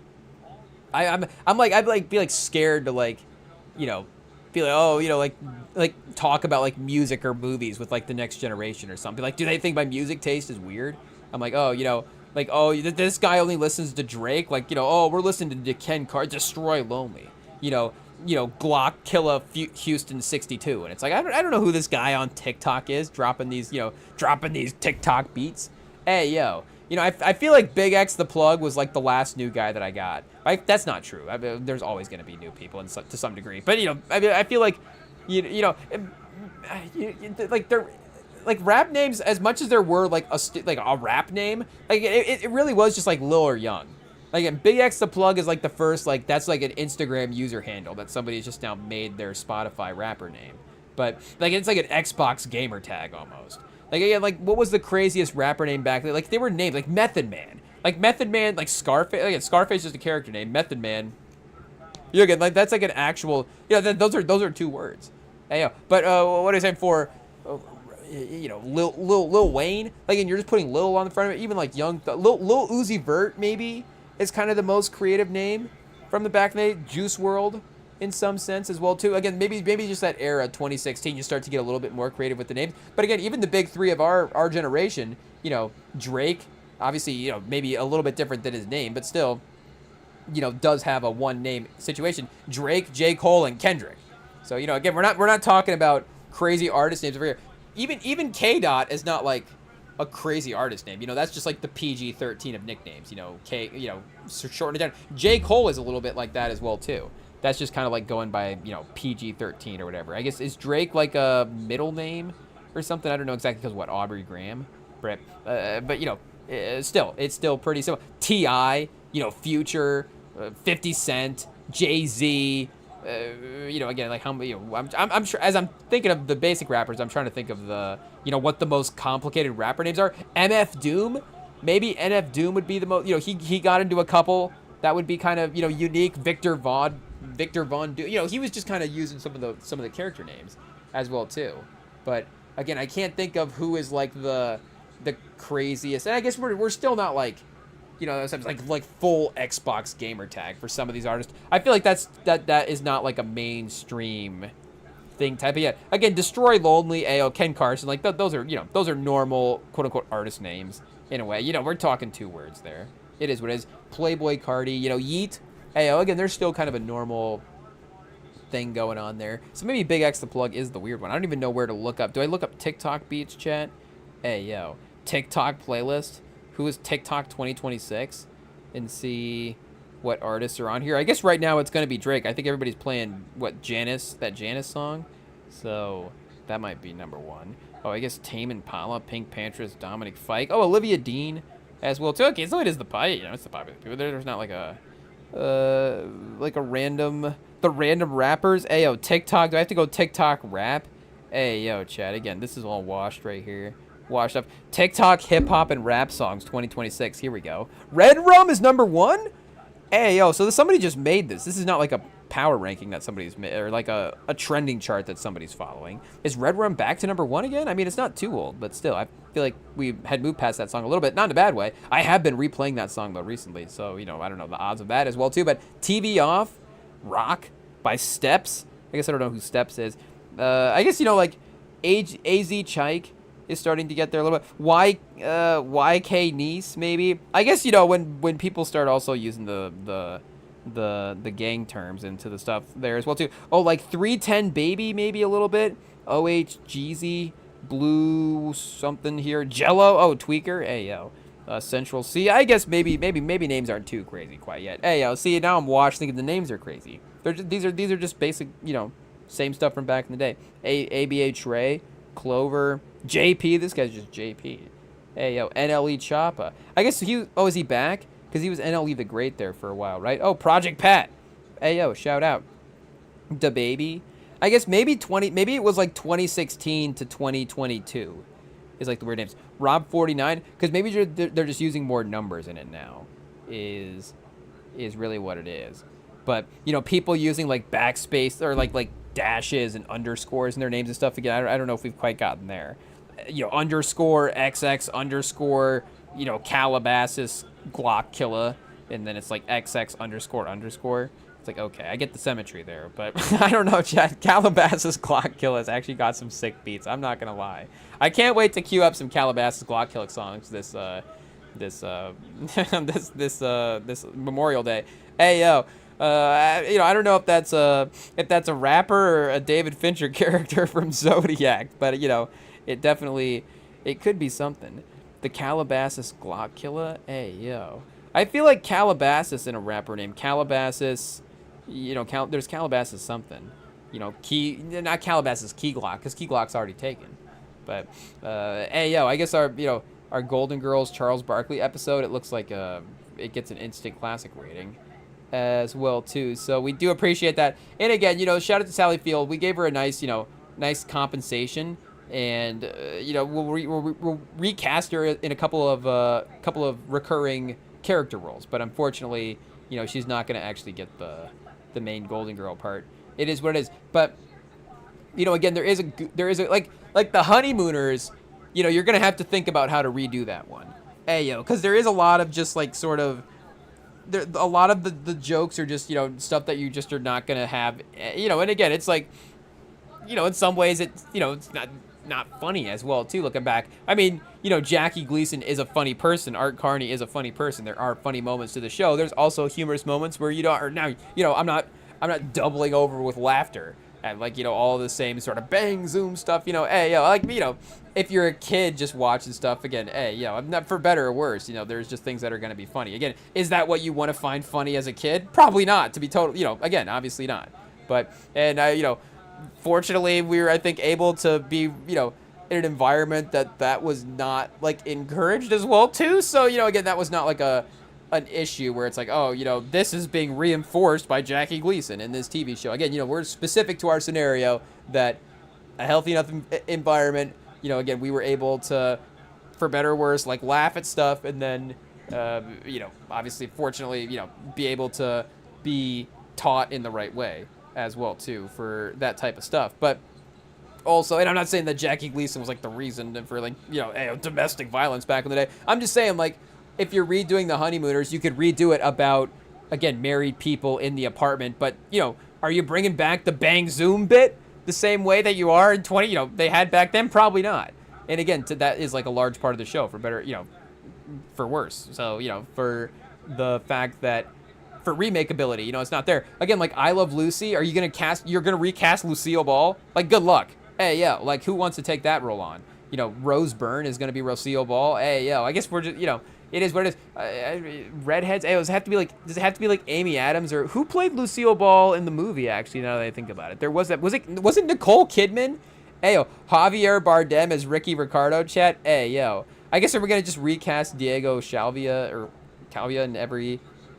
I'd be like scared to like, be like, oh, like talk about like music or movies with like the next generation or something. Like, do they think my music taste is weird? I'm like, oh, like, oh, this guy only listens to Drake. Like, oh, we're listening to Ken Carr, Destroy Lonely. Glock Killa Houston 62, and it's like I don't know who this guy on TikTok is dropping these TikTok beats. I feel like Big X the Plug was like the last new guy that I got. That's not true. I mean, there's always going to be new people to some degree. But I feel like like they're like rap names, as much as there were like a rap name, like it really was just like Lil or Young. Like, and Big X the Plug is like the first, like, that's like an Instagram user handle that somebody's just now made their Spotify rapper name. But like it's like an Xbox gamer tag almost. Like, again, like, what was the craziest rapper name back then? Like, they were named, like, Method Man. Like, Scarface. Like, Scarface is just a character name. Method Man. Again, like, that's like an actual, those are 2 words. But what are you saying for, Lil Wayne? Like, and you're just putting Lil on the front of it. Even, like, Lil Uzi Vert, maybe, is kind of the most creative name from the back in the day. Juice WRLD, in some sense as well too. Again, maybe just that era, 2016, you start to get a little bit more creative with the names. But again, even the big 3 of our generation, Drake, obviously, maybe a little bit different than his name, but still, does have a one name situation. Drake, J. Cole, and Kendrick. So, again, we're not talking about crazy artist names over here. Even K Dot is not like a crazy artist name. That's just like the PG-13 of nicknames. K, shorten it down. J. Cole is a little bit like that as well too. That's just kind of like going by, PG-13 or whatever. I guess, is Drake like a middle name or something? I don't know exactly, because what, Aubrey Graham? But it's still pretty simple. T.I., Future, 50 Cent, Jay-Z, again, like how many, I'm sure, as I'm thinking of the basic rappers, I'm trying to think of the, what the most complicated rapper names are. MF Doom, maybe NF Doom would be the most, he got into a couple that would be kind of, unique. Victor Von Doom, he was just kind of using some of the character names as well too. But again, I can't think of who is like the craziest. And I guess we're still not like, like full Xbox gamer tag for some of these artists. I feel like that is not like a mainstream thing type. But yeah, again, Destroy Lonely, Ken Carson, like those are normal quote unquote artist names in a way. We're talking 2 words there. It is what it is. Playboy Cardi, Yeet. Again, there's still kind of a normal thing going on there. So maybe Big X the Plug is the weird one. I don't even know where to look up. Do I look up TikTok beats, chat? TikTok playlist. Who is TikTok 2026? And see what artists are on here. I guess right now it's going to be Drake. I think everybody's playing, that Janice song. So that might be number 1. Oh, I guess Tame Impala, Pink Panthers, Dominic Fike. Oh, Olivia Dean as well too. Okay, so it is the it's the popular people. There's not like a random rappers. TikTok. Do I have to go TikTok rap? Chad. Again, this is all washed right here. Washed up. TikTok hip hop and rap songs 2026. Here we go. Red Rum is number 1. So somebody just made this. This is not like a power ranking that somebody's made, or like a trending chart that somebody's following. Is Red Rum back to number 1 again? I mean, it's not too old, but still, I feel like we had moved past that song a little bit. Not in a bad way. I have been replaying that song though recently, so I don't know the odds of that as well too. But TV Off, Rock by Steps. I guess I don't know who Steps is. I guess like AZ Chike is starting to get there a little bit. YK Niece, maybe. I guess, you know, when people start also using the gang terms into the stuff there as well, too. Oh, like 310 Baby, maybe a little bit. OH Jeezy, Blue something here. Jello. Oh, Tweaker. Hey, yo. Central C. I guess maybe names aren't too crazy quite yet. Hey, yo. See, now I'm washed thinking the names are crazy. These are just basic, you know, same stuff from back in the day. ABA Trey, Clover, JP. This guy's just JP. Hey, yo. NLE Choppa. I guess is he back? Because he was NLE the Great there for a while, right? Oh, Project Pat. Hey, yo. Shout out. Da Baby. I guess maybe it was like 2016 to 2022 is like the weird names. Rob 49, because maybe they're just using more numbers in it now is really what it is. But, you know, people using like backspace or like dashes and underscores in their names and stuff, again, I don't know if we've quite gotten there. You know, underscore XX underscore, you know, Calabasas Glock Killer, and then it's like XX underscore underscore. It's like, okay, I get the symmetry there, but I don't know, Chad. Calabasas Glock Killer has actually got some sick beats. I'm not gonna lie. I can't wait to queue up some Calabasas Glock Killer songs this this Memorial Day. Hey, yo. You know, I don't know if that's a rapper or a David Fincher character from Zodiac, but you know, it could be something. The Calabasas Glock Killer. Hey, yo. I feel like Calabasas in a rapper named Calabasas. You know, there's Calabasas something. You know, not Calabasas Key Glock, because Key Glock's already taken. But hey, yo, I guess our Golden Girls Charles Barkley episode, it looks like it gets an instant classic rating as well too. So we do appreciate that. And again, you know, shout out to Sally Field. We gave her a nice compensation, and you know, we'll recast her in a couple of recurring character roles. But unfortunately, you know, she's not going to actually get the main Golden Girl part. It is what it is. But you know, again, there is a like the Honeymooners. You know, you're going to have to think about how to redo that one. Hey, yo, because there is a lot of just like sort of. A lot of the jokes are just, you know, stuff that you just are not going to have, you know, and again, it's like, you know, in some ways it's, you know, it's not funny as well, too, looking back. I mean, you know, Jackie Gleason is a funny person. Art Carney is a funny person. There are funny moments to the show. There's also humorous moments where I'm not doubling over with laughter at, like, you know, all the same sort of bang, zoom stuff, you know, hey, yo, like, you know, if you're a kid just watching stuff, again, hey, you know, not for better or worse, you know, there's just things that are going to be funny. Again, is that what you want to find funny as a kid? Probably not, to be total, you know, again, obviously not. But, and, you know, fortunately, we were, I think, able to be, you know, in an environment that was not, like, encouraged as well, too. So, you know, again, that was not, like, an issue where it's like, oh, you know, this is being reinforced by Jackie Gleason in this TV show. Again, you know, we're specific to our scenario that a healthy enough environment, you know, again, we were able to, for better or worse, like, laugh at stuff and then, you know, obviously, fortunately, you know, be able to be taught in the right way as well, too, for that type of stuff. But also, and I'm not saying that Jackie Gleason was, like, the reason for, like, you know, domestic violence back in the day. I'm just saying, like, if you're redoing the Honeymooners, you could redo it about, again, married people in the apartment. But, you know, are you bringing back the bang zoom bit the same way that you are in 20, you know, they had back then? Probably not. And again, that is like a large part of the show, for better, you know, for worse. So, you know, for the fact that for remake ability, you know, it's not there. Again, like I Love Lucy, you're going to recast Lucille Ball? Like, good luck. Hey, yeah, like who wants to take that role on? You know, Rose Byrne is going to be Lucille Ball. Hey, yo, I guess we're just, you know, it is what it is. Redheads. Hey, does it have to be like Amy Adams, or who played Lucille Ball in the movie? Actually, now that I think about it, there was that. Was it Nicole Kidman? Hey, yo, Javier Bardem as Ricky Ricardo. Chat. Hey, yo, I guess we're gonna just recast Diego Calvia in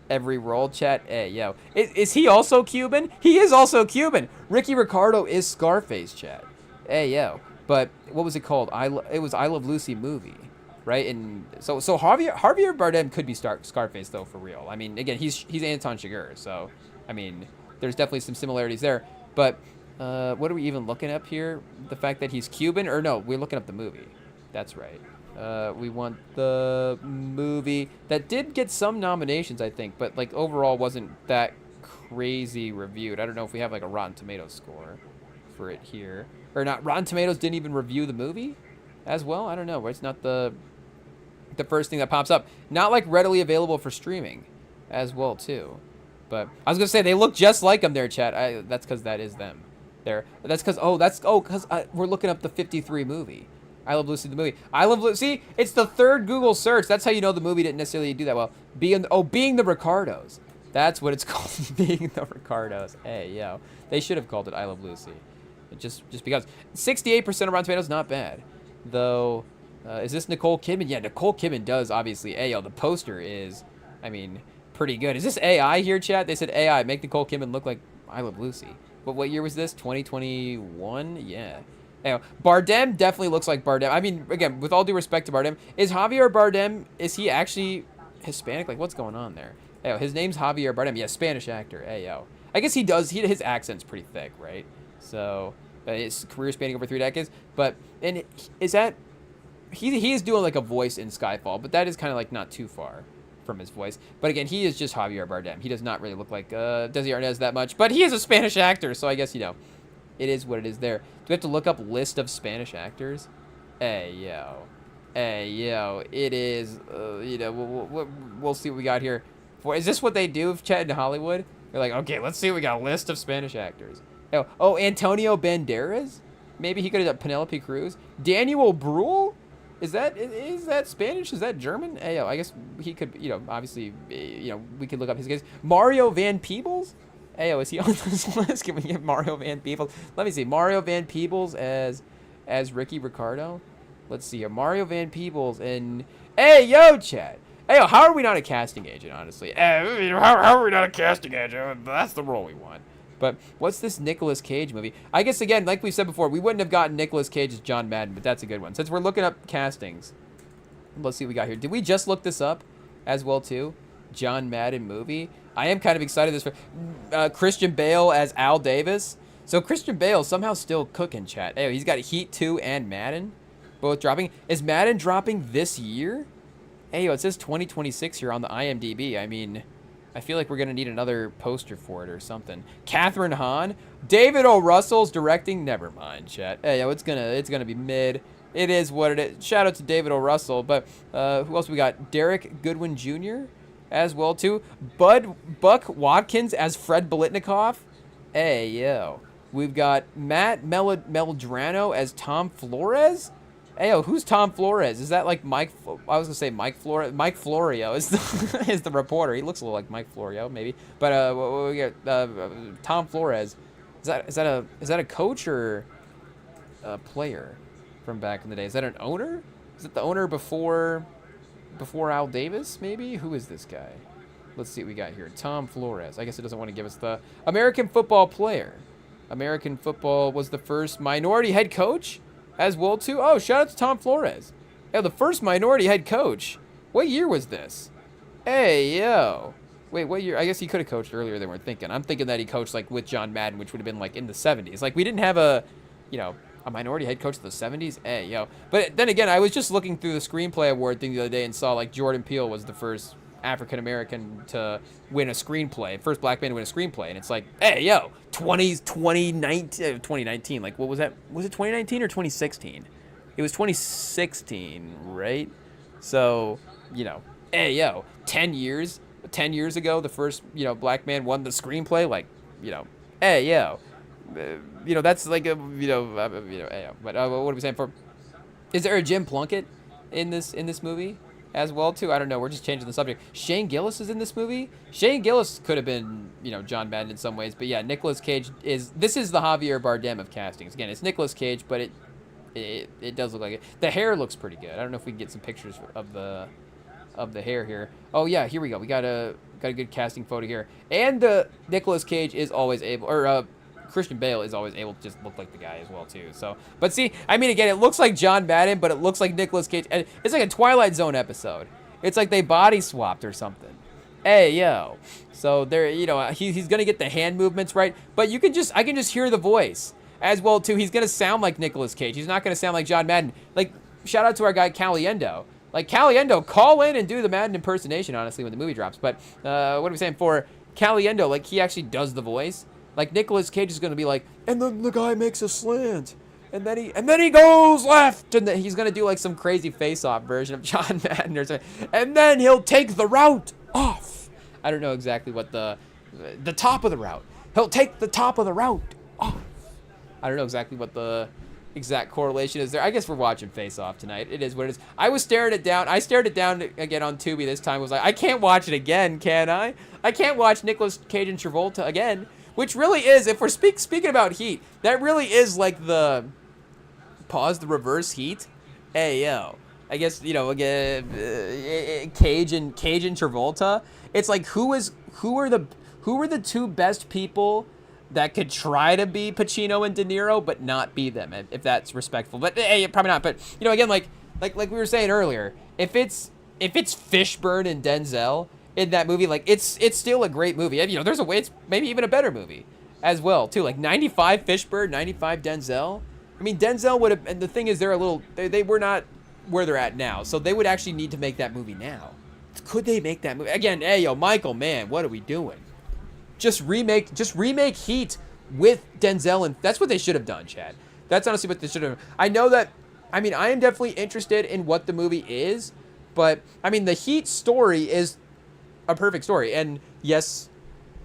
every role. Chat. Hey, yo, is he also Cuban? He is also Cuban. Ricky Ricardo is Scarface. Chat. Hey, yo, but what was it called? It was I Love Lucy movie. Right, and so Javier Bardem could be Scarface though, for real. I mean, again, he's Anton Chigurh, so I mean, there's definitely some similarities there. But what are we even looking up here? The fact that he's Cuban, or no? We're looking up the movie. That's right. We want the movie that did get some nominations, I think, but like overall wasn't that crazy reviewed. I don't know if we have like a Rotten Tomatoes score for it here. or not, Rotten Tomatoes didn't even review the movie as well. I don't know. It's not the first thing that pops up. Not like readily available for streaming as well too. But I was gonna say they look just like them there, chat. That's because that is them. There. That's because because we're looking up the 53 movie. I Love Lucy, the movie. I Love Lucy. It's the third Google search. That's how you know the movie didn't necessarily do that well. Being the Ricardos. That's what it's called. Being the Ricardos. Hey, yo. They should have called it I Love Lucy. Just because. 68% of Rotten Tomatoes, not bad. Though, is this Nicole Kidman? Yeah, Nicole Kidman does, obviously. Hey, yo, the poster is, I mean, pretty good. Is this AI here, chat? They said AI, make Nicole Kidman look like I Love Lucy. But what year was this? 2021? Yeah. Anyway, Bardem definitely looks like Bardem. I mean, again, with all due respect to Bardem, is Javier Bardem, is he actually Hispanic? Like, what's going on there? Hey, his name's Javier Bardem. Yeah, Spanish actor. Hey, yo. I guess he does. His accent's pretty thick, right? So, his career spanning over 3 decades. But, and is that, he is doing like a voice in Skyfall, but that is kind of like not too far from his voice. But again, he is just Javier Bardem. He does not really look like Desi Arnaz that much, but he is a Spanish actor, so I guess, you know, it is what it is there. Do we have to look up list of Spanish actors? Hey, yo. Hey, yo. It is, you know, we'll see what we got here. Is this what they do, chat, in Hollywood? They're like, okay, let's see what we got. A list of Spanish actors. Oh, Antonio Banderas? Maybe he could have done Penelope Cruz. Daniel Bruhl? Is that Spanish? Is that German? Hey, yo, I guess he could, you know, obviously, you know, we could look up his guys. Mario Van Peebles? Ayo, is he on this list? Can we get Mario Van Peebles? Let me see. Mario Van Peebles as Ricky Ricardo. Let's see here. Mario Van Peebles and... Hey, yo, chat. Hey, yo, how are we not a casting agent, honestly? How are we not a casting agent? That's the role we want. But what's this Nicolas Cage movie? I guess, again, like we said before, we wouldn't have gotten Nicolas Cage as John Madden, but that's a good one. Since we're looking up castings, let's see what we got here. Did we just look this up as well, too? John Madden movie. I am kind of excited this for Christian Bale as Al Davis. So Christian Bale somehow still cooking, chat. Hey, he's got Heat 2 and Madden both dropping. Is Madden dropping this year? Hey, it says 2026 here on the IMDb. I mean, I feel like we're going to need another poster for it or something. Catherine Hahn. David O. Russell's directing. Never mind, chat. Hey, yo, it's gonna be mid. It is what it is. Shout out to David O. Russell. But who else we got? Derek Goodwin Jr. as well, too. Buck Watkins as Fred Bolitnikoff. Hey, yo. We've got Matt Melodrano as Tom Flores. Hey, yo, who's Tom Flores? Is that like Mike? I was going to say Mike Flores. Mike Florio is the reporter. He looks a little like Mike Florio, maybe. But we got Tom Flores. Is that a coach or a player from back in the day? Is that an owner? Is it the owner before Al Davis, maybe? Who is this guy? Let's see what we got here. Tom Flores. I guess it doesn't want to give us the American football player. American football was the first minority head coach as well, too. Oh, shout out to Tom Flores. Yeah, the first minority head coach. What year was this? Hey, yo. Wait, what year? I guess he could have coached earlier than we're thinking. I'm thinking that he coached, like, with John Madden, which would have been, like, in the 70s. Like, we didn't have a minority head coach in the 70s? Hey, yo. But then again, I was just looking through the screenplay award thing the other day and saw, like, Jordan Peele was the first African-American to win a screenplay. First black man to win a screenplay. And it's like, hey, yo, 2019. Like, what was that? Was it 2019 or 2016? It was 2016, right? So, you know, hey, yo, 10 years ago, the first, you know, black man won the screenplay. Like, you know, hey, yo. You know, that's like a, hey, yo. But what are we saying for? Is there a Jim Plunkett in this movie as well too? I don't know. We're just changing the subject. Shane Gillis is in this movie. Shane Gillis could have been, you know, John Madden in some ways, but yeah, Nicolas Cage is. This is the Javier Bardem of castings. Again, it's Nicolas Cage, but it does look like it. The hair looks pretty good. I don't know if we can get some pictures of the hair here. Oh yeah, here we go. We got a good casting photo here, and Nicolas Cage is always able, or Christian Bale is always able to just look like the guy as well too. So, but see, I mean, again, it looks like John Madden, but it looks like Nicolas Cage. And it's like a Twilight Zone episode. It's like they body swapped or something. Hey, yo. So there, you know, he's gonna get the hand movements right, but I can just hear the voice as well too. He's gonna sound like Nicolas Cage. He's not gonna sound like John Madden. Like, shout out to our guy Caliendo. Like, Caliendo, call in and do the Madden impersonation, honestly, when the movie drops. But what are we saying for Caliendo? Like, he actually does the voice. Like, Nicolas Cage is going to be like, and then the guy makes a slant. and then he goes left, and then he's gonna do like some crazy face-off version of John Madden or something, and then he'll take the route off. I don't know exactly what the top of the route. He'll take the top of the route off. I don't know exactly what the exact correlation is there. I guess we're watching Face Off tonight. It is what it is. I was staring it down. I stared it down again on Tubi this time. I was like, I can't watch it again, can I? I can't watch Nicolas Cage and Travolta again. Which really is, if we're speaking about Heat, that really is like the reverse Heat. Hey, yo. I guess, you know, again, Cage and Travolta. It's like who are the two best people that could try to be Pacino and De Niro, but not be them, if that's respectful. But hey, probably not. But you know, again, like we were saying earlier, if it's Fishburne and Denzel in that movie, like it's still a great movie. You know, there's a way it's maybe even a better movie as well too. Like 95 Fishburne, 95 Denzel. I mean, Denzel would have, and the thing is, they were not where they're at now, so they would actually need to make that movie now. Could they make that movie again? Hey, yo, Michael, man, what are we doing? Just remake Heat with Denzel, and that's what they should have done, Chad. That's honestly what they should have done. I know that, I mean, I am definitely interested in what the movie is, but, I mean, the Heat story is a perfect story, and yes,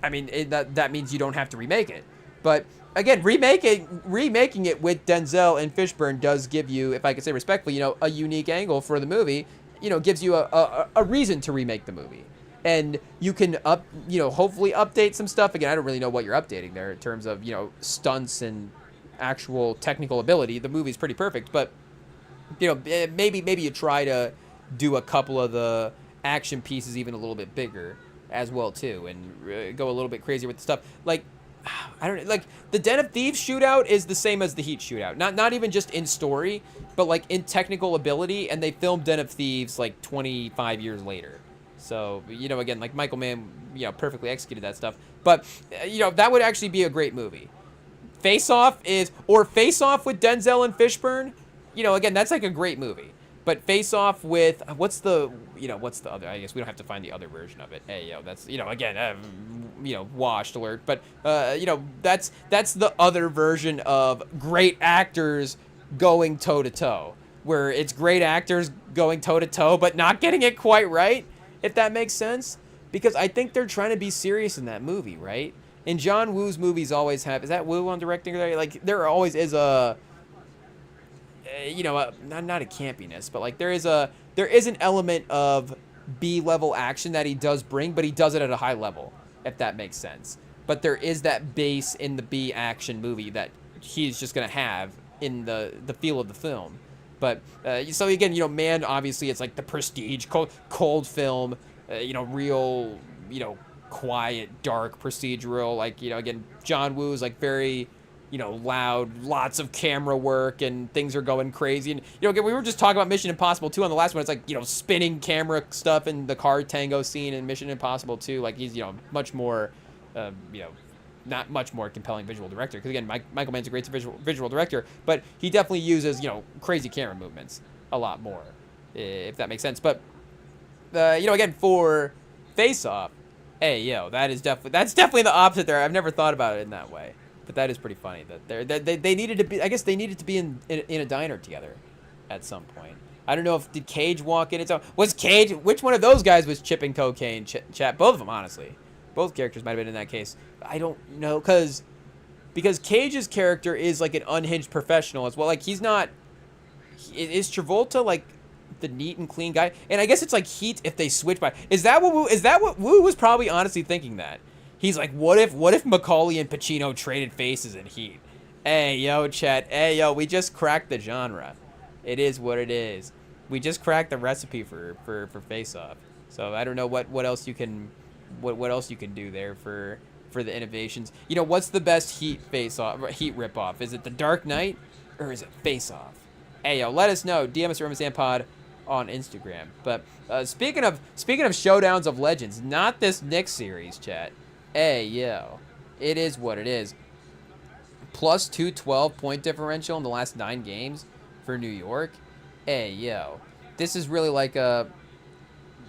I mean, that means you don't have to remake it. But, again, remaking it with Denzel and Fishburne does give you, if I could say respectfully, you know, a unique angle for the movie, you know, gives you a reason to remake the movie. And you can hopefully update some stuff. Again, I don't really know what you're updating there in terms of, you know, stunts and actual technical ability. The movie's pretty perfect, but, you know, maybe you try to do a couple of the action pieces even a little bit bigger as well too, and go a little bit crazier with the stuff. Like, I don't know, like the Den of Thieves shootout is the same as the Heat shootout. Not even just in story, but like in technical ability. And they filmed Den of Thieves like 25 years later. So, you know, again, like Michael Mann, you know, perfectly executed that stuff. But, you know, that would actually be a great movie. Face Off with Denzel and Fishburne, you know, again, that's like a great movie. But Face Off with, what's the other, I guess we don't have to find the other version of it. Hey, yo, that's, you know, again, you know, washed alert. But, you know, that's the other version of great actors going toe-to-toe. Where it's great actors going toe-to-toe, but not getting it quite right. If that makes sense, because I think they're trying to be serious in that movie, right? And John Woo's movies always have, is that Woo on directing? Like, there always is a, you know, not a campiness, but like there is an element of B-level action that he does bring, but he does it at a high level, if that makes sense. But there is that base in the B action movie that he's just going to have in the feel of the film. But, so again, you know, Man, obviously, it's like the prestige, cold film, you know, real, you know, quiet, dark, procedural. Like, you know, again, John Woo's like very, you know, loud, lots of camera work, and things are going crazy. And, you know, again, we were just talking about Mission Impossible 2 on the last one. It's like, you know, spinning camera stuff in the car tango scene in Mission Impossible 2. Like, he's, you know, much more, you know, not much more compelling visual director, because again, Michael Mann's a great visual director, but he definitely uses, you know, crazy camera movements a lot more, if that makes sense. But you know, again, for Face Off, hey, yo, that's definitely the opposite there. I've never thought about it in that way, but that is pretty funny that they needed to be, I guess they needed to be in a diner together at some point. I don't know if did Cage walk in. Was Cage, which one of those guys was chipping cocaine? Chat, both of them, honestly. Both characters might have been in that case. I don't know, because Cage's character is like an unhinged professional as well. Like, he's not... Is Travolta like the neat and clean guy? And I guess it's like Heat if they switch by... Is that what Woo was probably honestly thinking that? He's like, what if Macaulay and Pacino traded faces in Heat? Hey, yo, chat. Hey, yo, we just cracked the genre. It is what it is. We just cracked the recipe for Face Off. So I don't know what else you can... What else you can do there for the innovations. You know, what's the best Heat Heat ripoff? Is it The Dark Knight or is it Face Off? Hey, yo, let us know. DM us at RemingsTOM on Instagram. But speaking of showdowns of legends, not this Knicks series, chat. Hey, yo, it is what it is. Plus 212 point differential in the last 9 games for New York. Hey, yo, this is really like a,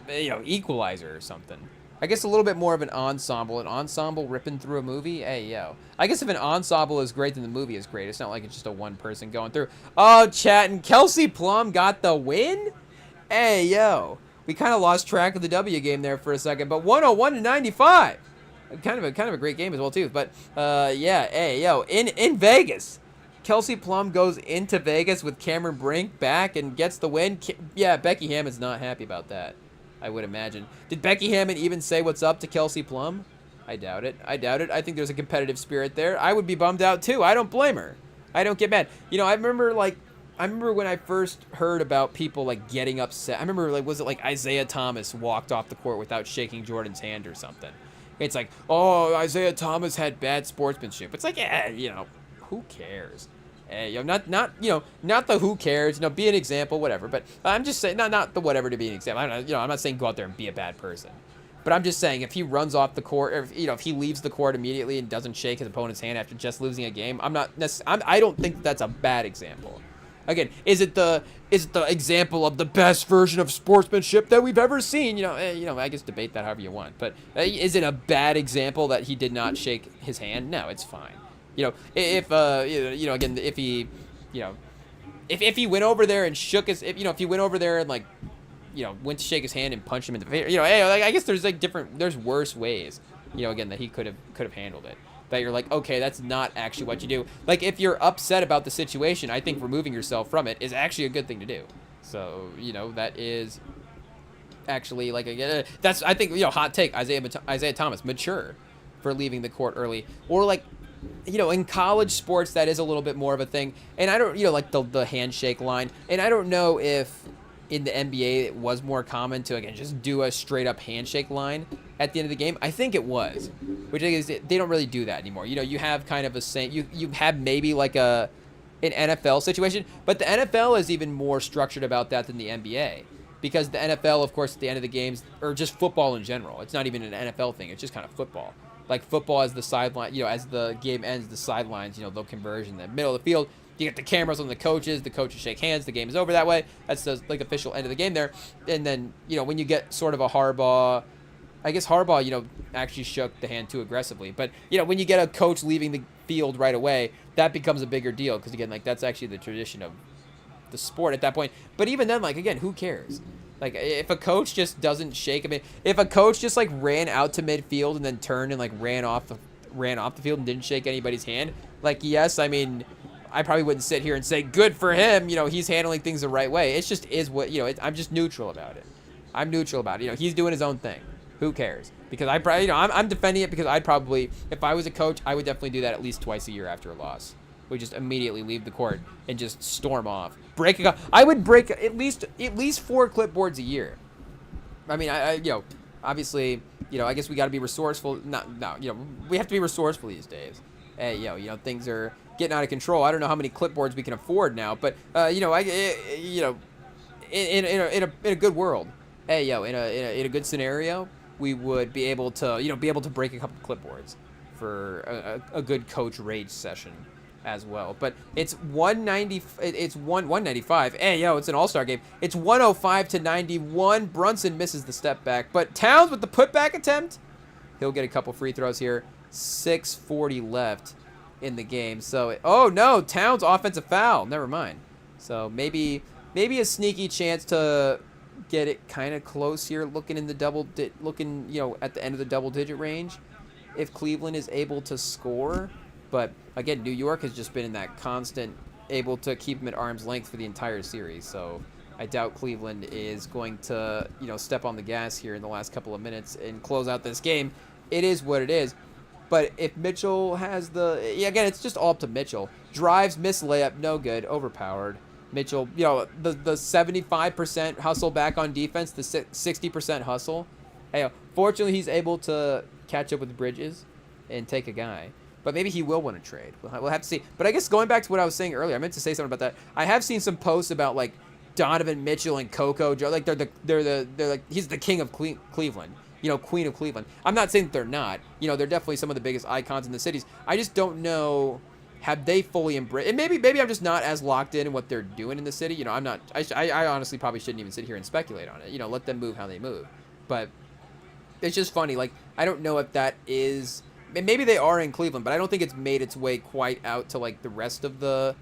you know, equalizer or something. I guess a little bit more of an ensemble. An ensemble ripping through a movie? Hey, yo. I guess if an ensemble is great, then the movie is great. It's not like it's just a one person going through. Oh, chatting. Kelsey Plum got the win? Hey, yo. We kind of lost track of the W game there for a second, but 101-95. Kind of a great game as well, too. But, yeah, hey, yo. In Vegas. Kelsey Plum goes into Vegas with Cameron Brink back and gets the win. Yeah, Becky Hammon's not happy about that, I would imagine. Did Becky Hammon even say what's up to Kelsey Plum? I doubt it. I think there's a competitive spirit there. I would be bummed out, too. I don't blame her. I don't get mad. You know, I remember when I first heard about people, like, getting upset. I remember, like, was it, like, Isaiah Thomas walked off the court without shaking Jordan's hand or something? It's like, oh, Isaiah Thomas had bad sportsmanship. It's like, yeah, you know, who cares? You know, not the who cares. You know, be an example, whatever. But I'm just saying, not the whatever to be an example. I'm not saying go out there and be a bad person. But I'm just saying, if he runs off the court, or if he leaves the court immediately and doesn't shake his opponent's hand after just losing a game, I don't think that's a bad example. Again, is it the example of the best version of sportsmanship that we've ever seen? You know, I guess debate that however you want. But is it a bad example that he did not shake his hand? No, it's fine. You know, if again, if he, you know, if he went over there and shook his, if he went over there and, like, you know, went to shake his hand and punch him in the face, you know, hey, like, I guess there's, like, there's worse ways, you know, again, that he could have handled it. That you're like, okay, that's not actually what you do. Like, if you're upset about the situation, I think removing yourself from it is actually a good thing to do. So, you know, that is actually, like, that's, I think, you know, hot take, Isaiah Thomas, mature for leaving the court early. Or, like, you know, in college sports, that is a little bit more of a thing. And I don't, you know, like the handshake line. And I don't know if in the NBA it was more common to, again, just do a straight up handshake line at the end of the game. I think it was, which is, they don't really do that anymore. You know, you have kind of a same, you have maybe like an NFL situation, but the NFL is even more structured about that than the NBA. Because the NFL, of course, at the end of the games, or just football in general, it's not even an NFL thing, it's just kind of football. Like football as the sideline, you know, as the game ends, the sidelines, you know, they'll converge in the middle of the field. You get the cameras on the coaches shake hands, the game is over that way. That's the, like, official end of the game there. And then, you know, when you get sort of a Harbaugh, I guess Harbaugh, you know, actually shook the hand too aggressively. But, you know, when you get a coach leaving the field right away, that becomes a bigger deal. Because, again, like, that's actually the tradition of the sport at that point. But even then, like, again, who cares? Like, if a coach just doesn't shake him, if a coach just, like, ran out to midfield and then turned and, like, ran off the field and didn't shake anybody's hand, like, yes, I mean, I probably wouldn't sit here and say, good for him, you know, he's handling things the right way. It just is what, you know, I'm just neutral about it. I'm neutral about it. You know, he's doing his own thing. Who cares? Because I probably, you know, I'm defending it because I'd probably, if I was a coach, I would definitely do that at least twice a year after a loss. We just immediately leave the court and just storm off. I would break at least 4 clipboards a year. I mean, I you know, obviously, you know, I guess we got to be resourceful. You know, we have to be resourceful these days. Hey, you know, things are getting out of control. I don't know how many clipboards we can afford now, but you know, in a good world, hey, yo, in a good scenario, we would be able to, you know, break a couple clipboards for a good coach rage session as well. But it's 195. Hey, yo, it's an all-star game. It's 105-91. Brunson misses the step back, but Towns with the putback attempt, he'll get a couple free throws here. 6:40 left in the game. So, oh no, Towns offensive foul. Never mind. So maybe a sneaky chance to get it kind of close here, looking in the looking, you know, at the end of the double-digit range, if Cleveland is able to score. But again, New York has just been in that constant, able to keep them at arm's length for the entire series. So I doubt Cleveland is going to, you know, step on the gas here in the last couple of minutes and close out this game. It is what it is. But if Mitchell has again, it's just all up to Mitchell. Drives, miss layup, no good, overpowered. Mitchell, you know, the 75% hustle back on defense, the 60% hustle. Hey, fortunately, he's able to catch up with Bridges and take a guy. But maybe he will win a trade. We'll have to see. But I guess going back to what I was saying earlier, I meant to say something about that. I have seen some posts about, like, Donovan Mitchell and Coco Joe. Like, they're like, he's the king of Cleveland. You know, queen of Cleveland. I'm not saying that they're not. You know, they're definitely some of the biggest icons in the cities. I just don't know, have they fully embraced, and maybe I'm just not as locked in what they're doing in the city. You know, I'm not, I honestly probably shouldn't even sit here and speculate on it. You know, let them move how they move. But it's just funny. Like, I don't know if that is, maybe they are in Cleveland, but I don't think it's made its way quite out to like the rest of the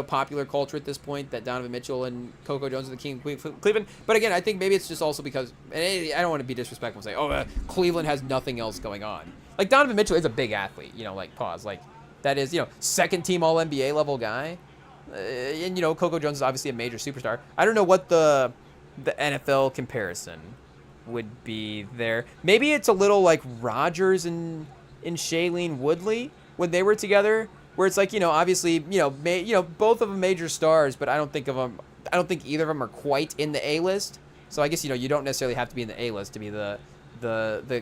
popular culture at this point, that Donovan Mitchell and Coco Jones are the king and queen of Cleveland. But again, I think maybe it's just also because, and I don't want to be disrespectful and say, oh, Cleveland has nothing else going on. Like, Donovan Mitchell is a big athlete, like, pause, like, that is, second team All NBA level guy. And Coco Jones is obviously a major superstar. I don't know what the NFL comparison would be there. Maybe it's a little like Rodgers and Shailene Woodley when they were together, where it's like, obviously, both of them major stars, but I don't think either of them are quite in the A-list. So I guess, you don't necessarily have to be in the A-list to be the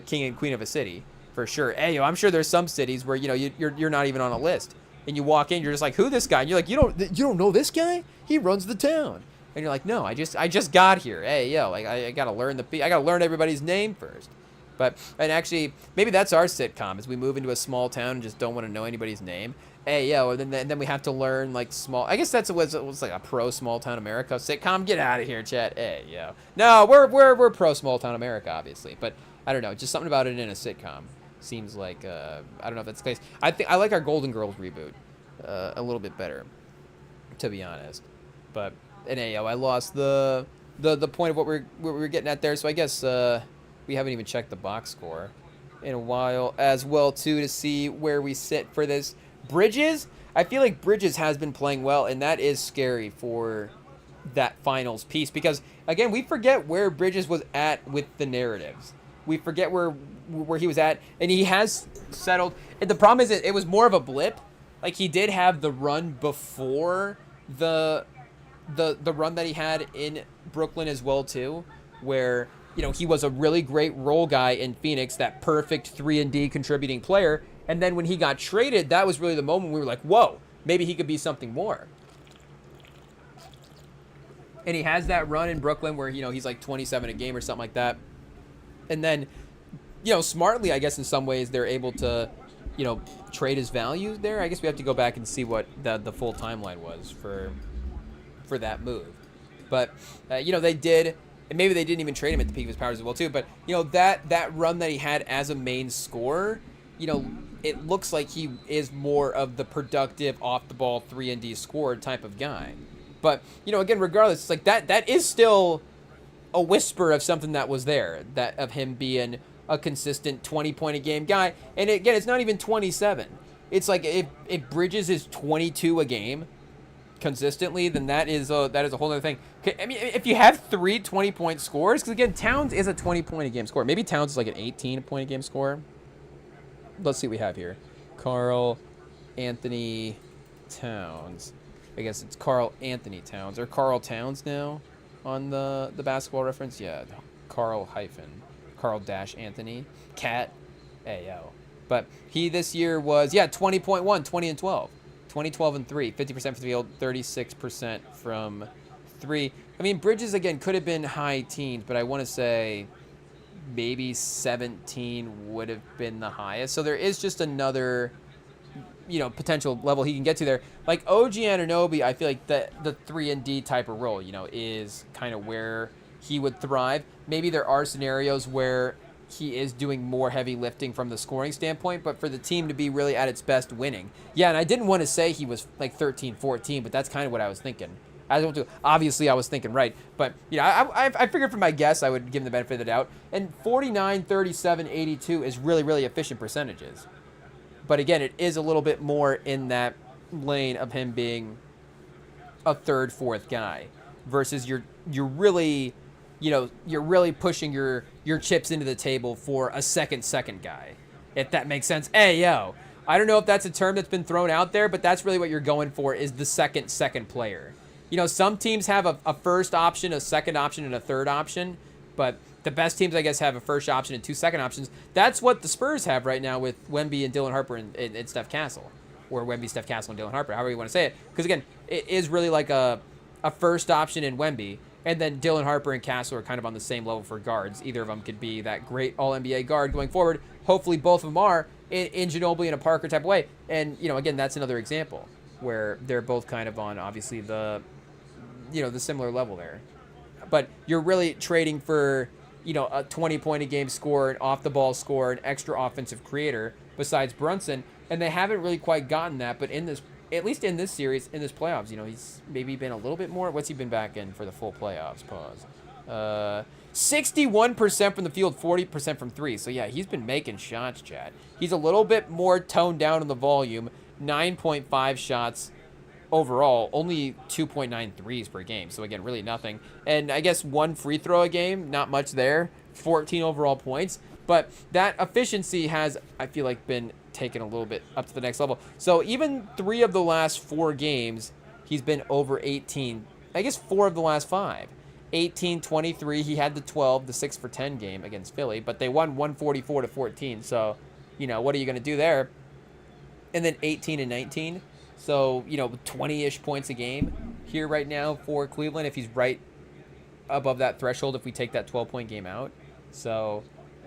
king and queen of a city, for sure. Hey, I'm sure there's some cities where, you're not even on a list. And you walk in, you're just like, who this guy? And you're like, you don't know this guy? He runs the town. And you're like, no, I just got here. Hey, like, I gotta learn everybody's name first. And actually, maybe that's our sitcom, is we move into a small town and just don't want to know anybody's name. Hey, and then we have to learn, like, small, I guess that's what's like a pro small town America sitcom. Get out of here, Chet. Hey, no, we're pro small town America, obviously, but I don't know, just something about it in a sitcom seems like, I don't know if that's the case. I like our Golden Girls reboot a little bit better, to be honest. But I lost the point of what we're getting at there. So I guess we haven't even checked the box score in a while as well, too, to see where we sit for this. Bridges, I feel like Bridges has been playing well, and that is scary for that finals piece, because again, we forget where Bridges was at with the narratives. We forget where he was at, and he has settled. And the problem is it was more of a blip. Like, he did have the run before the run that he had in Brooklyn as well, too, where, he was a really great role guy in Phoenix, that perfect 3-and-D contributing player. And then when he got traded, that was really the moment we were like, whoa, maybe he could be something more. And he has that run in Brooklyn where, he's like 27 a game or something like that. And then, smartly, I guess in some ways, they're able to, trade his value there. I guess we have to go back and see what the full timeline was for that move. But, they did, and maybe they didn't even trade him at the peak of his powers as well, too. But, that run that he had as a main scorer, it looks like he is more of the productive off-the-ball 3-and-D scorer type of guy. But, again, regardless, it's like that is still a whisper of something that was there, that of him being a consistent 20-point-a-game guy. And again, it's not even 27. It's like if Bridges is 22 a game consistently, then that is a whole other thing. I mean, if you have 3 20-point scores, because again, Towns is a 20-point-a-game scorer. Maybe Towns is like an 18-point-a-game scorer. Let's see what we have here. Karl Anthony Towns. I guess it's Karl Anthony Towns, or Karl Towns now on the basketball reference. Yeah, Karl dash Anthony. Cat. Ayo. But he this year was, 20.1, 20 and 12. 20, 12, and 3. 50% from the field, 36% from 3. I mean, Bridges, again, could have been high teens, but I want to say maybe 17 would have been the highest. So there is just another, potential level he can get to there. Like OG Anunoby, I feel like the 3-and-D type of role, is kind of where he would thrive. Maybe there are scenarios where he is doing more heavy lifting from the scoring standpoint, but for the team to be really at its best winning. Yeah, and I didn't want to say he was like 13, 14, but that's kind of what I was thinking. Obviously, I was thinking right, but I figured from my guess I would give him the benefit of the doubt. And 49, 37, 82 is really, really efficient percentages. But again, it is a little bit more in that lane of him being a third, fourth guy versus you're really pushing your chips into the table for a second guy, if that makes sense. Hey, I don't know if that's a term that's been thrown out there, but that's really what you're going for, is the second player. Some teams have a first option, a second option, and a third option, but the best teams, I guess, have a first option and 2 second options. That's what the Spurs have right now with Wemby and Dylan Harper and Steph Castle, or Wemby, Steph Castle, and Dylan Harper, however you want to say it. Because, again, it is really like a first option in Wemby, and then Dylan Harper and Castle are kind of on the same level for guards. Either of them could be that great All-NBA guard going forward. Hopefully both of them are in Ginobili and a Parker type of way. And, again, that's another example where they're both kind of on, obviously, the similar level there. But you're really trading for, a 20-point-a-game scorer, an off-the-ball scorer, an extra offensive creator besides Brunson, and they haven't really quite gotten that. But at least in this series, in this playoffs, he's maybe been a little bit more. What's he been back in for the full playoffs? Pause. 61% from the field, 40% from three. So, yeah, he's been making shots, Chad. He's a little bit more toned down in the volume, 9.5 shots overall, only 2.9 threes per game. So, again, really nothing. And I guess 1 free throw a game, not much there, 14 overall points. But that efficiency has, I feel like, been taken a little bit up to the next level. So, even 3 of the last 4 games, he's been over 18. I guess 4 of the last 5. 18, 23, he had the 12, the 6 for 10 game against Philly, but they won 144-14. So, what are you going to do there? And then 18 and 19. So, 20-ish points a game here right now for Cleveland if he's right above that threshold if we take that 12-point game out. So,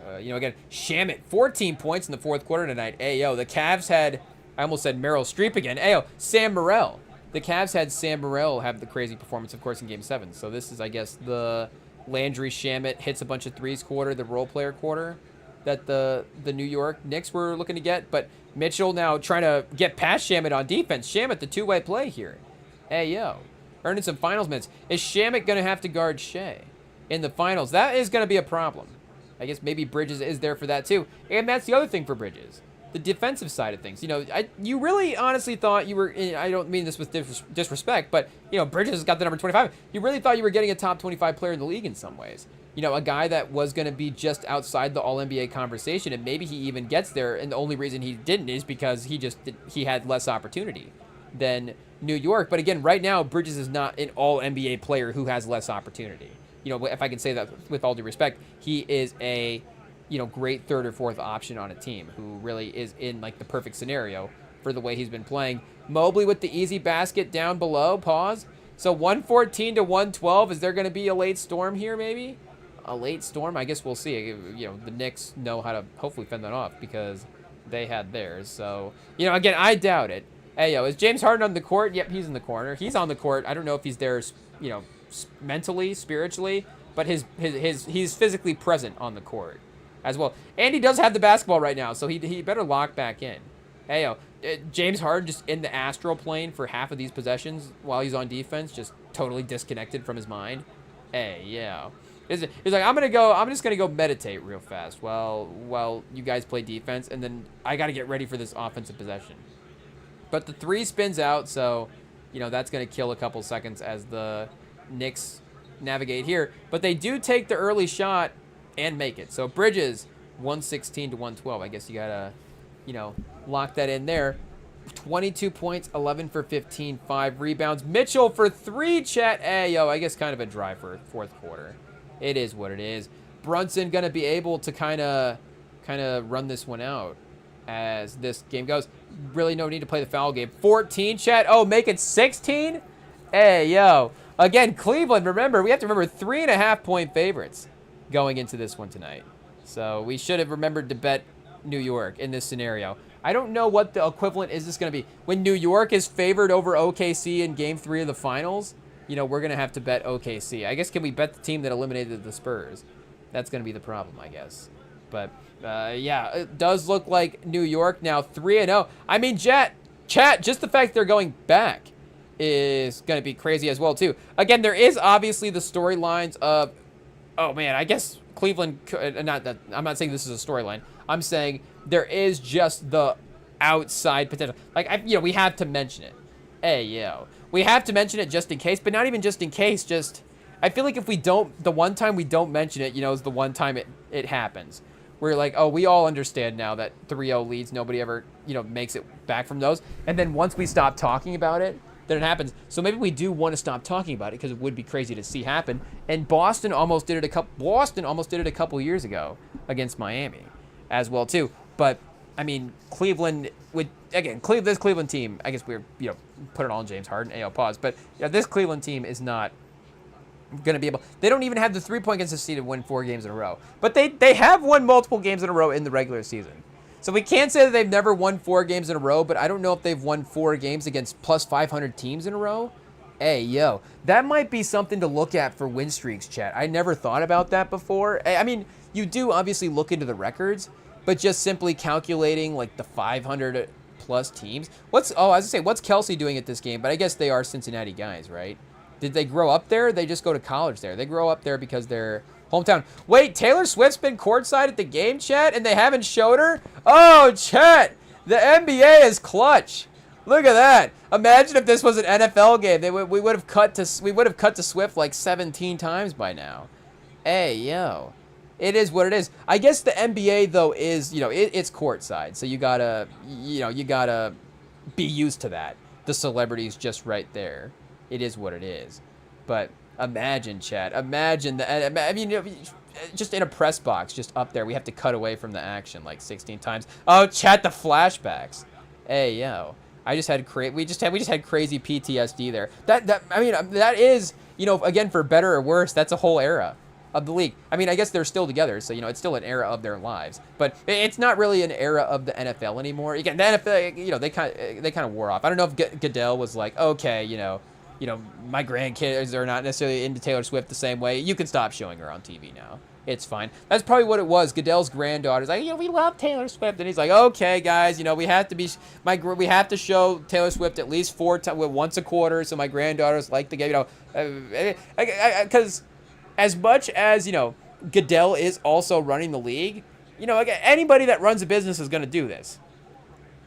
again, Shamet, 14 points in the fourth quarter tonight. Hey, yo, the Cavs had, I almost said Meryl Streep again. Hey, yo, Sam Morril. The Cavs had Sam Morril have the crazy performance, of course, in Game 7. So this is, I guess, the Landry Shamet hits a bunch of threes quarter, the role player quarter that the New York Knicks were looking to get. But Mitchell now trying to get past Shamet on defense. Shamet, the two-way play here. Hey, yo, earning some finals minutes. Is Shamet going to have to guard Shea in the finals? That is going to be a problem. I guess maybe Bridges is there for that, too. And that's the other thing for Bridges. The defensive side of things. You really honestly thought you were, I don't mean this with disrespect, but, Bridges has got the number 25. You really thought you were getting a top 25 player in the league in some ways. A guy that was going to be just outside the All-NBA conversation, and maybe he even gets there, and the only reason he didn't is because he had less opportunity than New York. But again, right now, Bridges is not an All-NBA player who has less opportunity. If I can say that with all due respect, he is a great third or fourth option on a team who really is in like the perfect scenario for the way he's been playing. Mobley with the easy basket down below. Pause. So 114-112. Is there going to be a late storm here? Maybe a late storm. I guess we'll see. The Knicks know how to hopefully fend that off because they had theirs. So again, I doubt it. Hey, yo, is James Harden on the court? Yep, he's in the corner. He's on the court. I don't know if he's there, mentally, spiritually, but he's physically present on the court as well. And he does have the basketball right now, so he better lock back in. Hey, yo, James Harden just in the astral plane for half of these possessions while he's on defense, just totally disconnected from his mind. Hey, yeah. He's like, I'm just gonna go meditate real fast while you guys play defense, and then I gotta get ready for this offensive possession. But the 3 spins out, so that's gonna kill a couple seconds as the Knicks navigate here. But they do take the early shot and make it. So Bridges, 116-112. I guess you gotta, lock that in there. 22 points, 11 for 15, 5 rebounds. Mitchell for 3, chat. Hey, yo, I guess kind of a dry for fourth quarter. It is what it is. Brunson gonna be able to kind of run this one out as this game goes. Really no need to play the foul game. 14, chat. Oh, make it 16? Hey, yo. Again, Cleveland, remember, we have to remember 3.5-point favorites going into this one tonight. So we should have remembered to bet New York in this scenario. I don't know what the equivalent is this going to be. When New York is favored over OKC in Game 3 of the finals, we're going to have to bet OKC. I guess can we bet the team that eliminated the Spurs? That's going to be the problem, I guess. But, yeah, it does look like New York now 3-0. I mean, chat, just the fact they're going back is going to be crazy as well, too. Again, there is obviously the storylines of, oh, man, I guess Cleveland, I'm not saying this is a storyline. I'm saying there is just the outside potential. Like, we have to mention it. Hey, yo. We have to mention it just in case, but not even just in case, just, I feel like if we don't, the one time we don't mention it, is the one time it happens. We're like, oh, we all understand now that 3-0 leads, nobody ever, makes it back from those. And then once we stop talking about it, then it happens. So maybe we do want to stop talking about it because it would be crazy to see happen. And Boston almost did it a couple years ago against Miami as well too. But I mean, Cleveland would again, this Cleveland team. I guess we're put it all on James Harden. Pause. But this Cleveland team is not going to be able. They don't even have the 3-point consistency to win 4 games in a row. But they have won multiple games in a row in the regular season. So we can't say that they've never won 4 games in a row, but I don't know if they've won 4 games against plus 500 teams in a row Hey, yo, that might be something to look at for win streaks, chat. I never thought about that before. I mean, you do obviously look into the records, but just simply calculating like the 500 plus teams. As I say, what's Kelsey doing at this game? But I guess they are Cincinnati guys, right? Did they grow up there? They just go to college there. They grow up there because they're hometown. Wait, Taylor Swift's been courtside at the game, chat, and they haven't showed her? Oh, chat, the NBA is clutch. Look at that! Imagine if this was an NFL game. We would have cut to Swift like 17 times by now. Hey, yo, it is what it is. I guess the NBA though is, it's courtside, so you gotta be used to that. The celebrity's just right there. It is what it is. But imagine, Chad. Imagine just in a press box, just up there. We have to cut away from the action like 16 times. Oh, chat, the flashbacks. Hey, yo. We just had crazy PTSD there. That is, again, for better or worse, that's a whole era of the league. I mean, I guess they're still together, so it's still an era of their lives. But it's not really an era of the NFL anymore. Again, the NFL, they kind of wore off. I don't know if Goodell was like, okay, my grandkids are not necessarily into Taylor Swift the same way. You can stop showing her on TV now. It's fine. That's probably what it was. Goodell's granddaughter's like, we love Taylor Swift, and he's like, okay, guys, we have to show Taylor Swift at least once a quarter, so my granddaughters like the game, because as much as Goodell is also running the league, anybody that runs a business is going to do this.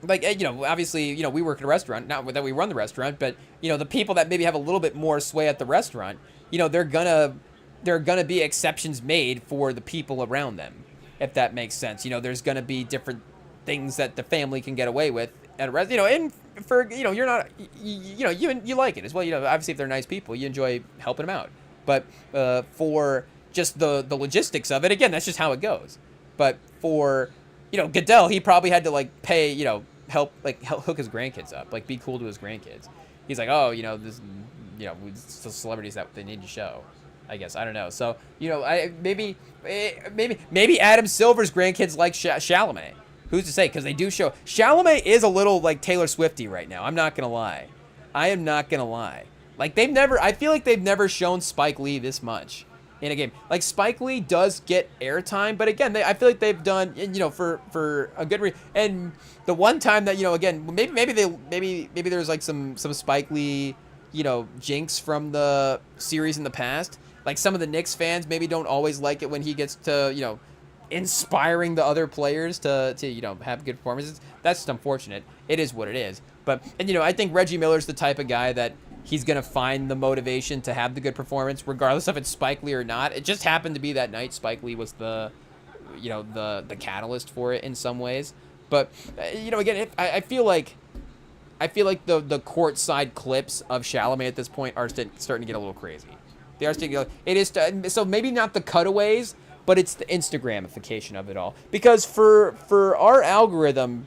Like, obviously, we work at a restaurant, not that we run the restaurant, but, the people that maybe have a little bit more sway at the restaurant, there are gonna be exceptions made for the people around them, if that makes sense. There's gonna be different things that the family can get away with at a restaurant, and for, you're not, you like it as well. Obviously, if they're nice people, you enjoy helping them out. But for just the logistics of it, again, that's just how it goes. But for, Goodell, he probably had to, like, pay, help hook his grandkids up, like, be cool to his grandkids. He's like, oh, the celebrities that they need to show, I guess. I don't know. So, maybe Adam Silver's grandkids like Chalamet. Who's to say? Because they do show. Chalamet is a little like Taylor Swifty right now. I'm not going to lie. I am not going to lie. Like, I feel like they've never shown Spike Lee this much in a game. Like, Spike Lee does get airtime, but again, I feel like they've done, for a good reason. And the one time that, again, maybe there's like some Spike Lee, jinx from the series in the past. Like, some of the Knicks fans maybe don't always like it when he gets to, inspiring the other players to have good performances. That's just unfortunate. It is what it is. But, and, I think Reggie Miller's the type of guy that he's going to find the motivation to have the good performance, regardless if it's Spike Lee or not. It just happened to be that night Spike Lee was the catalyst for it in some ways. But, again, I feel like the courtside clips of Chalamet at this point are starting to get a little crazy. They are starting to get, it is, so maybe not the cutaways, but it's the Instagramification of it all. Because for our algorithm,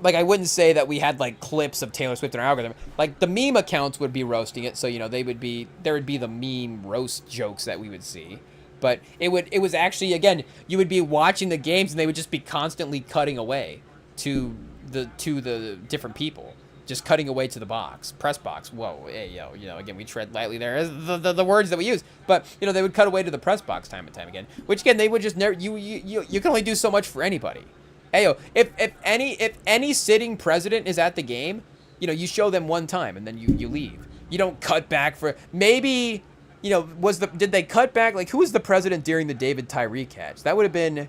like, I wouldn't say that we had, like, clips of Taylor Swift in our algorithm. Like, the meme accounts would be roasting it, so, there would be the meme roast jokes that we would see. But it was actually, again, you would be watching the games and they would just be constantly cutting away to the different people. Just cutting away to the press box. Whoa, hey, yo, again, we tread lightly there. As the words that we use. But, they would cut away to the press box time and time again. Which, again, they would just never, you can only do so much for anybody. Hey, yo, if any sitting president is at the game, you show them one time and then you leave. You don't cut back for, maybe, did they cut back? Like, who was the president during the David Tyree catch? That would have been,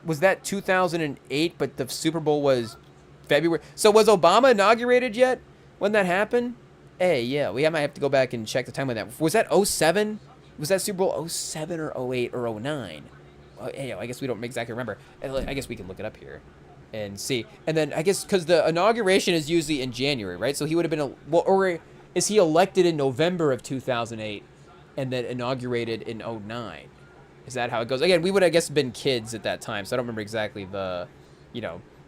was that 2008, but the Super Bowl was February. So was Obama inaugurated yet when that happened? Hey, yeah, we might have to go back and check the time on that. Was that 07? Was that Super Bowl 07 or 08 or 09? Hey, I guess we don't exactly remember. I guess we can look it up here and see. And then I guess because the inauguration is usually in January, right? So he would have been, or is he elected in November of 2008 and then inaugurated in 09? Is that how it goes? Again, we would, I guess, have been kids at that time, so I don't remember exactly the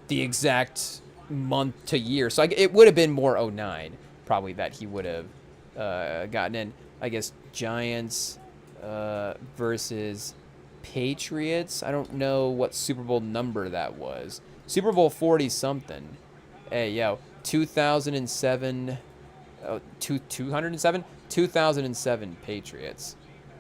exact month to year. So it would have been more 09 probably that he would have gotten in. I guess Giants versus Patriots. I don't know what Super Bowl number that was. Super Bowl 40 something. Hey, yo, 2007 207? 2007 Patriots.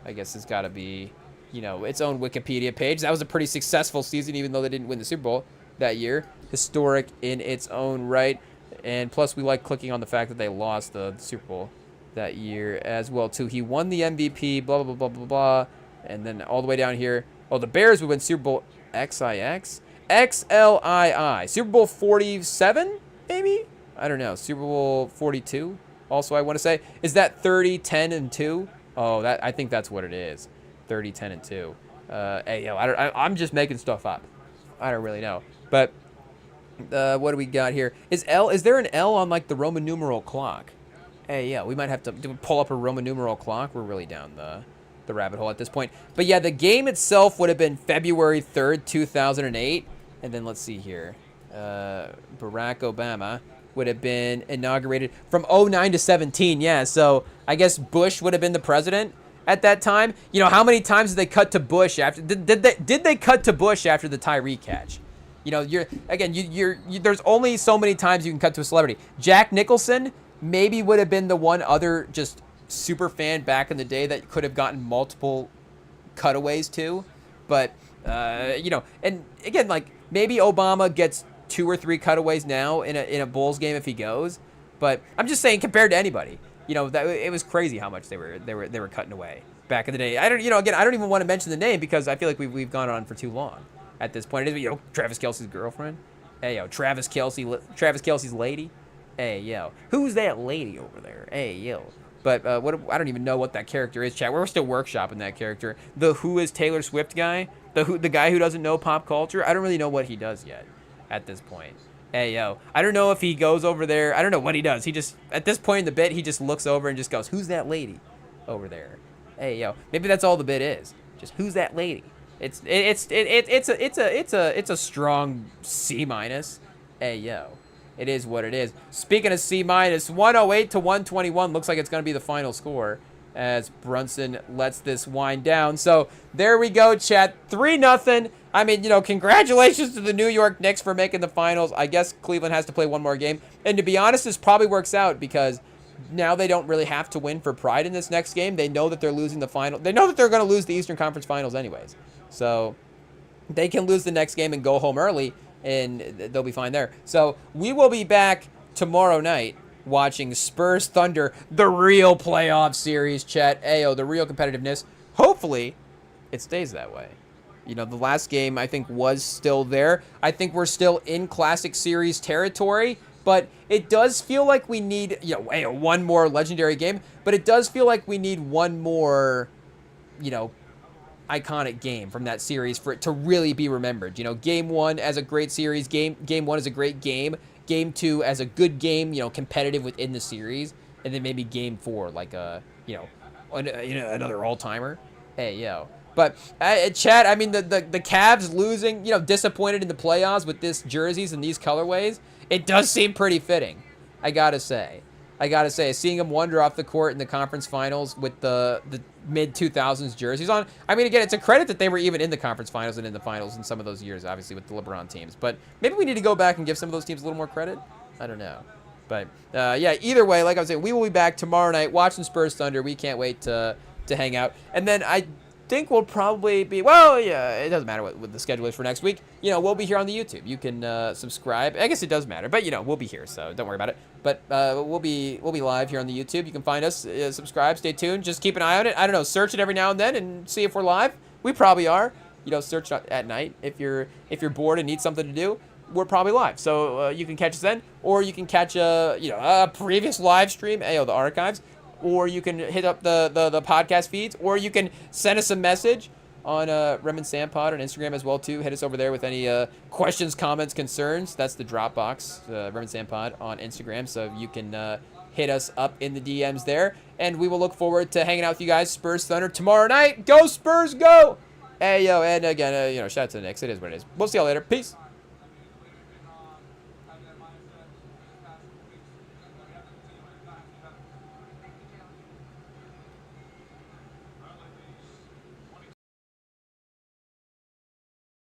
I guess it's got to be, its own Wikipedia page. That was a pretty successful season, even though they didn't win the Super Bowl that year. Historic in its own right. And plus, we like clicking on the fact that they lost the Super Bowl that year as well, too. He won the MVP, blah, blah, blah, blah, blah. And then all the way down here, the Bears would win Super Bowl XIX? XLII. Super Bowl 47, maybe? I don't know. Super Bowl 42, also, I want to say. Is that 30, 10, and 2? Oh, I think that's what it is. 30, 10, and 2. Hey, I'm just making stuff up. I don't really know. But what do we got here? Is there an L on, like, the Roman numeral clock? Hey, we might have to pull up a Roman numeral clock. We're really down the rabbit hole at this point. But, yeah, the game itself would have been February 3rd, 2008. And then let's see here. Barack Obama would have been inaugurated from 09 to 17. Yeah, so I guess Bush would have been the president at that time. How many times did they cut to Bush after? Did they cut to Bush after the Tyree catch? There's only so many times you can cut to a celebrity. Jack Nicholson maybe would have been the one other just super fan back in the day that could have gotten multiple cutaways to. But, and again, like, maybe Obama gets 2 or 3 cutaways now in a Bulls game if he goes. But I'm just saying, compared to anybody, that it was crazy how much they were cutting away back in the day. I don't even want to mention the name because I feel like we've gone on for too long at this point. It is, Travis Kelce's girlfriend. Hey, Travis Kelce's lady. Hey, who's that lady over there? Hey, But I don't even know what that character is, chat. We're still workshopping that character. The Who is Taylor Swift guy, the guy who doesn't know pop culture. I don't really know what he does yet at this point. Hey, I don't know if he goes over there. I don't know what he does. He just, at this point in the bit, he just looks over and just goes, "Who's that lady over there?" Hey, maybe that's all the bit is. Just who's that lady? It's a strong C-. Hey, it is what it is. Speaking of C-, 108 to 121 looks like it's going to be the final score as Brunson lets this wind down. So there we go, chat. 3-0. I mean, congratulations to the New York Knicks for making the finals. I guess Cleveland has to play one more game. And to be honest, this probably works out because now they don't really have to win for pride in this next game. They know that they're losing the final. They know that they're going to lose the Eastern Conference Finals anyways. So they can lose the next game and go home early, and they'll be fine there. So we will be back tomorrow night watching Spurs Thunder, the real playoff series, chat. The real competitiveness. Hopefully, it stays that way. The last game, I think, was still there. I think we're still in Classic Series territory, but it does feel like we need, one more legendary game, but it does feel like we need one more, iconic game from that series for it to really be remembered. Game 1 as a great series, game 1 as a great game, game 2 as a good game, competitive within the series, and then maybe game 4 like another all-timer. But chat, I mean the Cavs losing, disappointed in the playoffs with this jerseys and these colorways, it does seem pretty fitting. I gotta say, seeing them wander off the court in the conference finals with the mid-2000s jerseys on. I mean, again, it's a credit that they were even in the conference finals and in the finals in some of those years, obviously, with the LeBron teams. But maybe we need to go back and give some of those teams a little more credit. I don't know. But, either way, like I was saying, we will be back tomorrow night watching Spurs Thunder. We can't wait to hang out. And then I think we'll probably be, it doesn't matter what the schedule is for next week. We'll be here on the YouTube. You can subscribe. I guess it does matter, but we'll be here, so don't worry about it. But we'll be live here on the YouTube. You can find us, subscribe, stay tuned. Just keep an eye on it. I don't know, search it every now and then and see if we're live. We probably are. Search at night if you're bored and need something to do. We're probably live, so you can catch us then, or you can catch a previous live stream, the archives. Or you can hit up the podcast feeds, or you can send us a message on REMINGTOM on Instagram as well, too. Hit us over there with any questions, comments, concerns. That's the Dropbox, REMINGTOM on Instagram, so you can hit us up in the DMs there. And we will look forward to hanging out with you guys, Spurs Thunder, tomorrow night. Go Spurs, go! And again, shout out to the Knicks. It is what it is. We'll see y'all later. Peace.